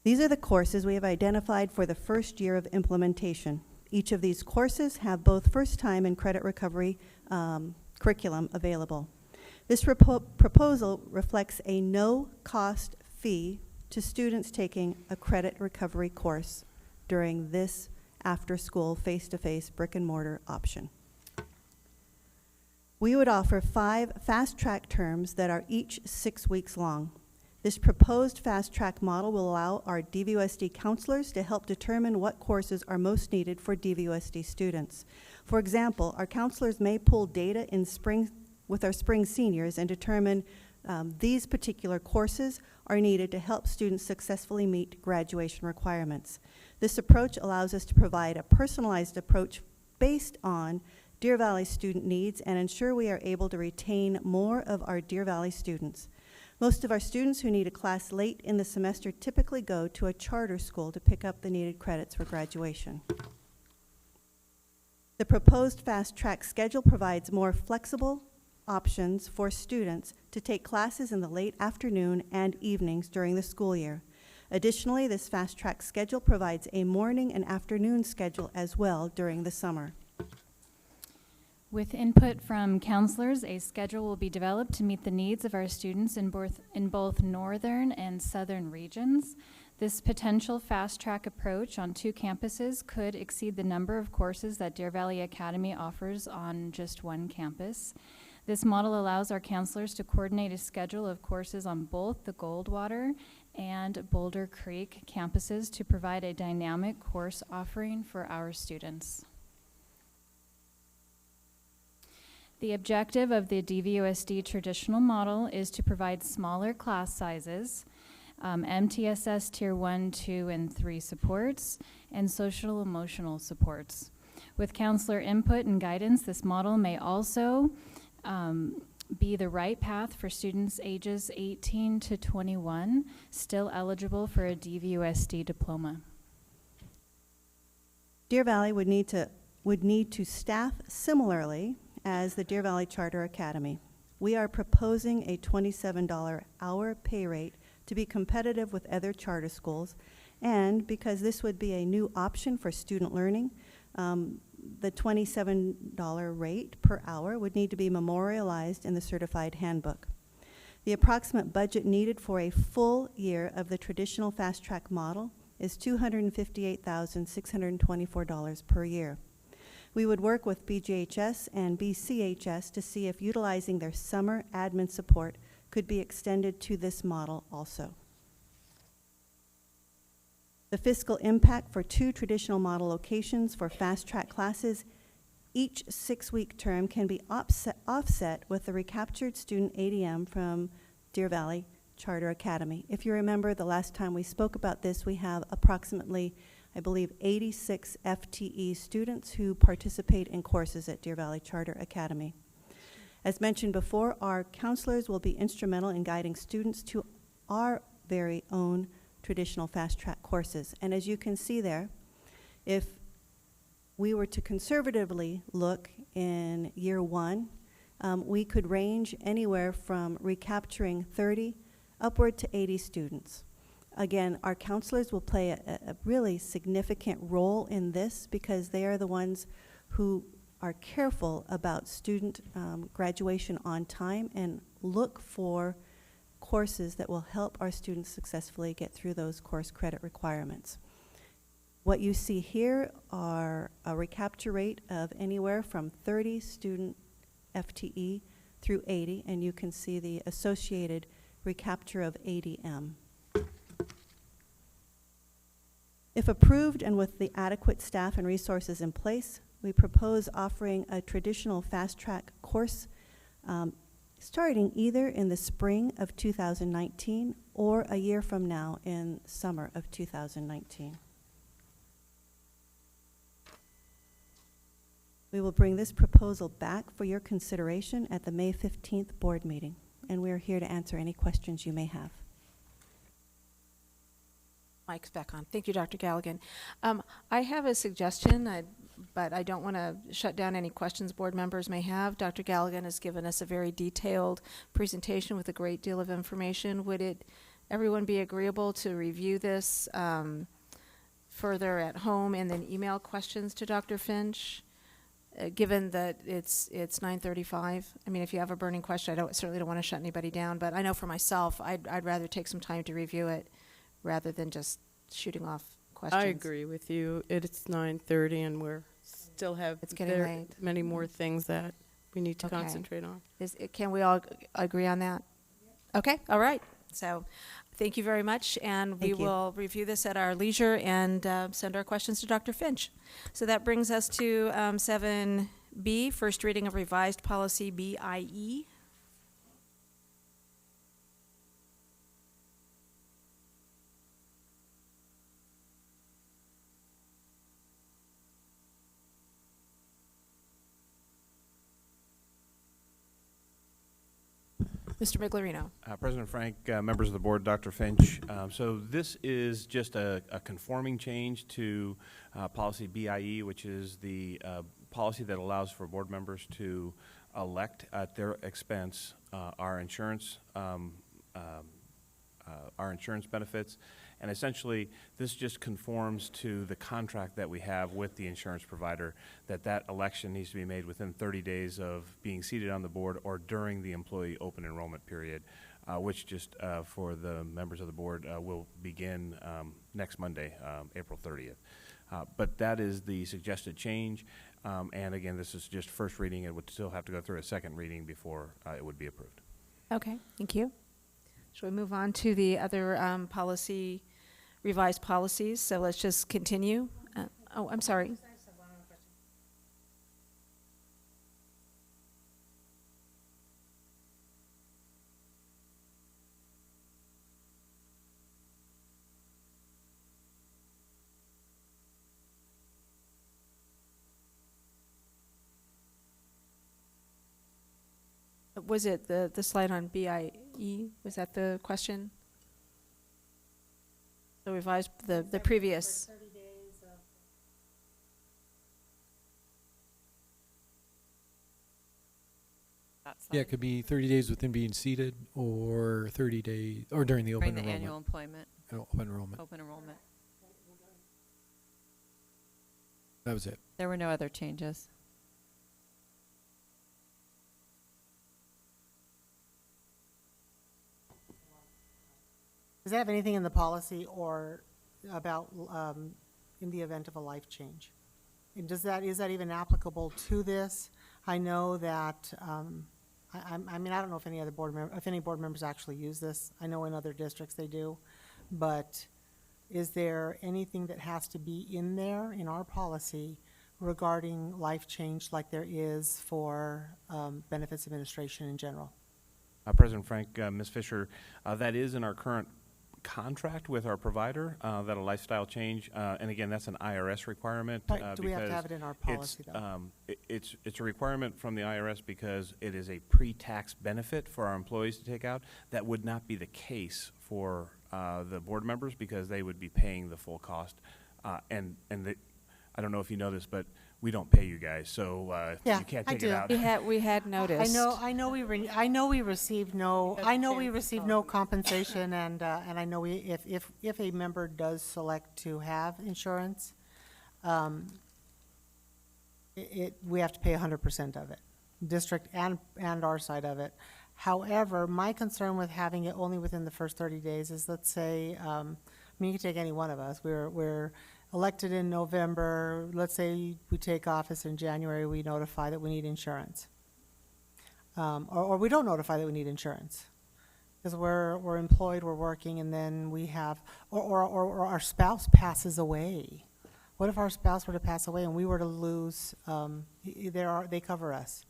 These are the courses we have identified for the first year of implementation. Each of these courses have both first-time and credit recovery curriculum available. This proposal reflects a no-cost fee to students taking a credit recovery course during this after-school face-to-face brick-and-mortar option. We would offer 5 fast-track terms that are each 6 weeks long. This proposed fast-track model will allow our DVUSD counselors to help determine what courses are most needed for DVUSD students. For example, our counselors may pull data in spring with our spring seniors and determine these particular courses are needed to help students successfully meet graduation requirements. This approach allows us to provide a personalized approach based on Deer Valley student needs and ensure we are able to retain more of our Deer Valley students. Most of our students who need a class late in the semester typically go to a charter school to pick up the needed credits for graduation. The proposed fast-track schedule provides more flexible options for students to take classes in the late afternoon and evenings during the school year. Additionally, this fast-track schedule provides a morning and afternoon schedule as well during the summer. With input from counselors, a schedule will be developed to meet the needs of our students in both northern and southern regions. This potential fast-track approach on 2 campuses could exceed the number of courses that Deer Valley Academy offers on just 1 campus. This model allows our counselors to coordinate a schedule of courses on both the Goldwater and Boulder Creek campuses to provide a dynamic course offering for our students. The objective of the DVUSD traditional model is to provide smaller class sizes, MTSS Tier 1, 2, and 3 supports, and social emotional supports. With counselor input and guidance, this model may also be the right path for students ages 18 to 21, still eligible for a DVUSD diploma. Deer Valley would need to staff similarly as the Deer Valley Charter Academy. We are proposing a $27 hour pay rate to be competitive with other charter schools, and because this would be a new option for student learning, the $27 rate per hour would need to be memorialized in the certified handbook. The approximate budget needed for a full year of the traditional fast-track model is $258,624 per year. We would work with BJHS and BCHS to see if utilizing their summer admin support could be extended to this model also. The fiscal impact for 2 traditional model locations for fast-track classes, each 6-week term can be offset with the recaptured student ADM from Deer Valley Charter Academy. If you remember the last time we spoke about this, we have approximately, I believe, 86 FTE students who participate in courses at Deer Valley Charter Academy. As mentioned before, our counselors will be instrumental in guiding students to our very own traditional fast-track courses. And as you can see there, If we were to conservatively look in year one, we could range anywhere from recapturing 30 upward to 80 students. Again, our counselors will play a really significant role in this because they are the ones who are careful about student graduation on time and look for courses that will help our students successfully get through those course credit requirements. What you see here are a recapture rate of anywhere from 30 student FTE through 80, and you can see the associated recapture of ADM. If approved and with the adequate staff and resources in place, we propose offering a traditional fast-track course starting either in the spring of 2019 or a year from now in summer of 2019. We will bring this proposal back for your consideration at the May 15th board meeting, and we are here to answer any questions you may have. Mike's back on. Thank you, Dr. Galligan. I have a suggestion, but I don't want to shut down any questions board members may have. Dr. Galligan has given us a very detailed presentation with a great deal of information. Would everyone be agreeable to review this further at home and then email questions to Dr. Finch? Given that it's 9:35, I mean, if you have a burning question, certainly don't want to shut anybody down. But I know for myself, I'd rather take some time to review it rather than just shooting off questions. I agree with you. It's 9:30, and we're still have many more things that we need to concentrate on. Can we all agree on that? Okay. All right. So, thank you very much, and we will review this at our leisure and send our questions to Dr. Finch. So that brings us to 7B, first reading of revised policy BIE. Mr. Miglerino. President Frank, members of the board, Dr. Finch. So this is just a conforming change to policy BIE, which is the policy that allows for board members to elect at their expense our insurance benefits. And essentially, this just conforms to the contract that we have with the insurance provider, that election needs to be made within 30 days of being seated on the board or during the employee open enrollment period, which just for the members of the board will begin next Monday, April 30th. But that is the suggested change. And again, this is just first reading. It would still have to go through a second reading before it would be approved. Okay, thank you. Shall we move on to the other revised policies? So let's just continue. I'm sorry. Was it the slide on BIE? Was that the question? The revised, the previous. Yeah, it could be 30 days within being seated, or 30 days, or during the open enrollment. During the annual employment. Open enrollment. Open enrollment. That was it. There were no other changes. Does that have anything in the policy or about in the event of a life change? And is that even applicable to this? I know that I mean, I don't know if any board members actually use this. I know in other districts they do, but is there anything that has to be in there in our policy regarding life change like there is for benefits administration in general? President Frank, Ms. Fisher, that is in our current contract with our provider, that a lifestyle change, and again, that's an IRS requirement. Right. Do we have to have it in our policy, though? It's a requirement from the IRS because it is a pre-tax benefit for our employees to take out. That would not be the case for the board members because they would be paying the full cost. And I don't know if you know this, but we don't pay you guys, so Yeah, you can't I take it do. out. We had noticed. I know we received no compensation, and I know if a member does select to have insurance, we have to pay 100% of it, district and our side of it. However, my concern with having it only within the first 30 days is, let's say, I mean, you can take any one of us. We're elected in November. Let's say we take office in January. We notify that we need insurance, or we don't notify that we need insurance because we're employed, we're working, and then we have, or our spouse passes away. What if our spouse were to pass away and we were to lose? They cover us,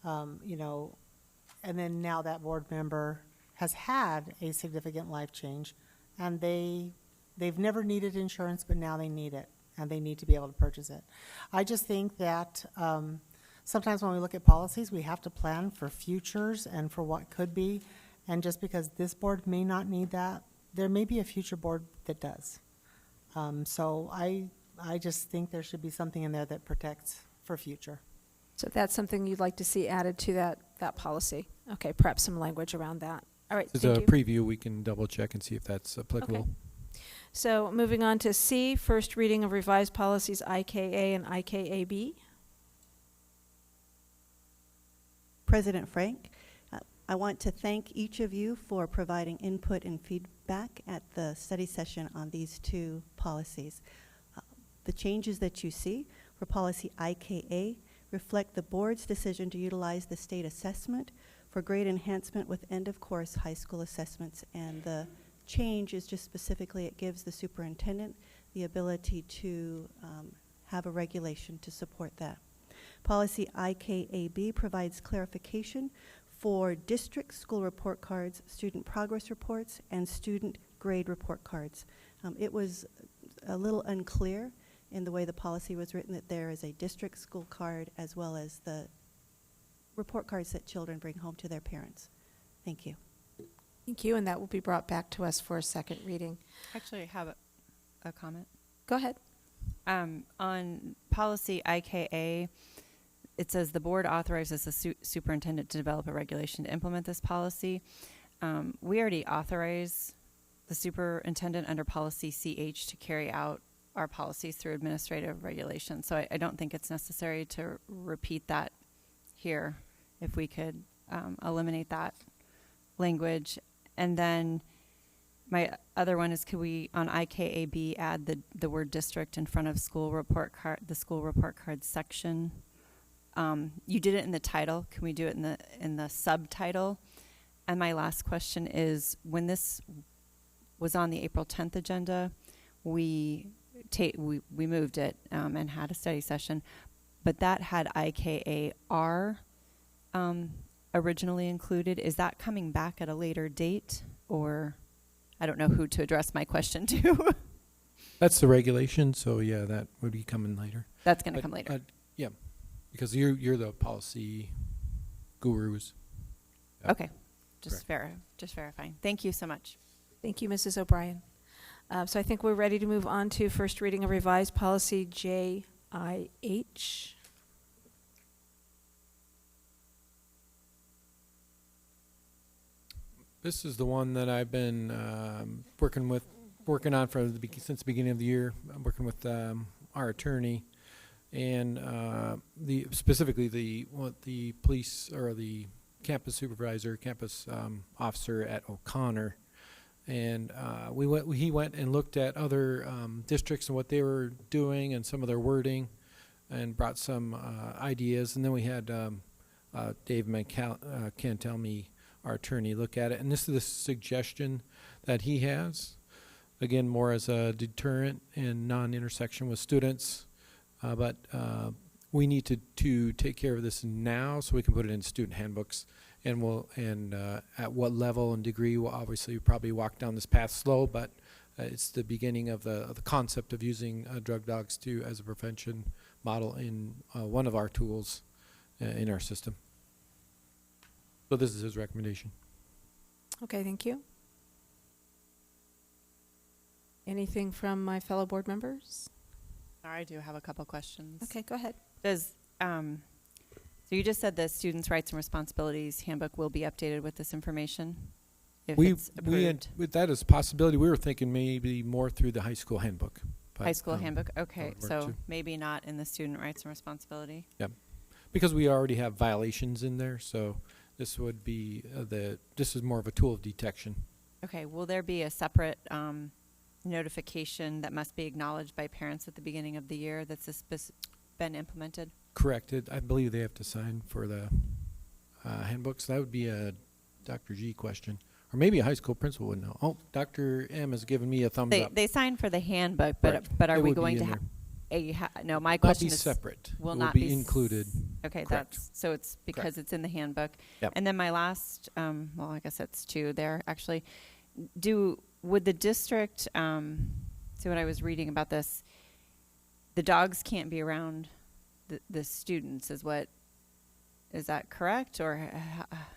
you know, and then now that board member has had a significant life change, and they've never needed insurance, but now they need it, and they need to be able to purchase it. I just think that sometimes when we look at policies, we have to plan for futures and for what could be, and just because this board may not need that, there may be a future board that does. So I just think there should be something in there that protects for future. So that's something you'd like to see added to that policy. Okay, perhaps some language around that. All right, As thank a you. preview, we can double check and see if that's applicable. Okay. So moving on to C, first reading of revised policies IKA and IKAB. President Frank, I want to thank each of you for providing input and feedback at the study session on these two policies. The changes that you see for policy IKA reflect the board's decision to utilize the state assessment for grade enhancement with end-of-course high school assessments, and the change is just specifically it gives the superintendent the ability to have a regulation to support that. Policy IKAB provides clarification for district school report cards, student progress reports, and student grade report cards. It was a little unclear in the way the policy was written that there is a district school card as well as the report cards that children bring home to their parents. Thank you. Thank you, and that will be brought back to us for a second reading. Actually, I have a comment. Go ahead. On policy IKA, it says the board authorizes the superintendent to develop a regulation to implement this policy. We already authorize the superintendent under policy CH to carry out our policies through administrative regulation. So I don't think it's necessary to repeat that here. If we could eliminate that language. And then my other one is, could we on IKAB add the word district in front of school report card, the school report card section? You did it in the title. Can we do it in the subtitle? And my last question is, when this was on the April 10th agenda, we moved it and had a study session, but that had IKAR originally included. Is that coming back at a later date, or I don't know who to address my question to? That's the regulation, so yeah, that would be coming later. That's going to come later. Yeah, because you're the policy gurus. Okay, just verifying. Thank you so much. Thank you, Mrs. O'Brien. So I think we're ready to move on to first reading of revised policy JIH. This is the one that I've been working on since the beginning of the year. I'm working with our attorney, and specifically the police or the campus supervisor, campus officer at O'Connor. And he went and looked at other districts and what they were doing and some of their wording, and brought some ideas. And then we had Dave Cantelme, our attorney, look at it. And this is the suggestion that he has, again, more as a deterrent and non-intersection with students. But we need to take care of this now so we can put it in student handbooks. And at what level and degree, we'll obviously probably walk down this path slow, but it's the beginning of the concept of using drug dogs as a prevention model in one of our tools in our system. So this is his recommendation. Okay, thank you. Anything from my fellow board members? I do have a couple questions. Okay, go ahead. Does, so you just said the Students' Rights and Responsibilities Handbook will be updated with this information? If it's approved? With that as a possibility, we were thinking maybe more through the high school handbook. But, High school handbook, okay, that would work so too. maybe not in the Student Rights and Responsibility? Yep. Because we already have violations in there, so this would be this is more of a tool of detection. Okay, will there be a separate notification that must be acknowledged by parents at the beginning of the year that's been implemented? Correct. I believe they have to sign for the handbooks. That would be a Dr. G question. Or maybe a high school principal would know. Oh, Dr. M has given me a thumbs up. They sign for the handbook, Correct. but are It we would be going in to there. no, my Not question be is separate. will It not will be s- included. Okay, Correct. so it's because it's in the handbook. Yep. And then my last, well, I guess that's two there actually. Would the district, so when I was reading about this, the dogs can't be around the students is that correct or?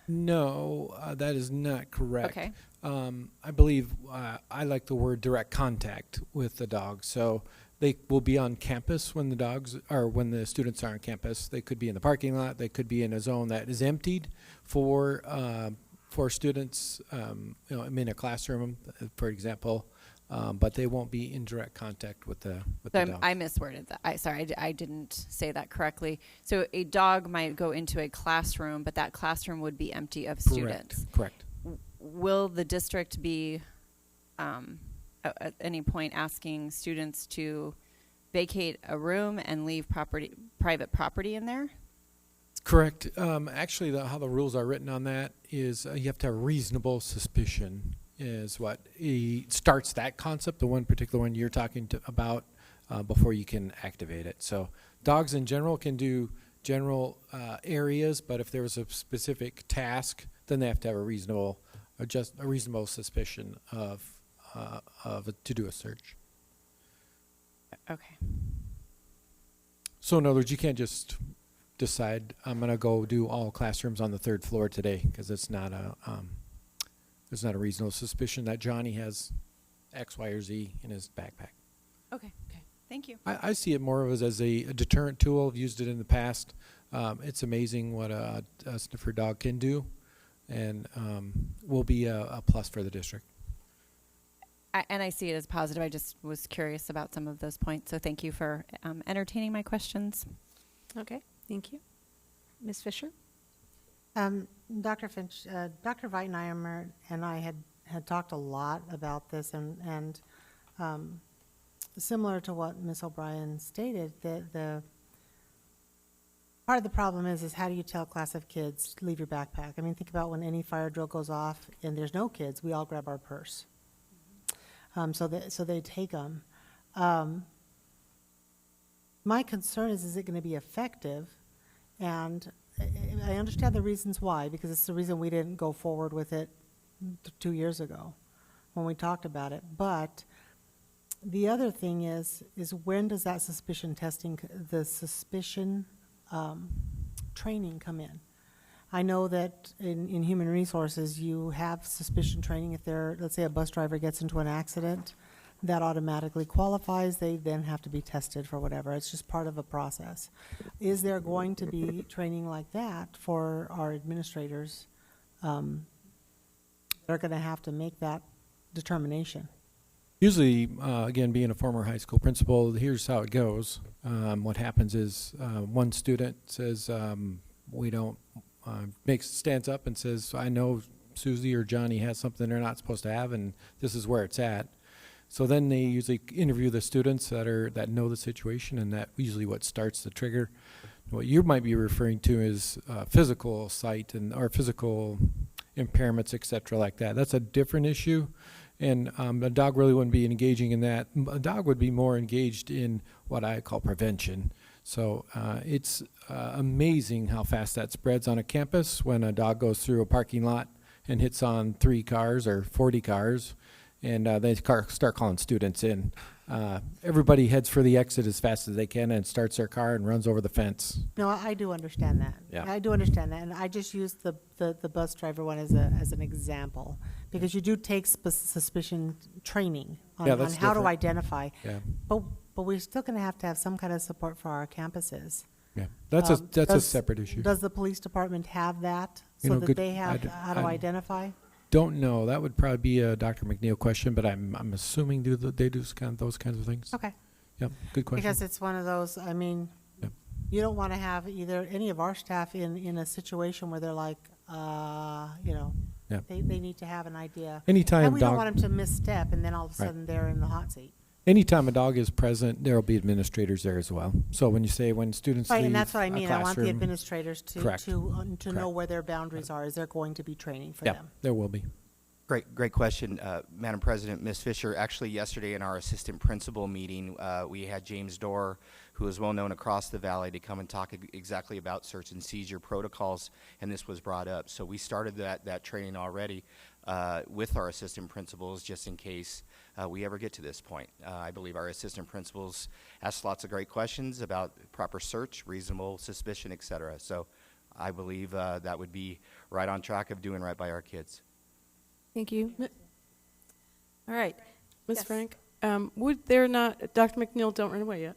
No, that is not correct. Okay. I believe I like the word direct contact with the dogs. So they will be on campus when when the students are on campus. They could be in the parking lot. They could be in a zone that is emptied for students. I'm in a classroom, for example, but they won't be in direct contact with the dogs. I misworded that. I didn't say that correctly. So a dog might go into a classroom, but that classroom would be empty of students. Correct. Will the district be at any point asking students to vacate a room and leave private property in there? Correct. Actually, how the rules are written on that is you have to have reasonable suspicion is what starts that concept, the one particular one you're talking about, before you can activate it. So dogs in general can do general areas, but if there was a specific task, then they have to have a reasonable suspicion of to do a search. Okay. So in other words, you can't just decide I'm going to go do all classrooms on the 3rd floor today because it's not there's not a reasonable suspicion that Johnny has X, Y, or Z in his backpack. Okay. Thank you. I see it more of as a deterrent tool. I've used it in the past. It's amazing what a sniffer dog can do, and will be a plus for the district. And I see it as positive. I just was curious about some of those points. So thank you for entertaining my questions. Okay, thank you. Ms. Fisher? Dr. Finch, Dr. Weitenheimer and I had talked a lot about this, and similar to what Ms. O'Brien stated, the part of the problem is how do you tell a class of kids, leave your backpack? I mean, think about when any fire drill goes off and there's no kids, we all grab our purse. So they take them. My concern is it going to be effective? And I understand the reasons why, because it's the reason we didn't go forward with it 2 years ago when we talked about it. But the other thing is when does that suspicion testing, the suspicion training come in? I know that in human resources you have suspicion training if let's say a bus driver gets into an accident, that automatically qualifies. They then have to be tested for whatever. It's just part of a process. Is there going to be training like that for our administrators that are going to have to make that determination? Usually, again, being a former high school principal, here's how it goes. What happens is one student says, we don't, stands up and says, I know Susie or Johnny has something they're not supposed to have, and this is where it's at. So then they usually interview the students that know the situation, and that usually what starts the trigger. What you might be referring to is physical sight or physical impairments, etc., like that. That's a different issue, and a dog really wouldn't be engaging in that. A dog would be more engaged in what I call prevention. So it's amazing how fast that spreads on a campus when a dog goes through a parking lot and hits on 3 cars or 40 cars, and they start calling students in. Everybody heads for the exit as fast as they can and starts their car and runs over the fence. No, I do understand that. Yeah. I do understand that, and I just used the bus driver one as an example, because you do take suspicion training on Yeah, that's how to different. identify. Yeah. But but we're still going to have some kind of support for our campuses. Yeah, that's a separate issue. Does the police department have that You so know, that good- they have I'd- how to I'd- identify? Don't know. That would probably be a Dr. McNeil question, but I'm assuming they do those kinds of things. Okay. Yep, good question. Because it's one of those, I mean, Yep. you don't want to have either any of our staff in a situation where they're like, you know, Yeah. they need to have an idea. Anytime And we don't dog- want them to misstep and then all of a Right. sudden they're in the hot seat. Anytime a dog is present, there will be administrators there as well. So when you say when students Right, leave and that's what I a mean. I want the classroom- administrators to Correct. know Correct. where their boundaries are. Is there going to be training for Yeah, them? there will be. Great question, Madam President, Ms. Fisher. Actually, yesterday in our assistant principal meeting, we had James Dorr, who is well known across the valley, to come and talk exactly about search and seizure protocols, and this was brought up. So we started that training already with our assistant principals, just in case we ever get to this point. I believe our assistant principals ask lots of great questions about proper search, reasonable suspicion, et cetera. So I believe that would be right on track of doing right by our kids. Thank you. All right. Ms. Yes. Frank, would there not, Dr. McNeil, don't run away yet.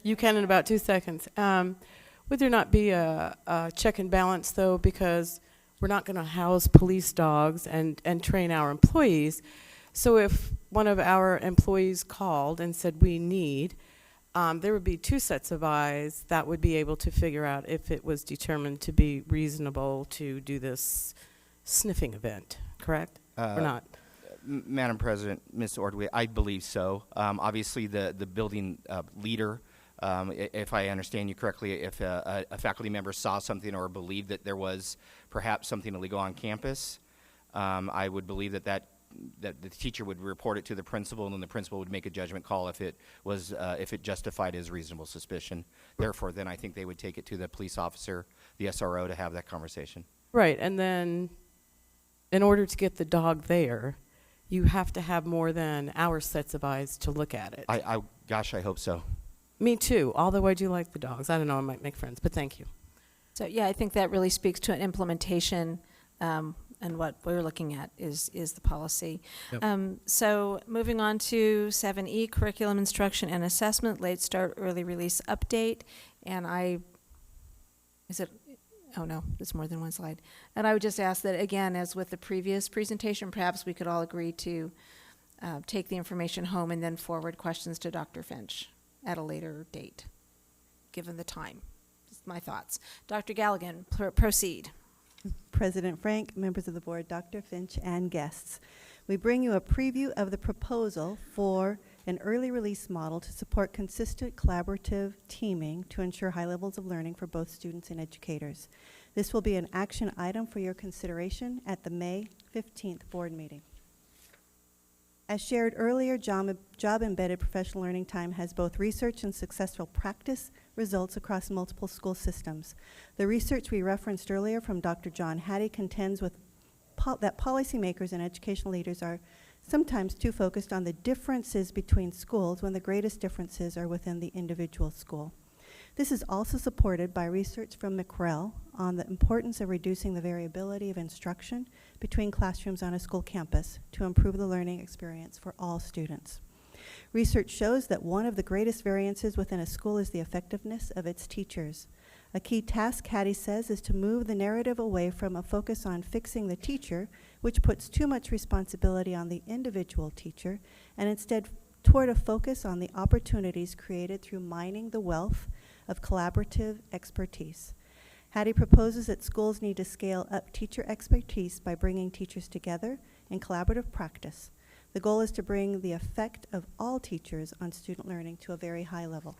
You can in about 2 seconds. Would there not be a check and balance, though, because we're not going to house police dogs and train our employees? So if one of our employees called and said we need, there would be 2 sets of eyes that would be able to figure out if it was determined to be reasonable to do this sniffing event, correct? Or not? Madam President, Ms. Ordway, I believe so. Obviously, the building leader, if I understand you correctly, if a faculty member saw something or believed that there was perhaps something illegal on campus, I would believe that the teacher would report it to the principal, and then the principal would make a judgment call if it was if it justified his reasonable suspicion. Therefore, then I think they would take it to the police officer, the SRO, to have that conversation. Right, and then in order to get the dog there, you have to have more than our sets of eyes to look at it. Gosh, I hope so. Me too, although I do like the dogs. I don't know, I might make friends, but thank you. So, yeah, I think that really speaks to an implementation, and what we're looking at is the policy. Yep. So moving on to 7E, curriculum instruction and assessment, late start, early release update. And oh no, it's more than one slide. And I would just ask that, again, as with the previous presentation, perhaps we could all agree to take the information home and then forward questions to Dr. Finch at a later date, given the time. Just my thoughts. Dr. Galligan, proceed. President Frank, members of the board, Dr. Finch, and guests. We bring you a preview of the proposal for an early release model to support consistent collaborative teaming to ensure high levels of learning for both students and educators. This will be an action item for your consideration at the May 15th board meeting. As shared earlier, job-embedded professional learning time has both research and successful practice results across multiple school systems. The research we referenced earlier from Dr. John Hattie contends with that policymakers and educational leaders are sometimes too focused on the differences between schools when the greatest differences are within the individual school. This is also supported by research from McREL on the importance of reducing the variability of instruction between classrooms on a school campus to improve the learning experience for all students. Research shows that one of the greatest variances within a school is the effectiveness of its teachers. A key task, Hattie says, is to move the narrative away from a focus on fixing the teacher, which puts too much responsibility on the individual teacher, and instead toward a focus on the opportunities created through mining the wealth of collaborative expertise. Hattie proposes that schools need to scale up teacher expertise by bringing teachers together in collaborative practice. The goal is to bring the effect of all teachers on student learning to a very high level.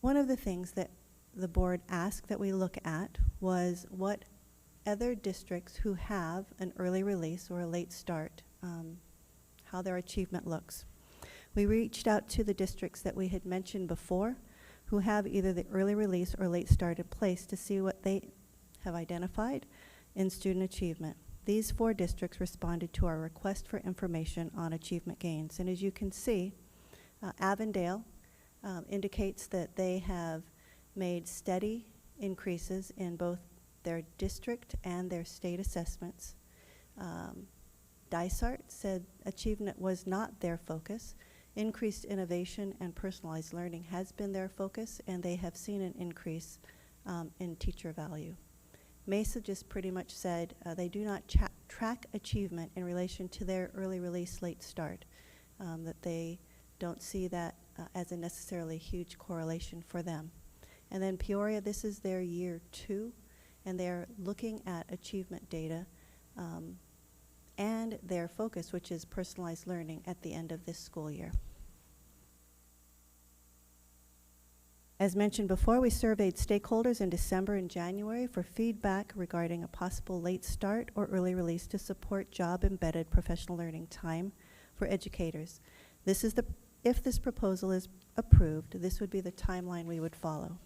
One of the things that the board asked that we look at was what other districts who have an early release or a late start, how their achievement looks. We reached out to the districts that we had mentioned before who have either the early release or late start in place to see what they have identified in student achievement. These 4 districts responded to our request for information on achievement gains. And as you can see, Avondale indicates that they have made steady increases in both their district and their state assessments. Dysart said achievement was not their focus, Increased innovation and personalized learning has been their focus, and they have seen an increase in teacher value. MESA just pretty much said they do not track achievement in relation to their early release late start, that they don't see that as a necessarily huge correlation for them. And then Peoria, this is their year 2, and they're looking at achievement data and their focus, which is personalized learning, at the end of this school year. As mentioned before, we surveyed stakeholders in December and January for feedback regarding a possible late start or early release to support job-embedded professional learning time for educators. If this proposal is approved, this would be the timeline we would follow.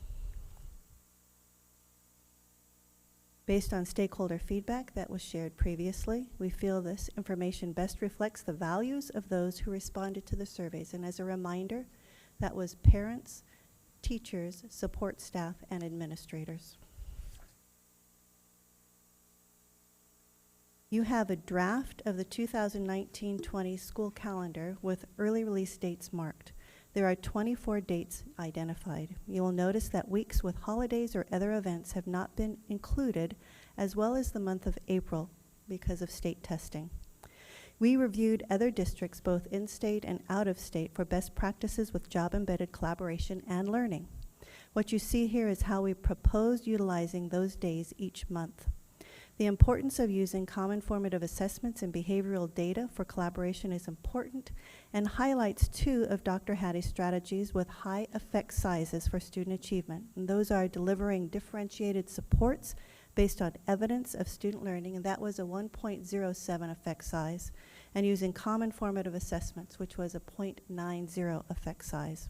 Based on stakeholder feedback that was shared previously, we feel this information best reflects the values of those who responded to the surveys. And as a reminder, that was parents, teachers, support staff, and administrators. You have a draft of the 2019-20 school calendar with early release dates marked. There are 24 dates identified. You will notice that weeks with holidays or other events have not been included, as well as the month of April because of state testing. We reviewed other districts, both in-state and out-of-state, for best practices with job-embedded collaboration and learning. What you see here is how we proposed utilizing those days each month. The importance of using common formative assessments and behavioral data for collaboration is important and highlights 2 of Dr. Hattie's strategies with high effect sizes for student achievement. And those are delivering differentiated supports based on evidence of student learning, and that was a 1.07 effect size, and using common formative assessments, which was a 0.90 effect size.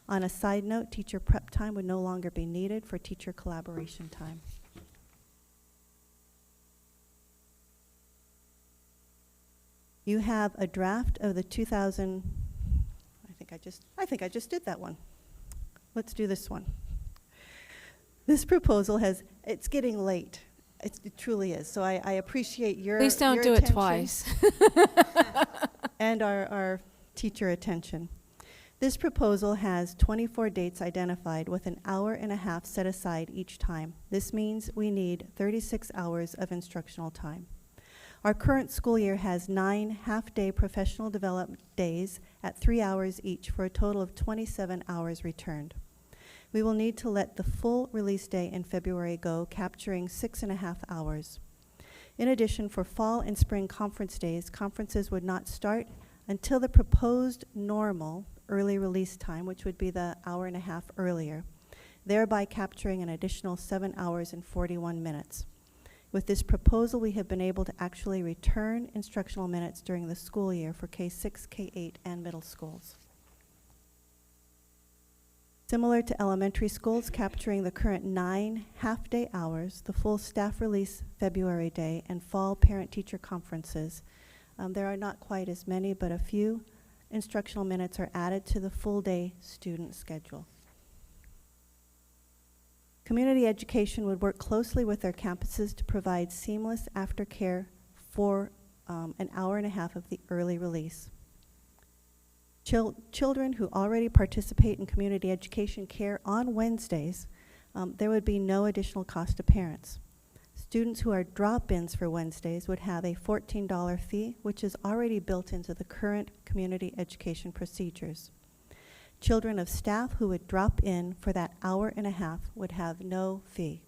On a side note, teacher prep time would no longer be needed for teacher collaboration time. You have a draft of the 2000, I think I just did that one. Let's do this one. This proposal it's getting late. It truly is. So I appreciate your Please don't do it twice. And our teacher attention. This proposal has 24 dates identified with an hour and a half set aside each time. This means we need 36 hours of instructional time. Our current school year has 9 half-day professional development days at 3 hours each for a total of 27 hours returned. We will need to let the full release day in February go, capturing 6.5 hours. In addition, for fall and spring conference days, conferences would not start until the proposed normal early release time, which would be the hour and a half earlier, thereby capturing an additional 7 hours and 41 minutes. With this proposal, we have been able to actually return instructional minutes during the school year for K-6, K-8, and middle schools. Similar to elementary schools, capturing the current 9 half-day hours, the full staff release February day, and fall parent-teacher conferences. There are not quite as many, but a few instructional minutes are added to the full-day student schedule. Community education would work closely with their campuses to provide seamless aftercare for an hour and a half of the early release. Children who already participate in community education care on Wednesdays, there would be no additional cost to parents. Students who are drop-ins for Wednesdays would have a $14 fee, which is already built into the current community education procedures. Children of staff who would drop in for that hour and a half would have no fee.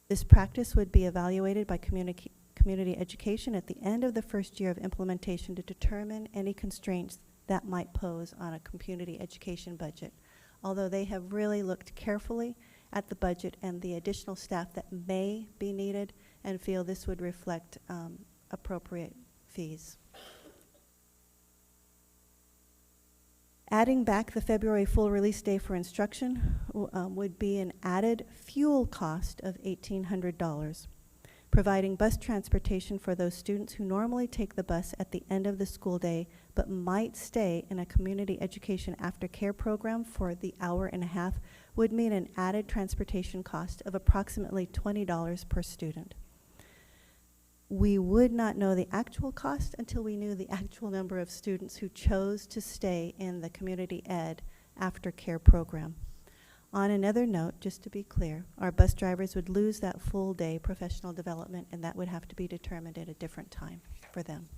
This practice would be evaluated by community education at the end of the first year of implementation to determine any constraints that might pose on a community education budget, although they have really looked carefully at the budget and the additional staff that may be needed and feel this would reflect appropriate fees. Adding back the February full release day for instruction would be an added fuel cost of $1,800. Providing bus transportation for those students who normally take the bus at the end of the school day but might stay in a community education aftercare program for the hour and a half would mean an added transportation cost of approximately $20 per student. we would not know the actual cost until we knew the actual number of students who chose to stay in the community ed aftercare program. On another note, just to be clear, our bus drivers would lose that full day professional development, and that would have to be determined at a different time for them.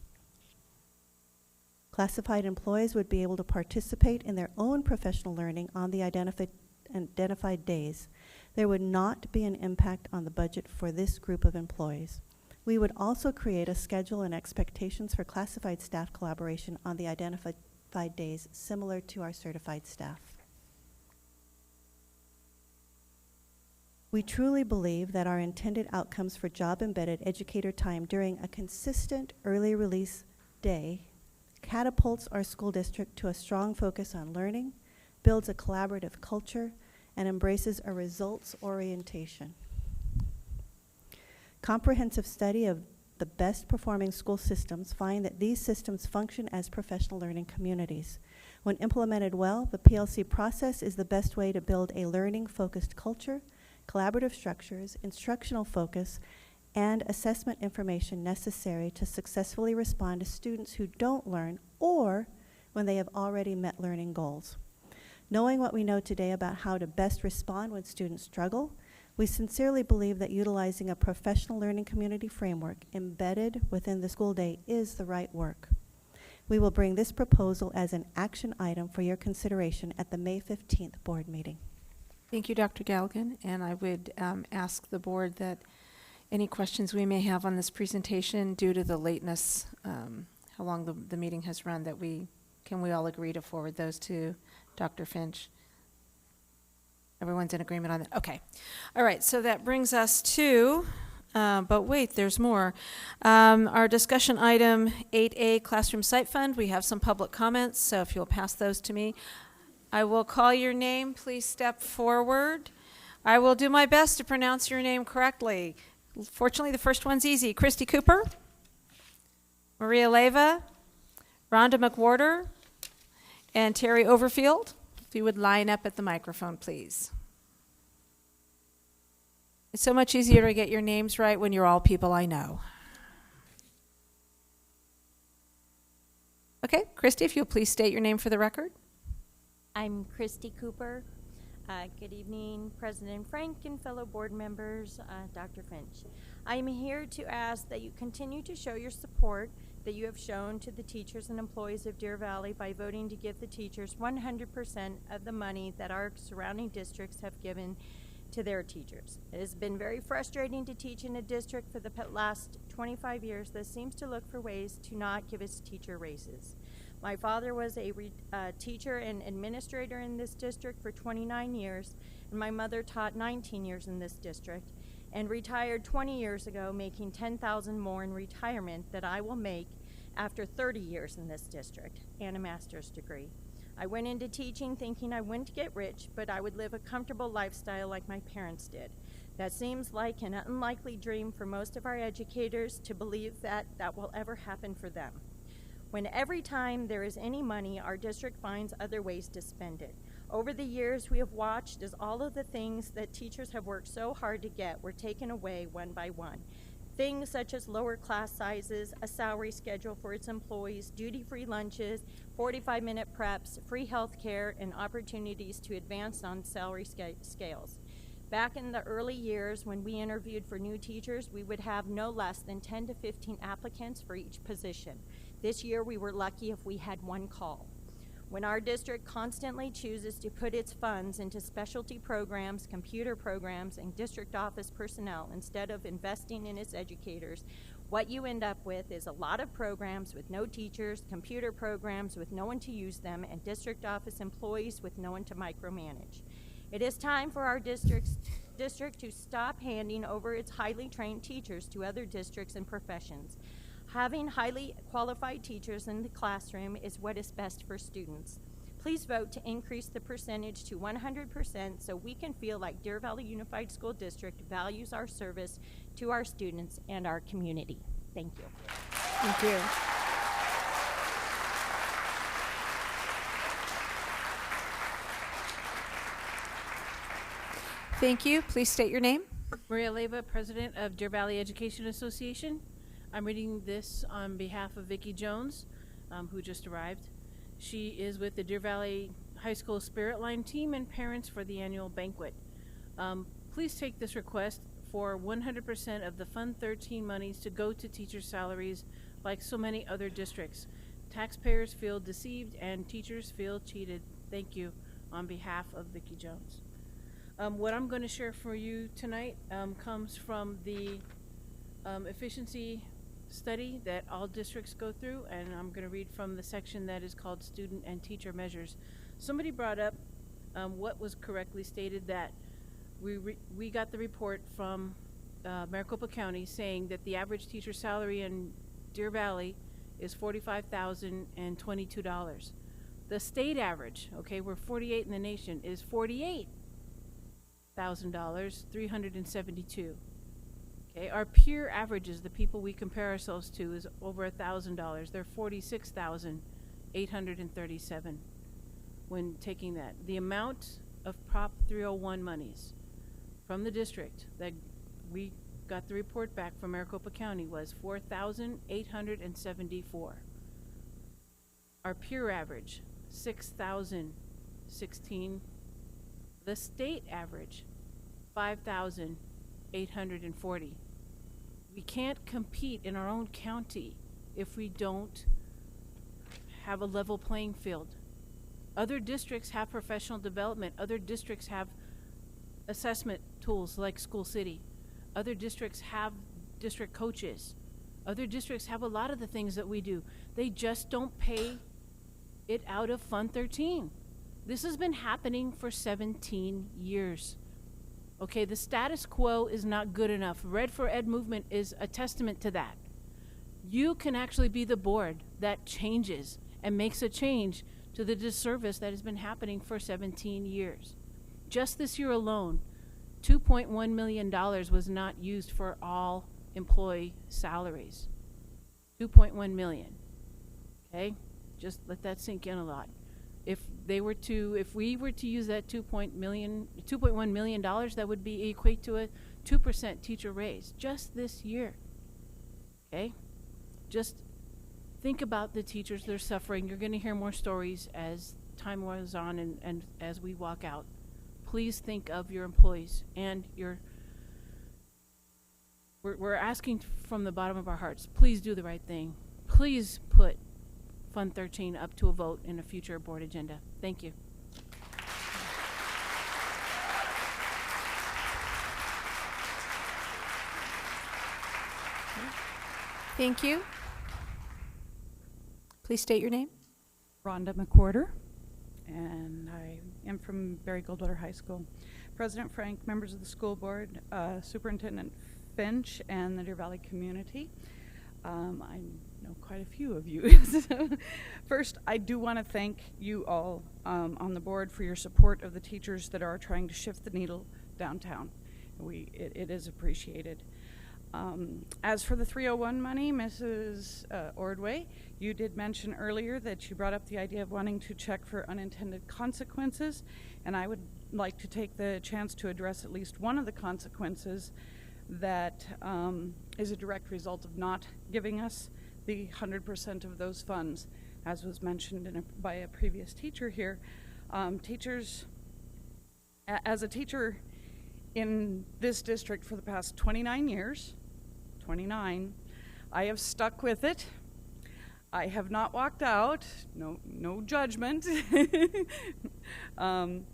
Classified employees would be able to participate in their own professional learning on the identified days. There would not be an impact on the budget for this group of employees. We would also create a schedule and expectations for classified staff collaboration on the identified days, similar to our certified staff. We truly believe that our intended outcomes for job-embedded educator time during a consistent early release day catapults our school district to a strong focus on learning, builds a collaborative culture, and embraces a results orientation. Comprehensive study of the best performing school systems find that these systems function as professional learning communities. When implemented well, the PLC process is the best way to build a learning-focused culture, collaborative structures, instructional focus, and assessment information necessary to successfully respond to students who don't learn or when they have already met learning goals. Knowing what we know today about how to best respond when students struggle, we sincerely believe that utilizing a professional learning community framework embedded within the school day is the right work. We will bring this proposal as an action item for your consideration at the May 15th board meeting. Thank you, Dr. Galligan, and I would ask the board that any questions we may have on this presentation due to the lateness, how long the meeting has run, that we all agree to forward those to Dr. Finch? Everyone's in agreement on that? Okay. All right, so that brings us to, but wait, there's more. Our discussion item 8A, Classroom Site Fund. We have some public comments, so if you'll pass those to me. I will call your name. Please step forward. I will do my best to pronounce your name correctly. Fortunately, the first one's easy. Christy Cooper, Maria Leyva, Rhonda McWhorter, and Terry Overfield. If you would line up at the microphone, please. It's so much easier to get your names right when you're all people I know. Okay, Christy, if you'll please state your name for the record. I'm Christy Cooper. Good evening, President Frank and fellow board members, Dr. Finch. I am here to ask that you continue to show your support that you have shown to the teachers and employees of Deer Valley by voting to give the teachers 100% of the money that our surrounding districts have given to their teachers. It has been very frustrating to teach in a district for the last 25 years that seems to look for ways to not give its teacher raises. My father was a teacher and administrator in this district for 29 years, and my mother taught 19 years in this district and retired 20 years ago, making $10,000 more in retirement that I will make after 30 years in this district and a master's degree. I went into teaching thinking I wouldn't get rich, but I would live a comfortable lifestyle like my parents did. That seems like an unlikely dream for most of our educators to believe that that will ever happen for them. When every time there is any money, our district finds other ways to spend it. Over the years, we have watched as all of the things that teachers have worked so hard to get were taken away one by one. Things such as lower class sizes, a salary schedule for its employees, duty-free lunches, 45-minute preps, free health care, and opportunities to advance on salary scales. Back in the early years when we interviewed for new teachers, we would have no less than 10 to 15 applicants for each position. This year, we were lucky if we had one call. When our district constantly chooses to put its funds into specialty programs, computer programs, and district office personnel instead of investing in its educators, what you end up with is a lot of programs with no teachers, computer programs with no one to use them, and district office employees with no one to micromanage. It is time for our district to stop handing over its highly trained teachers to other districts and professions. Having highly qualified teachers in the classroom is what is best for students. Please vote to increase the percentage to 100% so we can feel like Deer Valley Unified School District values our service to our students and our community. Thank you. Thank you. Thank you. Please state your name. Maria Leyva, President of Deer Valley Education Association. I'm reading this on behalf of Vicki Jones, who just arrived. She is with the Deer Valley High School Spirit Line team and parents for the annual banquet. Please take this request for 100% of the Fund 13 monies to go to teacher salaries like so many other districts. Taxpayers feel deceived and teachers feel cheated. Thank you on behalf of Vicki Jones. What I'm going to share for you tonight comes from the efficiency study that all districts go through, and I'm going to read from the section that is called Student and Teacher Measures. Somebody brought up what was correctly stated, that we got the report from Maricopa County saying that the average teacher salary in Deer Valley is $45,022. The state average, okay, we're 48 in the nation, is $48,000, 372. Okay, our peer averages, the people we compare ourselves to, is over $1,000. They're 46,837 when taking that. The amount of Prop 301 monies from the district that we got the report back from Maricopa County was 4,874. Our peer average, 6,016. The state average, 5,840. We can't compete in our own county if we don't have a level playing field. Other districts have professional development. Other districts have assessment tools like School City. Other districts have district coaches. Other districts have a lot of the things that we do. They just don't pay it out of Fund 13. This has been happening for 17 years. Okay, the status quo is not good enough. Red for Ed movement is a testament to that. You can actually be the board that changes and makes a change to the disservice that has been happening for 17 years. Just this year alone, $2.1 million was not used for all employee salaries. 2.1 million. Okay? Just let that sink in a lot. If we were to use that $2.1 million, that would be equate to a 2% teacher raise just this year. Okay? Just think about the teachers that are suffering. You're going to hear more stories as time goes on and as we walk out. Please think of your employees and we're asking from the bottom of our hearts, please do the right thing. Please put Fund 13 up to a vote in a future board agenda. Thank you. Thank you. Please state your name. Rhonda McWhorter, and I am from Barry Goldwater High School. President Frank, members of the school board, Superintendent Finch, and the Deer Valley community. I know quite a few of you. First, I do want to thank you all on the board for your support of the teachers that are trying to shift the needle downtown. It is appreciated. As for the 301 money, Mrs. Ordway, you did mention earlier that you brought up the idea of wanting to check for unintended consequences, and I would like to take the chance to address at least one of the consequences that is a direct result of not giving us the 100% of those funds, as was mentioned by a previous teacher here. Teachers, as a teacher in this district for the past 29 years, I have stuck with it. I have not walked out, no judgment. And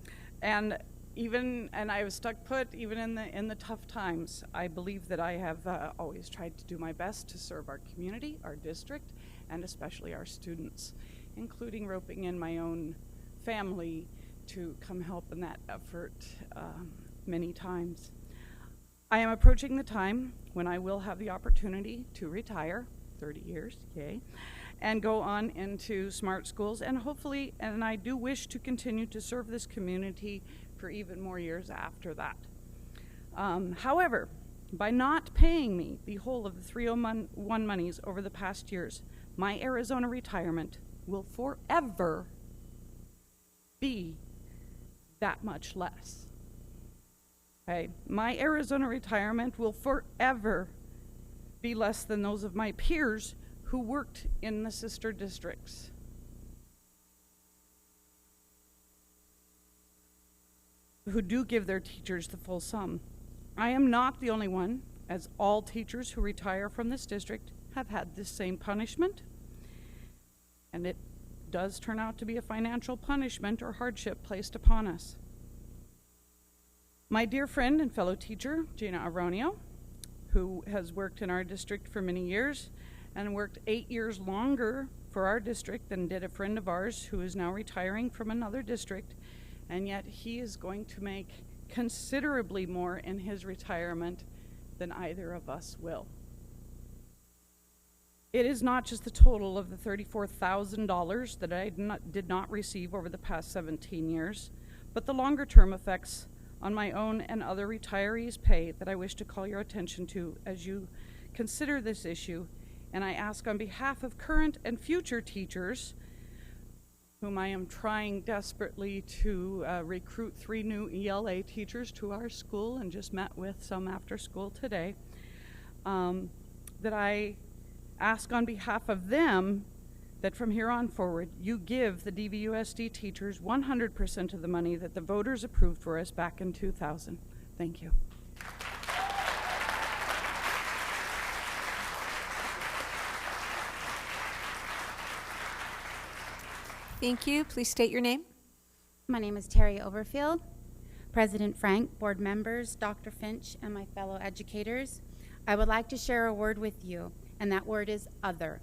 I was stuck put even in the tough times. I believe that I have always tried to do my best to serve our community, our district, and especially our students, including roping in my own family to come help in that effort many times. I am approaching the time when I will have the opportunity to retire, 30 years, yay, and go on into smart schools, and hopefully, and I do wish to continue to serve this community for even more years after that. However, by not paying me the whole of the 301 monies over the past years, my Arizona retirement will forever be that much less. Okay? My Arizona retirement will forever be less than those of my peers who worked in the sister districts. Who do give their teachers the full sum. I am not the only one, as all teachers who retire from this district have had this same punishment, and it does turn out to be a financial punishment or hardship placed upon us. My dear friend and fellow teacher, Gina Aronio, who has worked in our district for many years and worked 8 years longer for our district than did a friend of ours who is now retiring from another district, and yet he is going to make considerably more in his retirement than either of us will. It is not just the total of the $34,000 that I did not receive over the past 17 years, but the longer term effects on my own and other retirees' pay that I wish to call your attention to as you consider this issue. And I ask on behalf of current and future teachers, whom I am trying desperately to recruit 3 new ELA teachers to our school, and just met with some after school today, that I ask on behalf of them that from here on forward, you give the DVUSD teachers 100% of the money that the voters approved for us back in 2000. Thank you. Thank you. Please state your name. My name is Terry Overfield. President Frank, board members, Dr. Finch, and my fellow educators, I would like to share a word with you, and that word is other.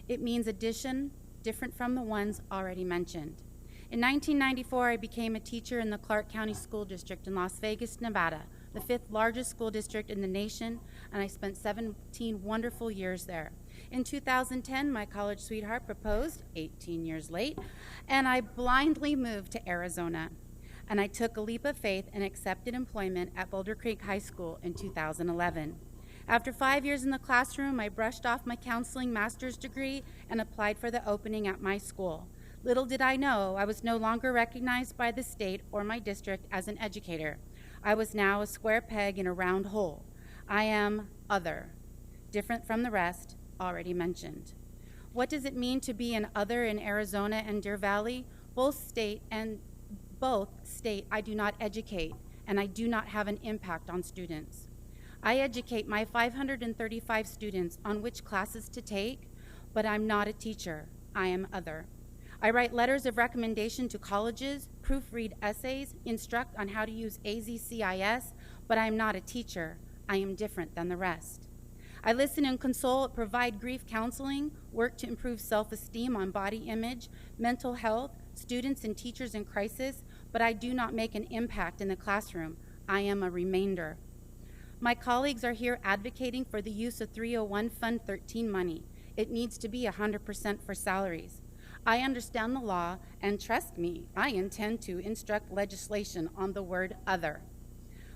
It means addition, different from the ones already mentioned. In 1994, I became a teacher in the Clark County School District in Las Vegas, Nevada, the 5th largest school district in the nation, and I spent 17 wonderful years there. In 2010, my college sweetheart proposed, 18 years late, and I blindly moved to Arizona. And I took a leap of faith and accepted employment at Boulder Creek High School in 2011. After 5 years in the classroom, I brushed off my counseling master's degree and applied for the opening at my school. Little did I know I was no longer recognized by the state or my district as an educator. I was now a square peg in a round hole. I am other, different from the rest, already mentioned. What does it mean to be an other in Arizona and Deer Valley? Both state I do not educate, and I do not have an impact on students. I educate my 535 students on which classes to take, but I'm not a teacher. I am other. I write letters of recommendation to colleges, proofread essays, instruct on how to use AZCIS, but I am not a teacher. I am different than the rest. I listen and console, provide grief counseling, work to improve self-esteem on body image, mental health, students and teachers in crisis, but I do not make an impact in the classroom. I am a remainder. My colleagues are here advocating for the use of 301 Fund 13 money. It needs to be 100% for salaries. I understand the law, and trust me, I intend to instruct legislation on the word other.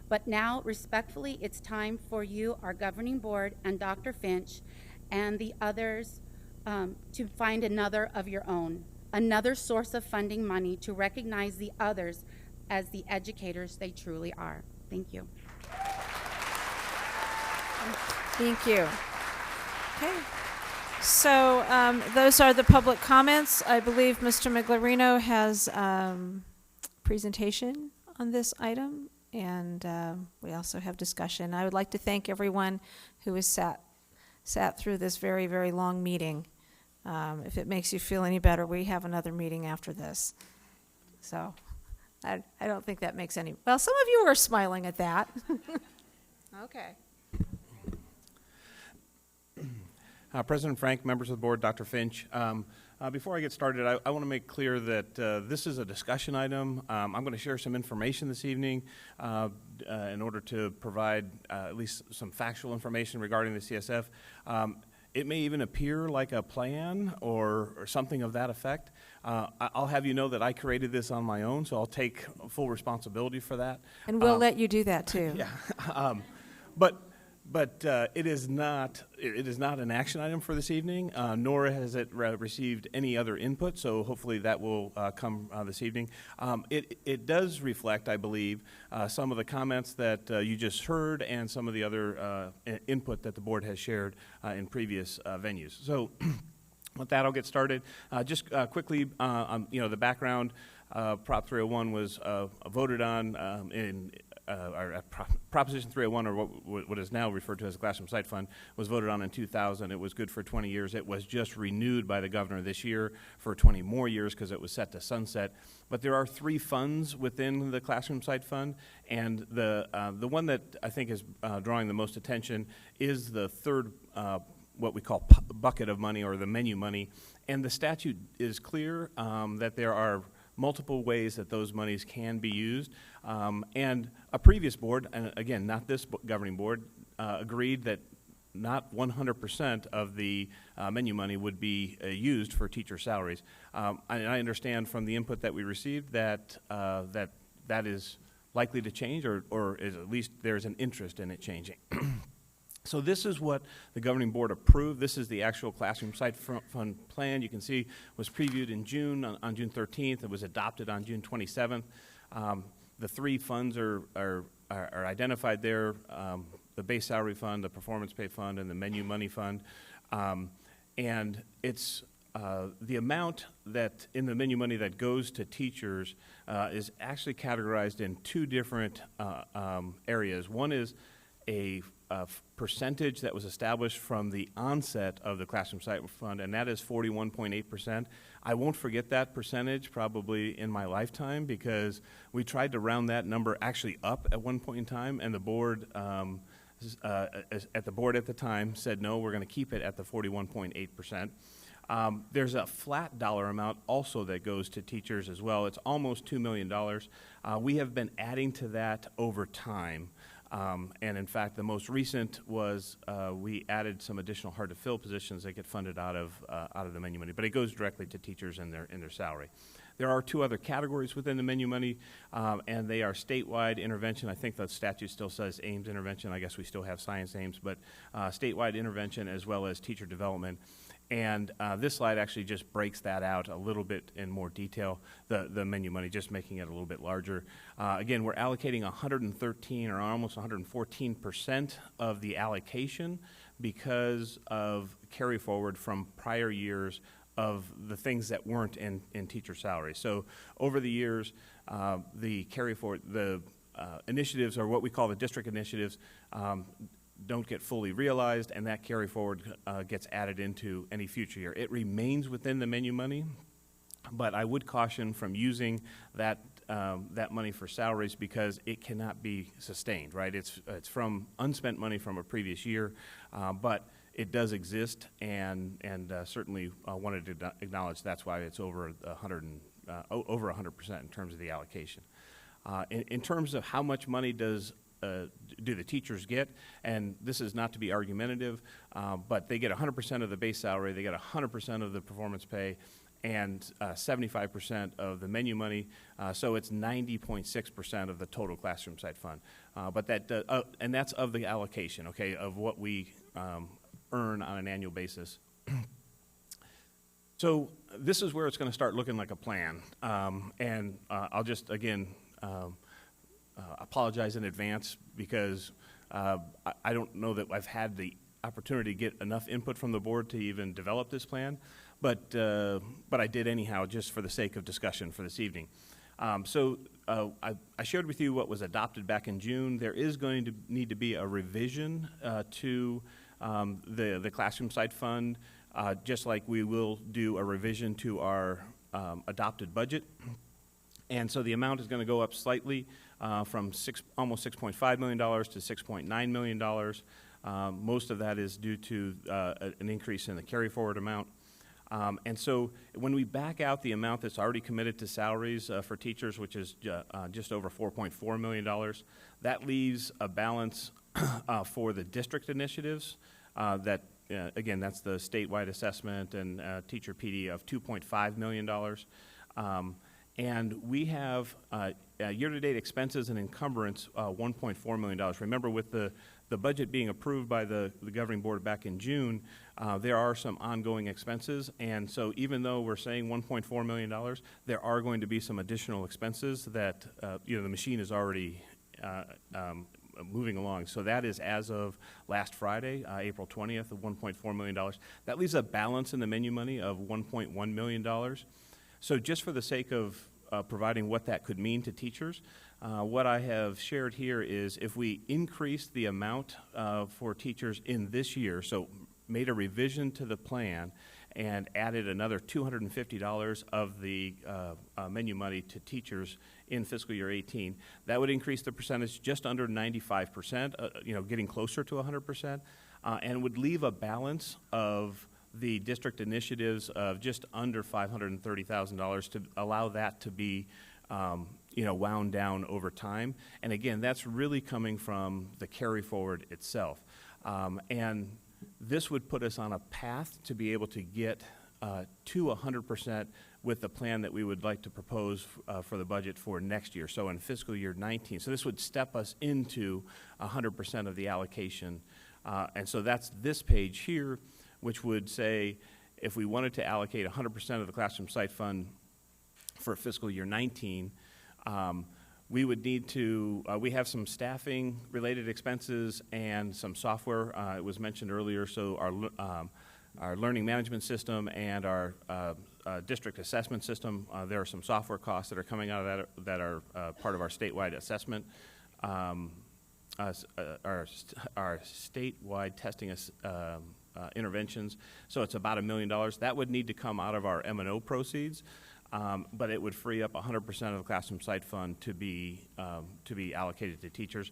But now, respectfully, it's time for you, our governing board, and Dr. Finch, and the others to find another of your own, another source of funding money to recognize the others as the educators they truly are. Thank you. Thank you. Okay. So those are the public comments. I believe Mr. Miglarino has presentation on this item, and we also have discussion. I would like to thank everyone who has sat through this very, very long meeting. If it makes you feel any better, we have another meeting after this. So I don't think that makes any, well, some of you are smiling at that. Okay. President Frank, members of the board, Dr. Finch, before I get started, I want to make clear that this is a discussion item. I'm going to share some information this evening in order to provide at least some factual information regarding the CSF. It may even appear like a plan or something of that effect. I'll have you know that I created this on my own, so I'll take full responsibility for that. And we'll let you do that too. Yeah. But But it is not an action item for this evening, nor has it received any other input, so hopefully that will come this evening. It does reflect, I believe, some of the comments that you just heard and some of the other input that the board has shared in previous venues. So with that, I'll get started. Just quickly, on the background, Prop 301 was voted on Proposition 301, or what is now referred to as the Classroom Site Fund, was voted on in 2000. It was good for 20 years. It was just renewed by the governor this year for 20 more years because it was set to sunset. But there are 3 funds within the Classroom Site Fund, and the one that I think is drawing the most attention is the third what we call bucket of money, or the menu money. And the statute is clear that there are multiple ways that those monies can be used. And a previous board, and again, not this governing board, agreed that not 100% of the menu money would be used for teacher salaries. And I understand from the input that we received that that is likely to change, or is at least there's an interest in it changing. So this is what the governing board approved. This is the actual Classroom Site Fund plan. You can see was previewed in June, on June 13th. It was adopted on June 27th. The 3 funds are identified there, the base salary fund, the performance pay fund, and the menu money fund. And it's the amount that in the menu money that goes to teachers is actually categorized in 2 different areas. One is a percentage that was established from the onset of the Classroom Site Fund, and that is 41.8%. I won't forget that percentage probably in my lifetime, because we tried to round that number actually up at one point in time, and the board at the time said, no, we're going to keep it at the 41.8%. There's a flat dollar amount also that goes to teachers as well. It's almost $2 million. We have been adding to that over time. And in fact, the most recent was we added some additional hard-to-fill positions that get funded out of the menu money, but it goes directly to teachers in their salary. There are 2 other categories within the menu money, and they are statewide intervention. I think the statute still says Ames intervention. I guess we still have science Ames, but statewide intervention as well as teacher development. And this slide actually just breaks that out a little bit in more detail, the menu money, just making it a little bit larger. Again, we're allocating 113 or almost 114% of the allocation because of carry forward from prior years of the things that weren't in teacher salaries. So over the years, the carry forward, the initiatives, or what we call the district initiatives, don't get fully realized, and that carry forward gets added into any future year. It remains within the menu money, but I would caution from using that money for salaries, because it cannot be sustained, right? It's from unspent money from a previous year, but it does exist, and certainly wanted to acknowledge that's why it's over 100% in terms of the allocation. In terms of how much money do the teachers get, and this is not to be argumentative, but they get 100% of the base salary, they get 100% of the performance pay, and 75% of the menu money, so it's 90.6% of the total Classroom Site Fund. But that and that's of the allocation, okay, of what we earn on an annual basis. So this is where it's going to start looking like a plan, and I'll just again apologize in advance, because I don't know that I've had the opportunity to get enough input from the board to even develop this plan, but I did anyhow, just for the sake of discussion for this evening. So I shared with you what was adopted back in June. There is going to need to be a revision to the Classroom Site Fund, just like we will do a revision to our adopted budget. And so the amount is going to go up slightly from almost $6.5 million to $6.9 million. Most of that is due to an increase in the carry forward amount. And so when we back out the amount that's already committed to salaries for teachers, which is just over $4.4 million, that leaves a balance for the district initiatives that, again, that's the statewide assessment and teacher PD of $2.5 million. And we have year-to-date expenses and encumbrance $1.4 million. Remember, with the the budget being approved by the governing board back in June, there are some ongoing expenses, and so even though we're saying $1.4 million, there are going to be some additional expenses that, the machine is already moving along. So that is as of last Friday, April 20th, of $1.4 million. That leaves a balance in the menu money of $1.1 million. So just for the sake of providing what that could mean to teachers, what I have shared here is if we increase the amount for teachers in this year, so made a revision to the plan and added another $250 of the menu money to teachers in fiscal year 18, that would increase the percentage just under 95%, getting closer to 100%, and would leave a balance of the district initiatives of just under $530,000 to allow that to be wound down over time. And again, that's really coming from the carry forward itself. And this would put us on a path to be able to get to 100% with the plan that we would like to propose for the budget for next year, so in fiscal year 19. So this would step us into 100% of the allocation. And so that's this page here, which would say if we wanted to allocate 100% of the classroom site fund for fiscal year 19, we would need to, we have some staffing related expenses and some software, it was mentioned earlier, so our learning management system and our district assessment system, there are some software costs that are coming out of that are part of our statewide assessment, our statewide testing interventions. So it's about $1 million. That would need to come out of our M&O proceeds. But it would free up 100% of the classroom site fund to be allocated to teachers,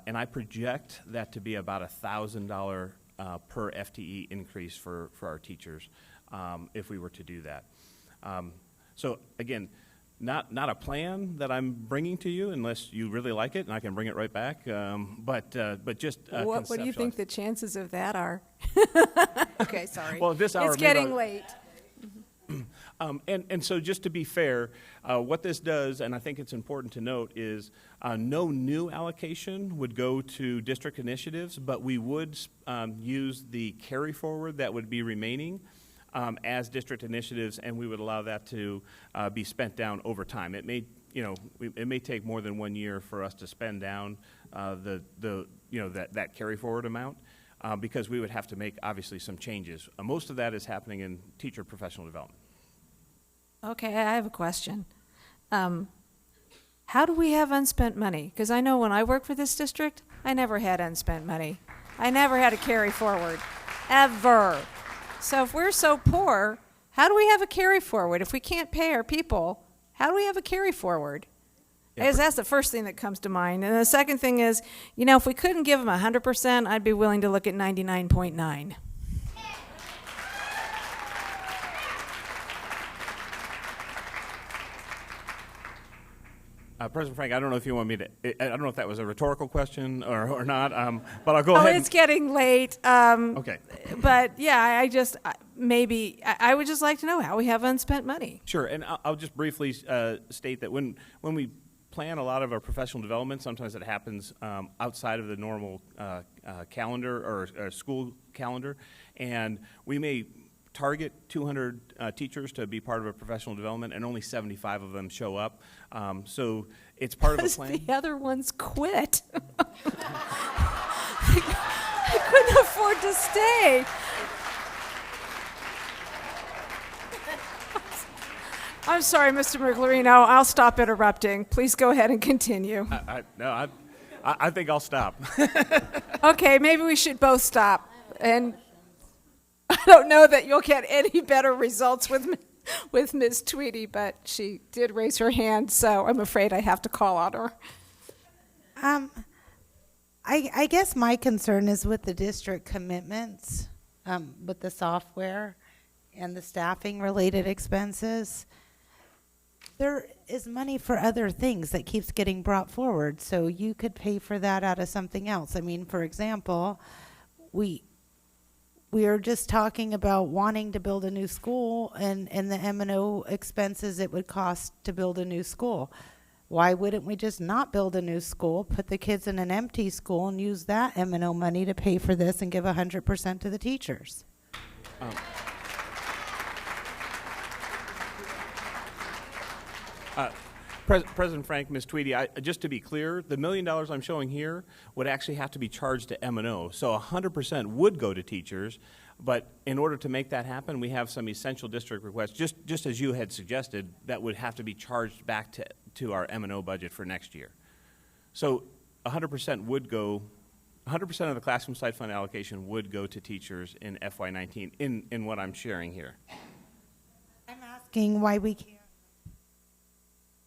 and I project that to be about $1,000 per FTE increase for our teachers if we were to do that. So again, not a plan that I'm bringing to you unless you really like it, and I can bring it right back. But just what do you think the chances of that are? Okay, sorry. Well, this hour it's getting late. And so just to be fair, what this does, and I think it's important to note, is no new allocation would go to district initiatives, but we would use the carry forward that would be remaining as district initiatives, and we would allow that to be spent down over time. It may, it may take more than 1 year for us to spend down that carry forward amount. Because we would have to make, obviously, some changes. Most of that is happening in teacher professional development. Okay, I have a question. How do we have unspent money? Because I know when I worked for this district, I never had unspent money. I never had a carry forward, ever. So if we're so poor, how do we have a carry forward? If we can't pay our people, how do we have a carry forward? Because that's the first thing that comes to mind. And the second thing is, if we couldn't give them 100%, I'd be willing to look at 99.9. President Frank, I don't know if you want me to, I don't know if that was a rhetorical question or not, but I'll go ahead. Oh, it's getting late. Okay. But yeah, I would just like to know how we have unspent money. Sure, and I'll just briefly state that when we plan a lot of our professional development, sometimes it happens outside of the normal calendar or school calendar, and we may target 200 teachers to be part of a professional development, and only 75 of them show up. So it's part of a plan. The other ones quit. I couldn't afford to stay. I'm sorry, Mr. Merglerino. I'll stop interrupting. Please go ahead and continue. I think I'll stop. Okay, maybe we should both stop. And I don't know that you'll get any better results with Ms. Tweedy, but she did raise her hand, so I'm afraid I have to call on her. I guess my concern is with the district commitments, with the software and the staffing related expenses. There is money for other things that keeps getting brought forward, so you could pay for that out of something else. I mean, for example, we are just talking about wanting to build a new school and the M&O expenses it would cost to build a new school. Why wouldn't we just not build a new school, put the kids in an empty school, and use that M&O money to pay for this and give 100% to the teachers? President Frank, Ms. Tweedy, just to be clear, the $1 million I'm showing here would actually have to be charged to M&O. So 100% would go to teachers, but in order to make that happen, we have some essential district requests, just as you had suggested, that would have to be charged back to our M&O budget for next year. So 100% would go, 100% of the classroom site fund allocation would go to teachers in FY19 in what I'm sharing here. I'm asking why we can't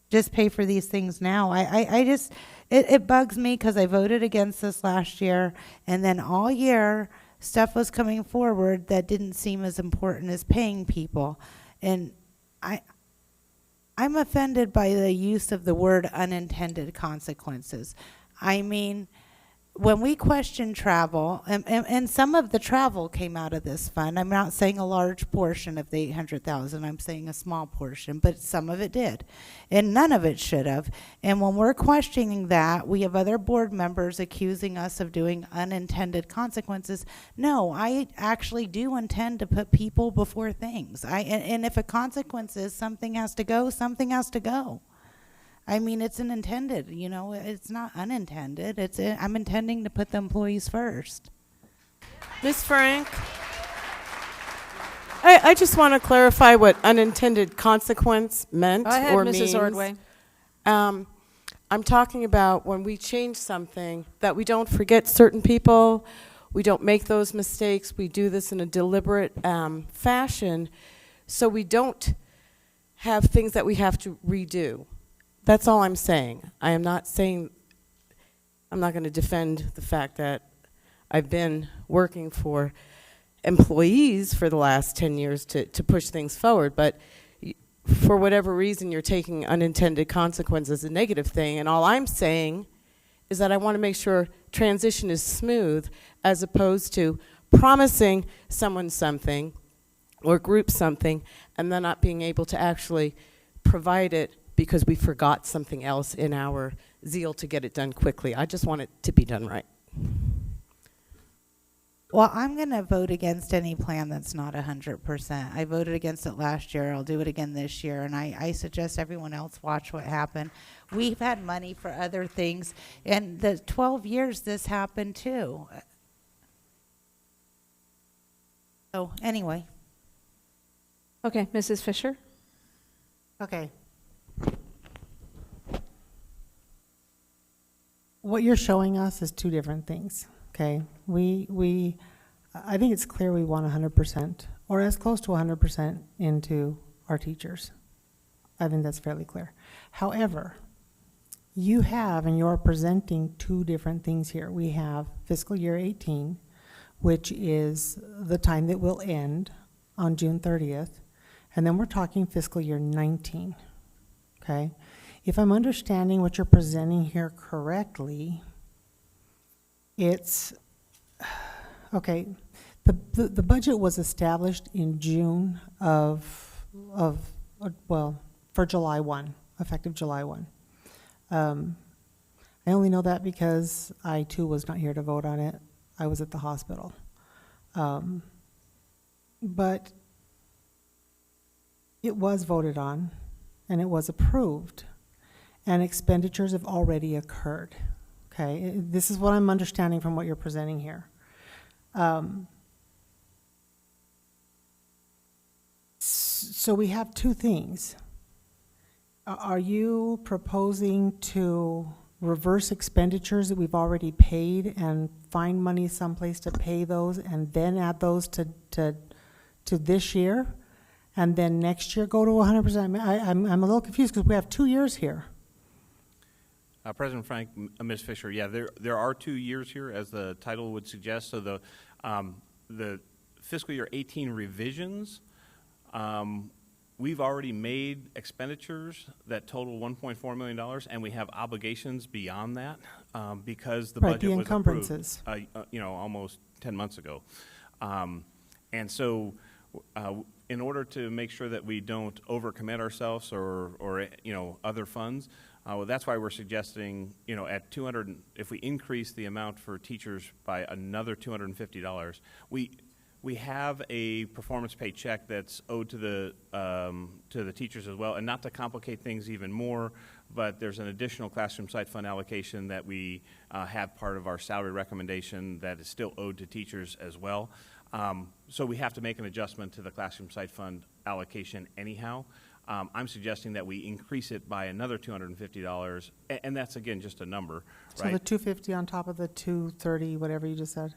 just pay for these things now. I just, it bugs me because I voted against this last year, and then all year stuff was coming forward that didn't seem as important as paying people. And I'm offended by the use of the word unintended consequences. I mean, when we question travel, and some of the travel came out of this fund. I'm not saying a large portion of the $800,000. I'm saying a small portion, but some of it did, and none of it should have. And when we're questioning that, we have other board members accusing us of doing unintended consequences. No, I actually do intend to put people before things. And if a consequence is something has to go, something has to go. I mean, it's an intended, you know, it's not unintended. I'm intending to put the employees first. Ms. Frank, I just want to clarify what unintended consequence meant Go ahead, or Mrs. means. Ordway. I'm talking about when we change something, that we don't forget certain people, we don't make those mistakes, we do this in a deliberate fashion, so we don't have things that we have to redo. That's all I'm saying. I am not saying, I'm not going to defend the fact that I've been working for employees for the last 10 years to push things forward, but for whatever reason you're taking unintended consequences as a negative thing, and all I'm saying is that I want to make sure transition is smooth as opposed to promising someone something or group something and then not being able to actually provide it because we forgot something else in our zeal to get it done quickly. I just want it to be done right. Well, I'm going to vote against any plan that's not 100%. I voted against it last year. I'll do it again this year. And I suggest everyone else watch what happened. We've had money for other things. And the 12 years this happened too. So anyway. Okay, Mrs. Fisher? Okay. What you're showing us is two different things, okay? I think it's clear we want 100% or as close to 100% into our teachers. I think that's fairly clear. However, you have and you're presenting two different things here. We have fiscal year 18, which is the time that will end on June 30th, and then we're talking fiscal year 19, okay? If I'm understanding what you're presenting here correctly, it's, okay, the budget was established in June for July 1, effective July 1. I only know that because I too was not here to vote on it. I was at the hospital. But it was voted on and it was approved. And expenditures have already occurred, okay? This is what I'm understanding from what you're presenting here. So we have two things. Are you proposing to reverse expenditures that we've already paid and find money someplace to pay those and then add those to this year? And then next year go to 100%? I'm a little confused because we have 2 years here. President Frank, Ms. Fisher, yeah, there are 2 years here, as the title would suggest. So the fiscal year 18 revisions, we've already made expenditures that total $1.4 million, and we have obligations beyond that because the budget was approved, almost 10 months ago. And so in order to make sure that we don't overcommit ourselves or other funds, Well, that's why we're suggesting, at 200, if we increase the amount for teachers by another $250, we have a performance pay check that's owed to the teachers as well, and not to complicate things even more, but there's an additional classroom site fund allocation that we have part of our salary recommendation that is still owed to teachers as well. So we have to make an adjustment to the classroom site fund allocation anyhow. I'm suggesting that we increase it by another $250, and that's, again, just a number, So right? the 250 on top of the 230, whatever you just said?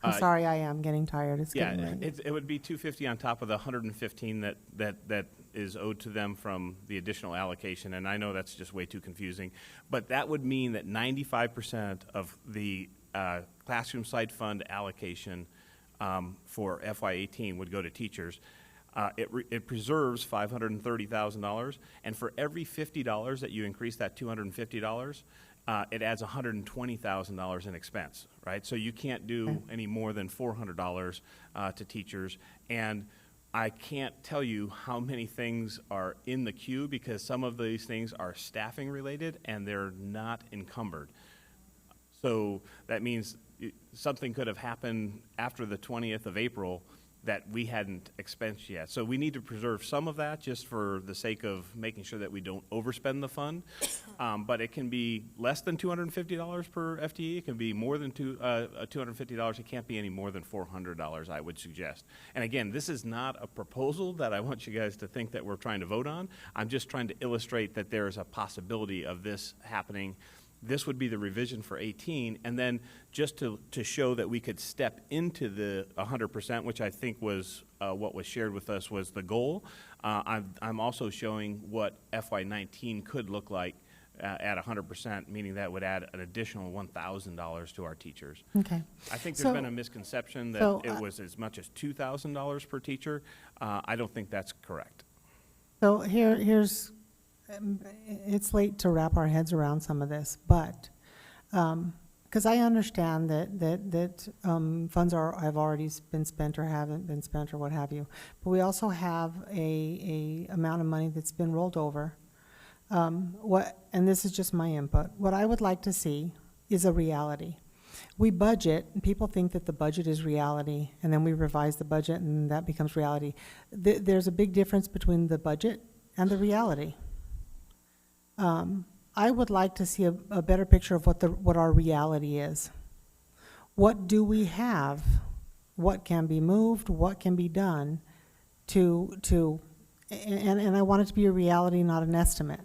I'm sorry, I am getting tired. It's getting late. It would be 250 on top of the 115 that is owed to them from the additional allocation, and I know that's just way too confusing, but that would mean that 95% of the classroom site fund allocation for FY18 would go to teachers. It preserves $530,000, and for every $50 that you increase that $250, it adds $120,000 in expense, right? So you can't do any more than $400 to teachers, and I can't tell you how many things are in the queue because some of these things are staffing related and they're not encumbered. So that means something could have happened after the 20th of April that we hadn't expensed yet. So we need to preserve some of that just for the sake of making sure that we don't overspend the fund. But it can be less than $250 per FTE. It can be more than $250. It can't be any more than $400, I would suggest. And again, this is not a proposal that I want you guys to think that we're trying to vote on. I'm just trying to illustrate that there is a possibility of this happening. This would be the revision for 18, and then just to show that we could step into the 100%, which I think was what was shared with us was the goal. I'm also showing what FY19 could look like at 100%, meaning that would add an additional $1,000 to our teachers. Okay. I think there's been a misconception that it was as much as $2,000 per teacher. I don't think that's correct. So here's, it's late to wrap our heads around some of this, but because I understand that funds have already been spent or haven't been spent or what have you, but we also have a amount of money that's been rolled over. And this is just my input. What I would like to see is a reality. We budget, and people think that the budget is reality, and then we revise the budget, and that becomes reality. There's a big difference between the budget and the reality. I would like to see a better picture of what our reality is. What do we have? What can be moved? What can be done and I want it to be a reality, not an estimate.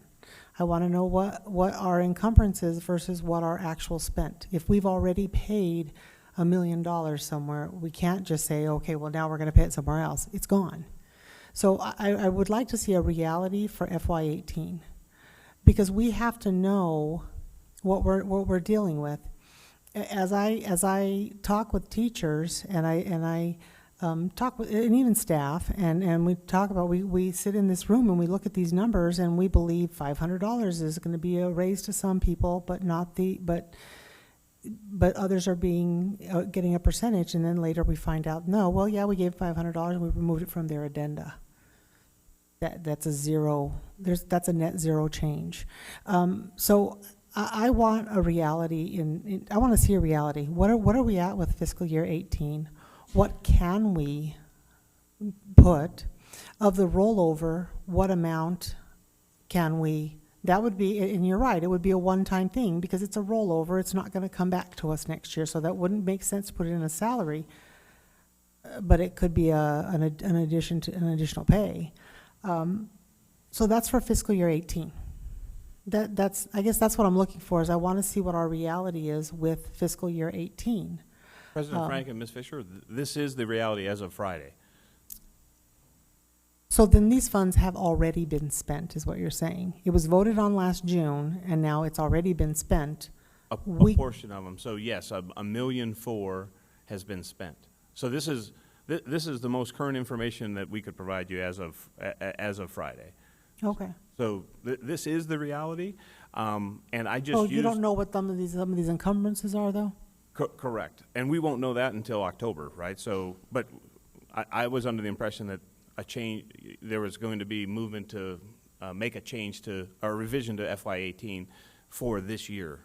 I want to know what our encumbrances versus what our actual spent. If we've already paid $1 million somewhere, we can't just say, okay, well now we're going to pay it somewhere else. It's gone. So I would like to see a reality for FY18. Because we have to know what we're dealing with. As I talk with teachers and I talk with and even staff and we talk about we sit in this room and we look at these numbers and we believe $500 is going to be a raise to some people, but not but others are getting a percentage, and then later we find out we gave $500 and we removed it from their addenda. That's a zero. That's a net zero change. So I want a reality. I want to see a reality. What are we at with fiscal year 18? What can we put of the rollover? What amount can we? That would be, and you're right. It would be a one-time thing because it's a rollover. It's not going to come back to us next year. So that wouldn't make sense to put it in a salary. But it could be an addition to an additional pay. So that's for fiscal year 18. I guess that's what I'm looking for, is I want to see what our reality is with fiscal year 18. President Frank and Ms. Fisher, this is the reality as of Friday. So then these funds have already been spent, is what you're saying. It was voted on last June, and now it's already been spent. A portion of them. So yes, $1.4 million has been spent. So this is the most current information that we could provide you as of Friday. Okay. So this is the reality, and I just you don't know what some of these encumbrances are, though? Correct, and we won't know that until October, right? So, but I was under the impression that there was going to be movement to make a change to, or a revision to FY18 for this year.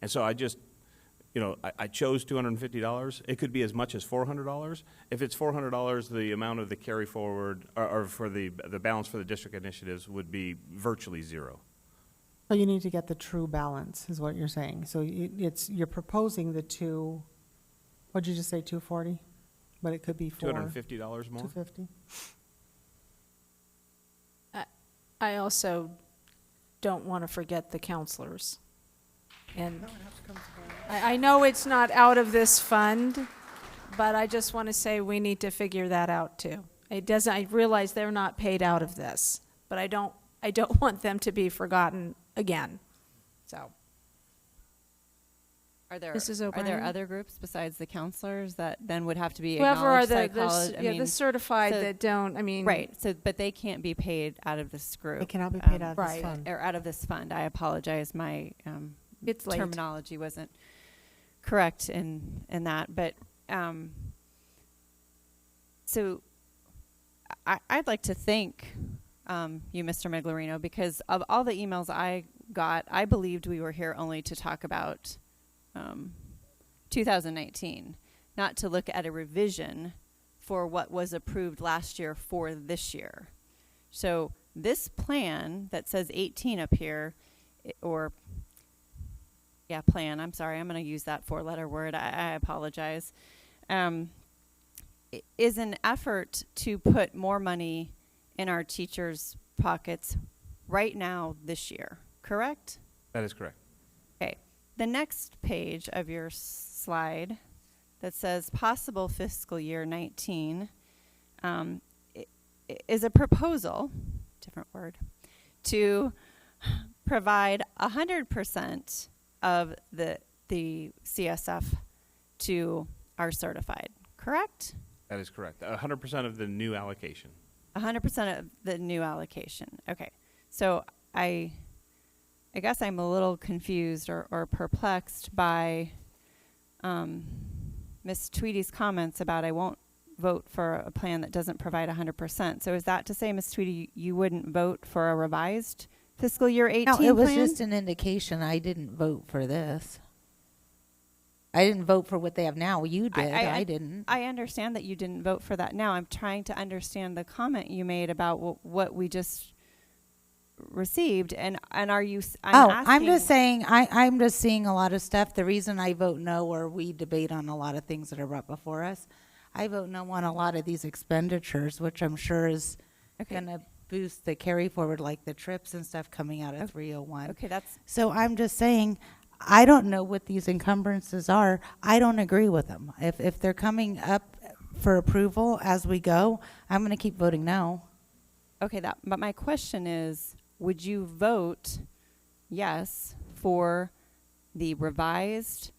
And so I just, I chose $250. It could be as much as $400. If it's $400, the amount of the carry forward, or for the balance for the district initiatives would be virtually zero. So you need to get the true balance, is what you're saying. So you're proposing the two, what'd you just say, 240? But it could be $250 more? 250. I also don't want to forget the counselors. And I know it's not out of this fund, but I just want to say we need to figure that out too. I realize they're not paid out of this, but I don't want them to be forgotten again. So. Are there Mrs. are O'Brien? there other groups besides the counselors that then would have to be Whoever are acknowledged the certified that don't, right. So, but they can't be paid out of this group. They cannot be paid out of this right. fund. Or out of this fund. I apologize. My it's late. terminology wasn't correct in that. But so I'd like to thank you, Mr. Miglerino, because of all the emails I got, I believed we were here only to talk about 2019, not to look at a revision for what was approved last year for this year. So this plan that says 18 up here, plan, I'm sorry, I'm going to use that four-letter word, I apologize, is an effort to put more money in our teachers' pockets right now this year, correct? That is correct. Okay. The next page of your slide that says possible fiscal year 19 is a proposal, different word, to provide 100% of the CSF to our certified, correct? That is correct. 100% of the new allocation. 100% of the new allocation. Okay. So I guess I'm a little confused or perplexed by Ms. Tweedy's comments about I won't vote for a plan that doesn't provide 100%. So is that to say, Ms. Tweedy, you wouldn't vote for a revised fiscal year 18 No, it was plan? just an indication. I didn't vote for this. I didn't vote for what they have now. You did. I didn't. I understand that you didn't vote for that now. I'm trying to understand the comment you made about what we just received, and are you? I'm just saying. I'm just seeing a lot of stuff. The reason I vote no, or we debate on a lot of things that are brought before us, I vote no on a lot of these expenditures, which I'm sure is going to boost the carry forward, like the trips and stuff coming out of 301. Okay, that's so. I'm just saying. I don't know what these encumbrances are. I don't agree with them. If they're coming up for approval as we go, I'm going to keep voting no. Okay, but my question is, would you vote yes for the revised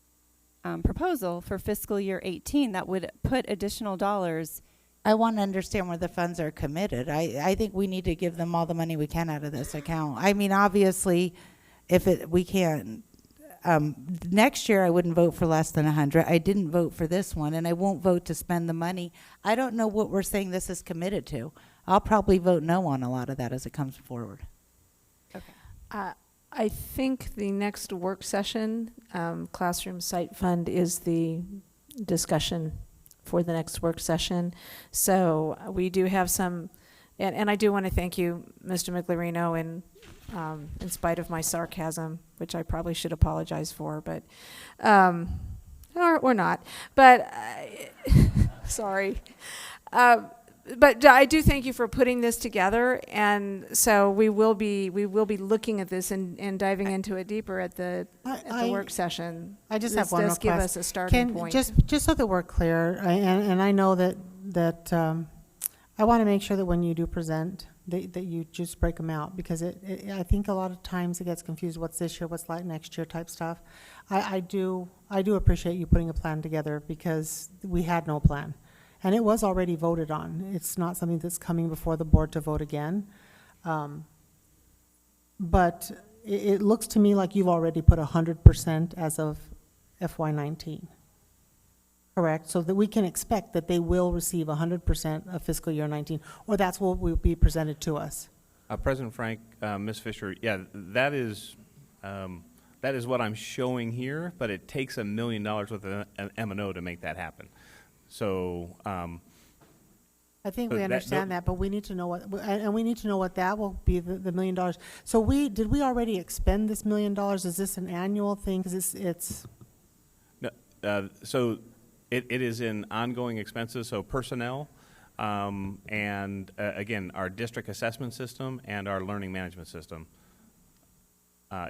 proposal for fiscal year 18 that would put additional dollars? I want to understand where the funds are committed. I think we need to give them all the money we can out of this account. I mean, obviously, we can't. Next year I wouldn't vote for less than 100. I didn't vote for this one, and I won't vote to spend the money. I don't know what we're saying this is committed to. I'll probably vote no on a lot of that as it comes forward. Okay. I think the next work session, Classroom Site Fund, is the discussion for the next work session. So we do have some, and I do want to thank you, Mr. Miglerino, and in spite of my sarcasm, which I probably should apologize for, but, or not, but, sorry. But I do thank you for putting this together, and so we will be looking at this and diving into it deeper at the work session. I just This have one does give request. us a starting point. Just so that we're clear, and I know that I want to make sure that when you do present, that you just break them out, because I think a lot of times it gets confused. What's this year? What's like next year? Type stuff. I do appreciate you putting a plan together, because we had no plan, and it was already voted on. It's not something that's coming before the board to vote again. But it looks to me like you've already put 100% as of FY19. Correct, so that we can expect that they will receive 100% of fiscal year 19, or that's what will be presented to us. President Frank, Ms. Fisher, yeah, that is what I'm showing here, but it takes $1 million with an M&O to make that happen. So, I think So we that- understand that, but we need to know what, and we need to know what that will be, the $1 million. So did we already expend this $1 million? Is this an annual thing? Because it's no, so it is in ongoing expenses, so personnel, and again, our district assessment system and our learning management system.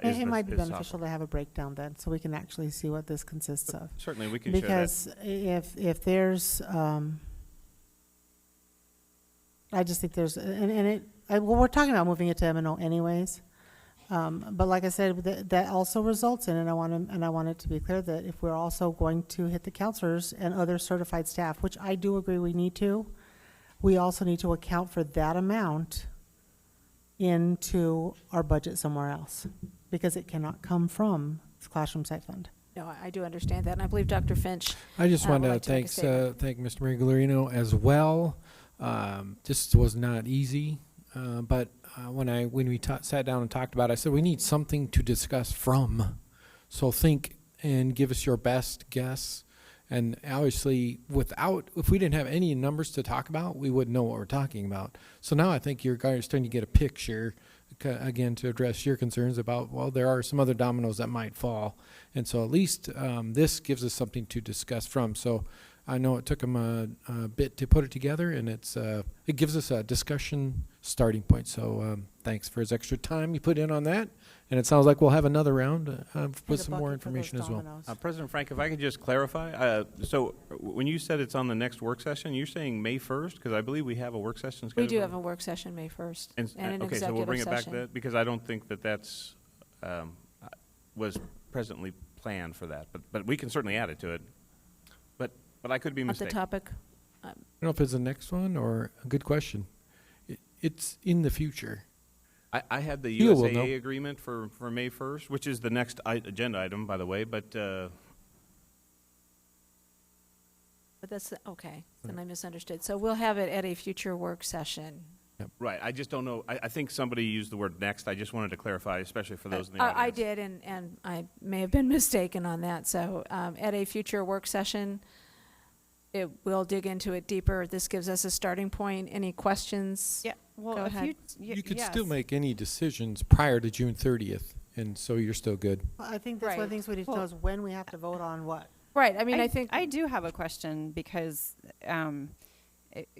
It might be beneficial to have a breakdown then, so we can actually see what this consists of. Certainly, we can share that. Because if there's, I just think there's, well, we're talking about moving it to M&O anyways. But like I said, that also results in, and I want it to be clear that if we're also going to hit the counselors and other certified staff, which I do agree we need to, we also need to account for that amount into our budget somewhere else, because it cannot come from the classroom site fund. No, I do understand that, and I believe Dr. Finch. I just want would to like make a statement. thank Mr. Marigolino as well. This was not easy, but when we sat down and talked about it, I said we need something to discuss from. So think and give us your best guess. And obviously, if we didn't have any numbers to talk about, we wouldn't know what we're talking about. So now I think you're starting to get a picture, again, to address your concerns about, well, there are some other dominoes that might fall. And so at least this gives us something to discuss from. So I know it took them a bit to put it together, and it gives us a discussion starting point. So thanks for his extra time you put in on that. And it sounds like we'll have another round with some more information as well. President Frank, if I could just clarify, so when you said it's on the next work session, you're saying May 1st? Because I believe we have a work session scheduled. We do have a work session May 1st and an okay, executive so we'll bring it back session. to that, because I don't think that's was presently planned for that. But we can certainly add it to it. But I could be At mistaken. the topic. I don't know if it's the next one or a good question. It's in the future. I had the Neil will USAA know. agreement for May 1st, which is the next agenda item, by the way, but But that's, okay, then I misunderstood. So we'll have it at a future work session. right, I just don't know. I think somebody used the word next. I just wanted to clarify, especially for those in the audience. I did, and I may have been mistaken on that. So at a future work session, we'll dig into it deeper. This gives us a starting point. Any questions? Yeah, well, Go if ahead. You could still make any decisions prior to June 30th, and so you're still good. I think that's one of the things we need to know is when we have to vote on what. Right, I mean, I think. I do have a question because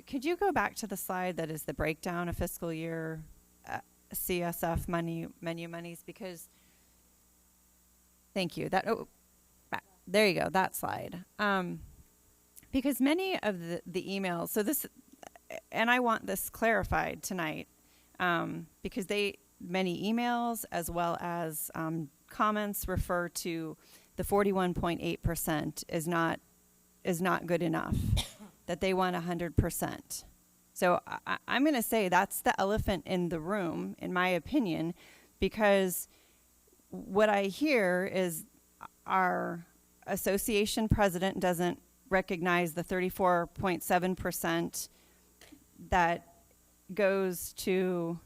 could you go back to the slide that is the breakdown of fiscal year CSF menu monies? Because, thank you. There you go, that slide. Because many of the emails, so this, and I want this clarified tonight, because many emails as well as comments refer to the 41.8% is not good enough, that they want 100%. So I'm going to say that's the elephant in the room, in my opinion, because what I hear is our association president doesn't recognize the 34.7% that goes to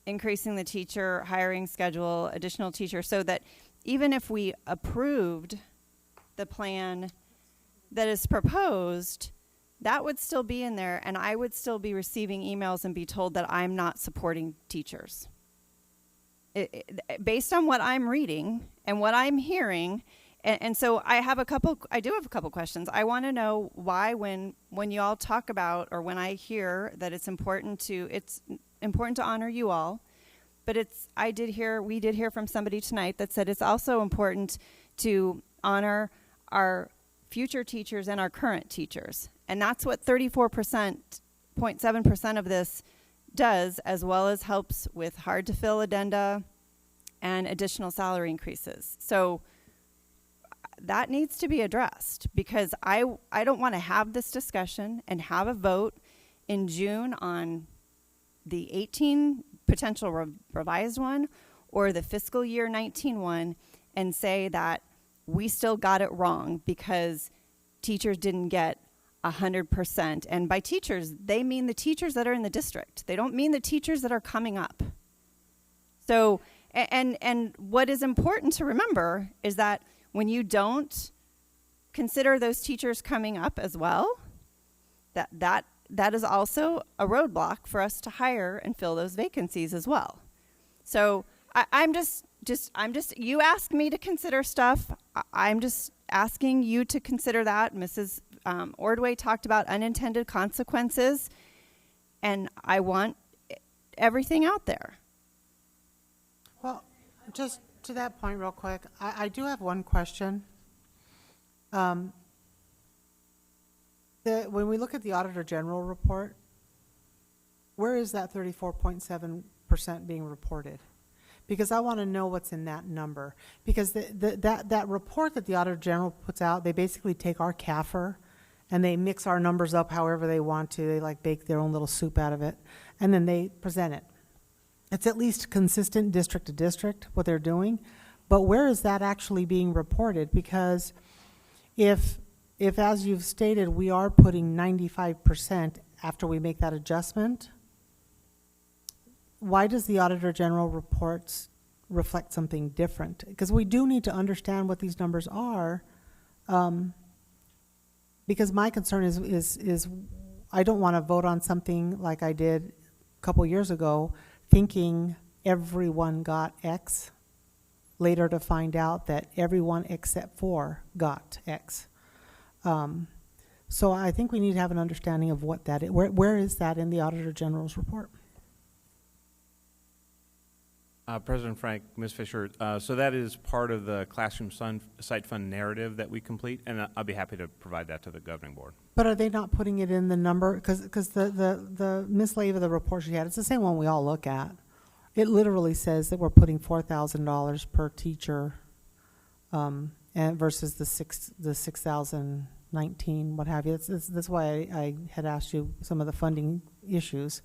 increasing the teacher hiring schedule, additional teachers, so that even if we approved the plan that is proposed, that would still be in there, and I would still be receiving emails and be told that I'm not supporting teachers. Based on what I'm reading and what I'm hearing, and so I do have a couple questions. I want to know why when you all talk about, or when I hear that it's important to honor you all, but we did hear from somebody tonight that said it's also important to honor our future teachers and our current teachers. And that's what 34.7% of this does, as well as helps with hard to fill addenda and additional salary increases. So that needs to be addressed, because I don't want to have this discussion and have a vote in June on the 18 potential revised one or the fiscal year 19 one and say that we still got it wrong because teachers didn't get 100%. And by teachers, they mean the teachers that are in the district. They don't mean the teachers that are coming up. So, and what is important to remember is that when you don't consider those teachers coming up as well, that is also a roadblock for us to hire and fill those vacancies as well. So I'm just you ask me to consider stuff. I'm just asking you to consider that. Mrs. Ordway talked about unintended consequences, and I want everything out there. Well, just to that point real quick, I do have one question. When we look at the Auditor General report, where is that 34.7% being reported? Because I want to know what's in that number. Because that report that the Auditor General puts out, they basically take our CAFR and they mix our numbers up however they want to. They like bake their own little soup out of it, and then they present it. It's at least consistent district to district what they're doing, but where is that actually being reported? Because if as you've stated, we are putting 95% after we make that adjustment, why does the Auditor General reports reflect something different? Because we do need to understand what these numbers are, because my concern is I don't want to vote on something like I did a couple years ago, thinking everyone got X, later to find out that everyone except for got X. So I think we need to have an understanding of what that is. Where is that in the Auditor General's report? President Frank, Ms. Fisher, so that is part of the Classroom Site Fund narrative that we complete, and I'll be happy to provide that to the governing board. But are they not putting it in the number? Because the Ms. Leva, the report she had, it's the same one we all look at. It literally says that we're putting $4,000 per teacher, and versus the 6,019, what have you. That's why I had asked you some of the funding issues.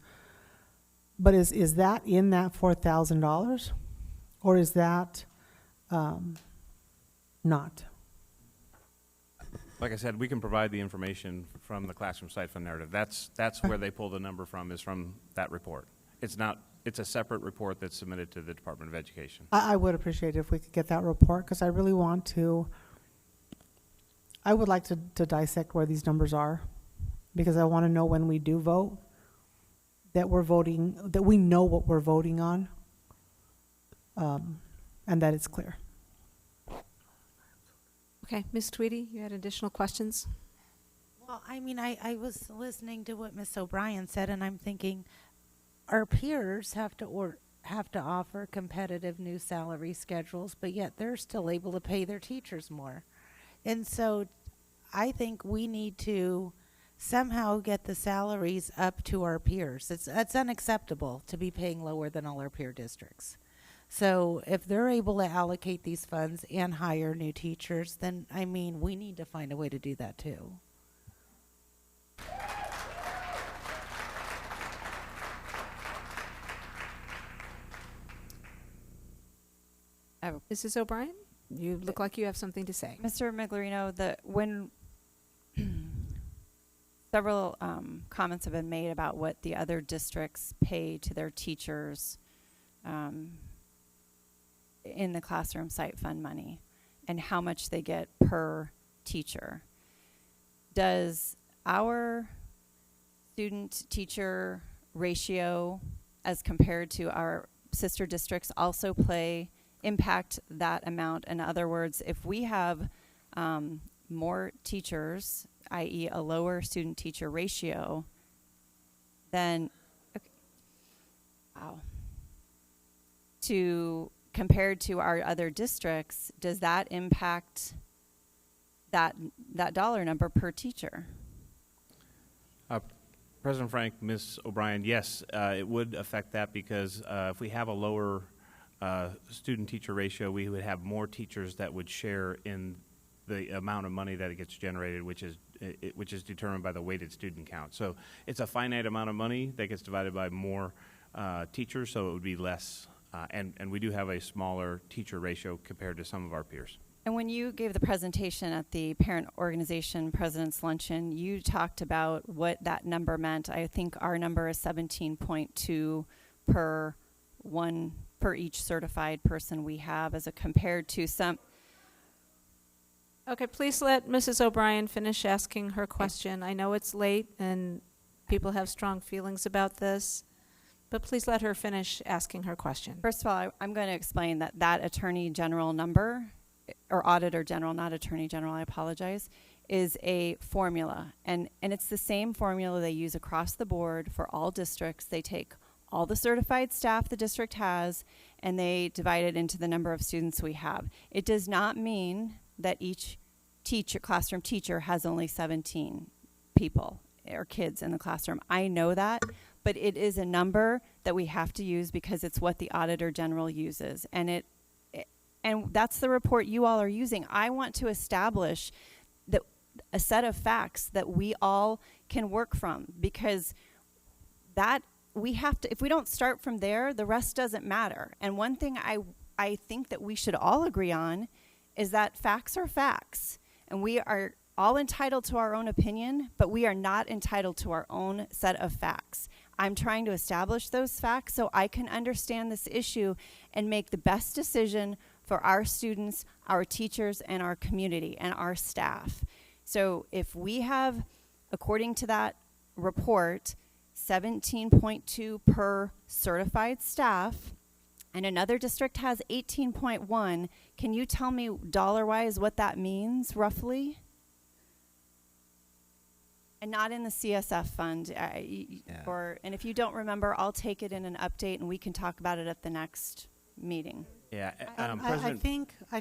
But is that in that $4,000, or is that not? Like I said, we can provide the information from the Classroom Site Fund narrative. That's where they pull the number from, is from that report. It's not. It's a separate report that's submitted to the Department of Education. I would appreciate it if we could get that report, because I really want to. I would like to dissect where these numbers are, because I want to know when we do vote that we're voting, that we know what we're voting on, and that it's clear. Okay, Ms. Tweedy, you had additional questions? Well, I mean, I was listening to what Ms. O'Brien said, and I'm thinking, our peers have to offer competitive new salary schedules, but yet they're still able to pay their teachers more. And so I think we need to somehow get the salaries up to our peers. It's unacceptable to be paying lower than all our peer districts. So if they're able to allocate these funds and hire new teachers, then, I mean, we need to find a way to do that too. Mrs. O'Brien, you look like you have something to say. Mr. Miglerino, when several comments have been made about what the other districts pay to their teachers in the Classroom Site Fund money and how much they get per teacher. Does our student-teacher ratio as compared to our sister districts also impact that amount? In other words, if we have more teachers, i.e. a lower student-teacher ratio, then compared to our other districts, does that impact that dollar number per teacher? President Frank, Ms. O'Brien, yes, it would affect that, because if we have a lower student-teacher ratio, we would have more teachers that would share in the amount of money that it gets generated, which is determined by the weighted student count. So it's a finite amount of money that gets divided by more teachers, so it would be less. And we do have a smaller teacher ratio compared to some of our peers. And when you gave the presentation at the Parent Organization President's Luncheon, you talked about what that number meant. I think our number is 17.2 per each certified person we have, as a compared to some. Okay, please let Mrs. O'Brien finish asking her question. I know it's late and people have strong feelings about this, but please let her finish asking her question. First of all, I'm going to explain that Attorney General number, or Auditor General, not Attorney General, I apologize, is a formula. And it's the same formula they use across the board for all districts. They take all the certified staff the district has, and they divide it into the number of students we have. It does not mean that each classroom teacher has only 17 people or kids in the classroom. I know that, but it is a number that we have to use because it's what the Auditor General uses. And that's the report you all are using. I want to establish a set of facts that we all can work from, because that we have to, if we don't start from there, the rest doesn't matter. And one thing I think that we should all agree on is that facts are facts, and we are all entitled to our own opinion, but we are not entitled to our own set of facts. I'm trying to establish those facts so I can understand this issue and make the best decision for our students, our teachers, and our community, and our staff. So if we have, according to that report, 17.2 per certified staff, and another district has 18.1, can you tell me dollar-wise what that means, roughly? And not in the CSF fund. And if you don't remember, I'll take it in an update, and we can talk about it at the next meeting. Yeah, I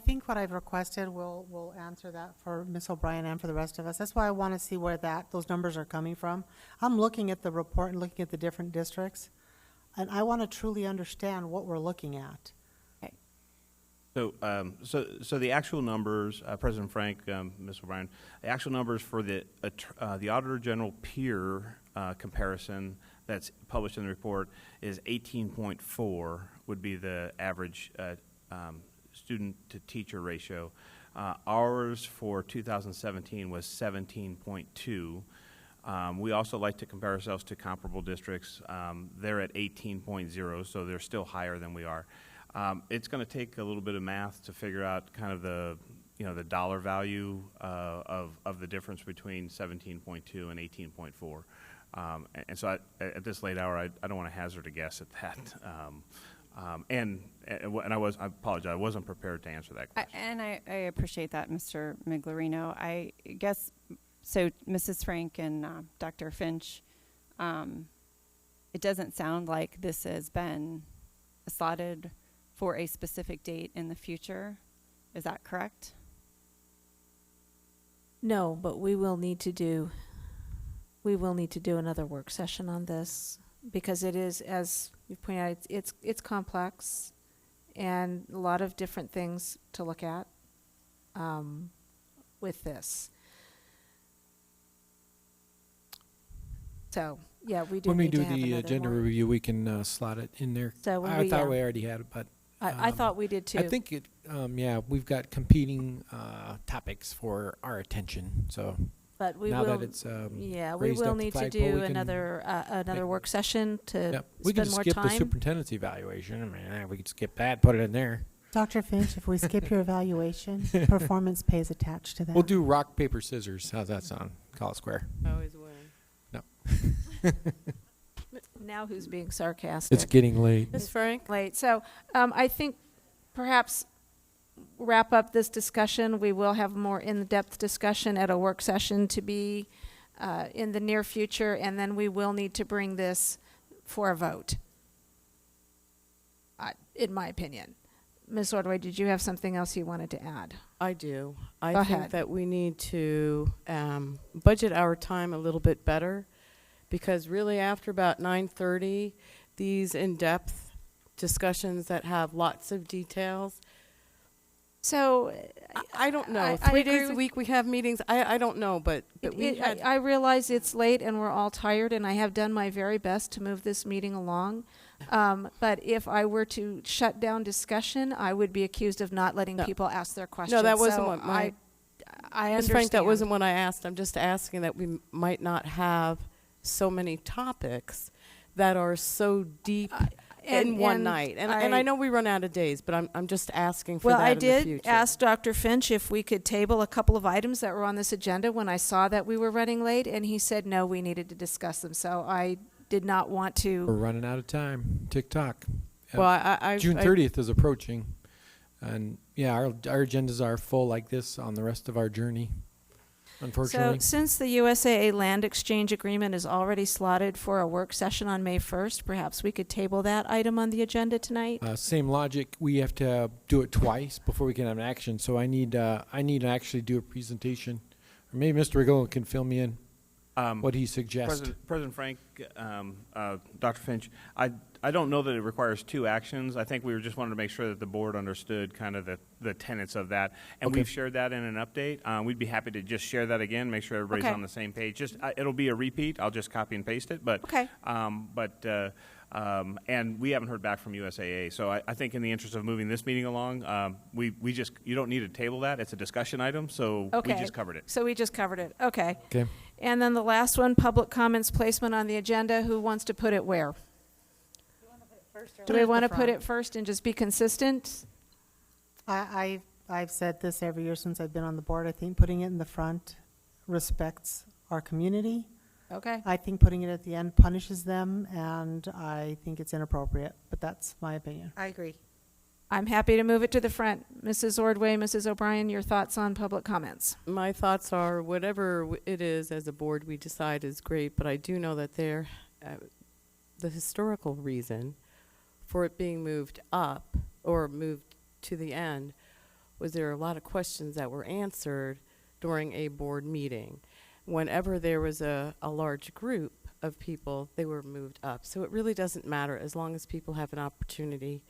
think what I've requested will answer that for Ms. O'Brien and for the rest of us. That's why I want to see where those numbers are coming from. I'm looking at the report and looking at the different districts, and I want to truly understand what we're looking at. Okay. So the actual numbers, President Frank, Ms. O'Brien, the actual numbers for the Auditor General peer comparison that's published in the report is 18.4 would be the average student to teacher ratio. Ours for 2017 was 17.2. We also like to compare ourselves to comparable districts. They're at 18.0, so they're still higher than we are. It's going to take a little bit of math to figure out kind of the dollar value of the difference between 17.2 and 18.4. And so at this late hour, I don't want to hazard a guess at that. And I apologize, I wasn't prepared to answer that question. I appreciate that, Mr. Miglerino. I guess, so Mrs. Frank and Dr. Finch, it doesn't sound like this has been slotted for a specific date in the future. Is that correct? No, but we will need to do another work session on this, because it is, as you pointed out, it's complex and a lot of different things to look at with this. So, yeah, we do when we need do to have the another agenda one. review, we can slot it in there. So when I thought we already had it, but I thought we did too. I think it. Yeah, we've got competing topics for our attention. So, but we now will. that it's yeah, we raised will up the need to flagpole, do we can another work session to we can spend more skip time. the superintendent's evaluation. I mean, we could skip that, put it in there. Dr. Finch, if we skip your evaluation, performance pay is attached to that. We'll do rock, paper, scissors. How's that sound? Call it square. Always win. No. Now who's being sarcastic? It's getting late. Ms. Frank? Late. So I think perhaps wrap up this discussion. We will have more in-depth discussion at a work session to be in the near future, and then we will need to bring this for a vote, in my opinion. Ms. Ordway, did you have something else you wanted to add? I do. Go I think ahead. that we need to budget our time a little bit better, because really after about 9:30, these in-depth discussions that have lots of details So I don't know. I 3 agree days a with- week we have meetings. I don't know, but we had. I realize it's late and we're all tired, and I have done my very best to move this meeting along. But if I were to shut down discussion, I would be accused of not letting people ask their questions. No, that wasn't So what my. I Ms. understand. Frank, that wasn't what I asked. I'm just asking that we might not have so many topics that are so deep in one night. And I know we run out of days, but I'm just asking for Well, that I in the did future. ask Dr. Finch if we could table a couple of items that were on this agenda when I saw that we were running late, and he said no, we needed to discuss them. So I did not want We're to. running out of time. Tick-tock. Well, I June 30th is approaching. And, yeah, our agendas are full like this on the rest of our journey, unfortunately. So since the USAA land exchange agreement is already slotted for a work session on May 1st, perhaps we could table that item on the agenda tonight? Same logic. We have to do it twice before we can have an action. So I need to actually do a presentation. Or maybe Mr. Riggolo can fill me in what he suggests. President Frank, Dr. Finch, I don't know that it requires two actions. I think we were just wanted to make sure that the board understood kind of the tenets of that. And Okay. we've shared that in an update. We'd be happy to just share that again, make sure everybody's Okay. on the same page. Just it'll be a repeat. I'll just copy and paste it. But Okay. and we haven't heard back from USAA. So I think in the interest of moving this meeting along, you don't need to table that. It's a discussion item. So Okay. we just covered it. So we just covered it. Okay. Okay. And then the last one, public comments placement on the agenda. Who wants to put it where? Do we want to put it first and just be consistent? I've said this every year since I've been on the board. I think putting it in the front respects our community. Okay. I think putting it at the end punishes them, and I think it's inappropriate, but that's my opinion. I agree. I'm happy to move it to the front. Mrs. Ordway, Mrs. O'Brien, your thoughts on public comments? My thoughts are whatever it is as a board we decide is great, but I do know that the historical reason for it being moved up or moved to the end was there are a lot of questions that were answered during a board meeting. Whenever there was a large group of people, they were moved up. So it really doesn't matter as long as people have an opportunity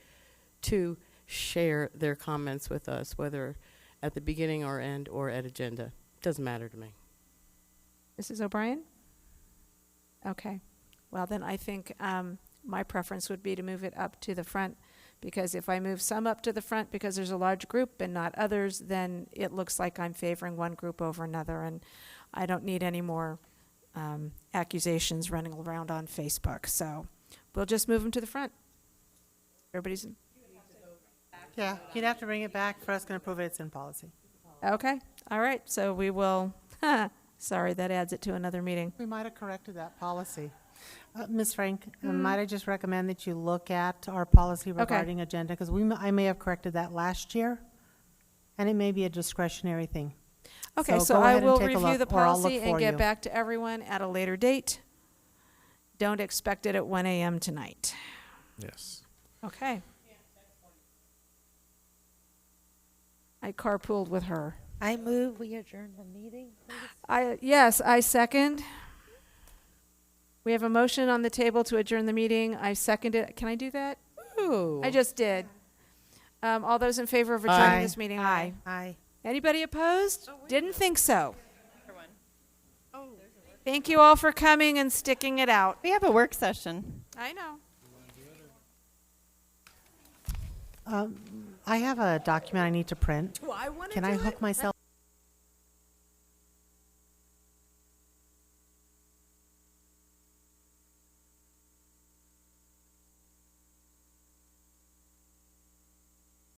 to share their comments with us, whether at the beginning or end or at agenda. Doesn't matter to me. Mrs. O'Brien? Okay. Well, then I think my preference would be to move it up to the front, because if I move some up to the front because there's a large group and not others, then it looks like I'm favoring one group over another, and I don't need any more accusations running around on Facebook. So we'll just move them to the front. Everybody's Yeah, you'd have to bring it back for us to approve it. It's in policy. okay. All right. So we will. Sorry, that adds it to another meeting. We might have corrected that policy. Ms. Frank, might I just recommend that you look at our policy regarding agenda? Because I may have corrected that last year, and it may be a discretionary thing. Okay, so go I ahead and will take a review look, the or I'll policy look and for get you. back to everyone at a later date. Don't expect it at 1 a.m. tonight. Yes. Okay. I carpooled with her. I move we adjourn the meeting, please. Yes, I second. We have a motion on the table to adjourn the meeting. I second it. Can I do that? Ooh. I just did. All those in favor of adjourning Aye. this meeting, aye. Aye. Anybody opposed? Didn't think so. Thank you all for coming and sticking it out. We have a work session. I know. I have a document I need to print. Do I want to Can I hook myself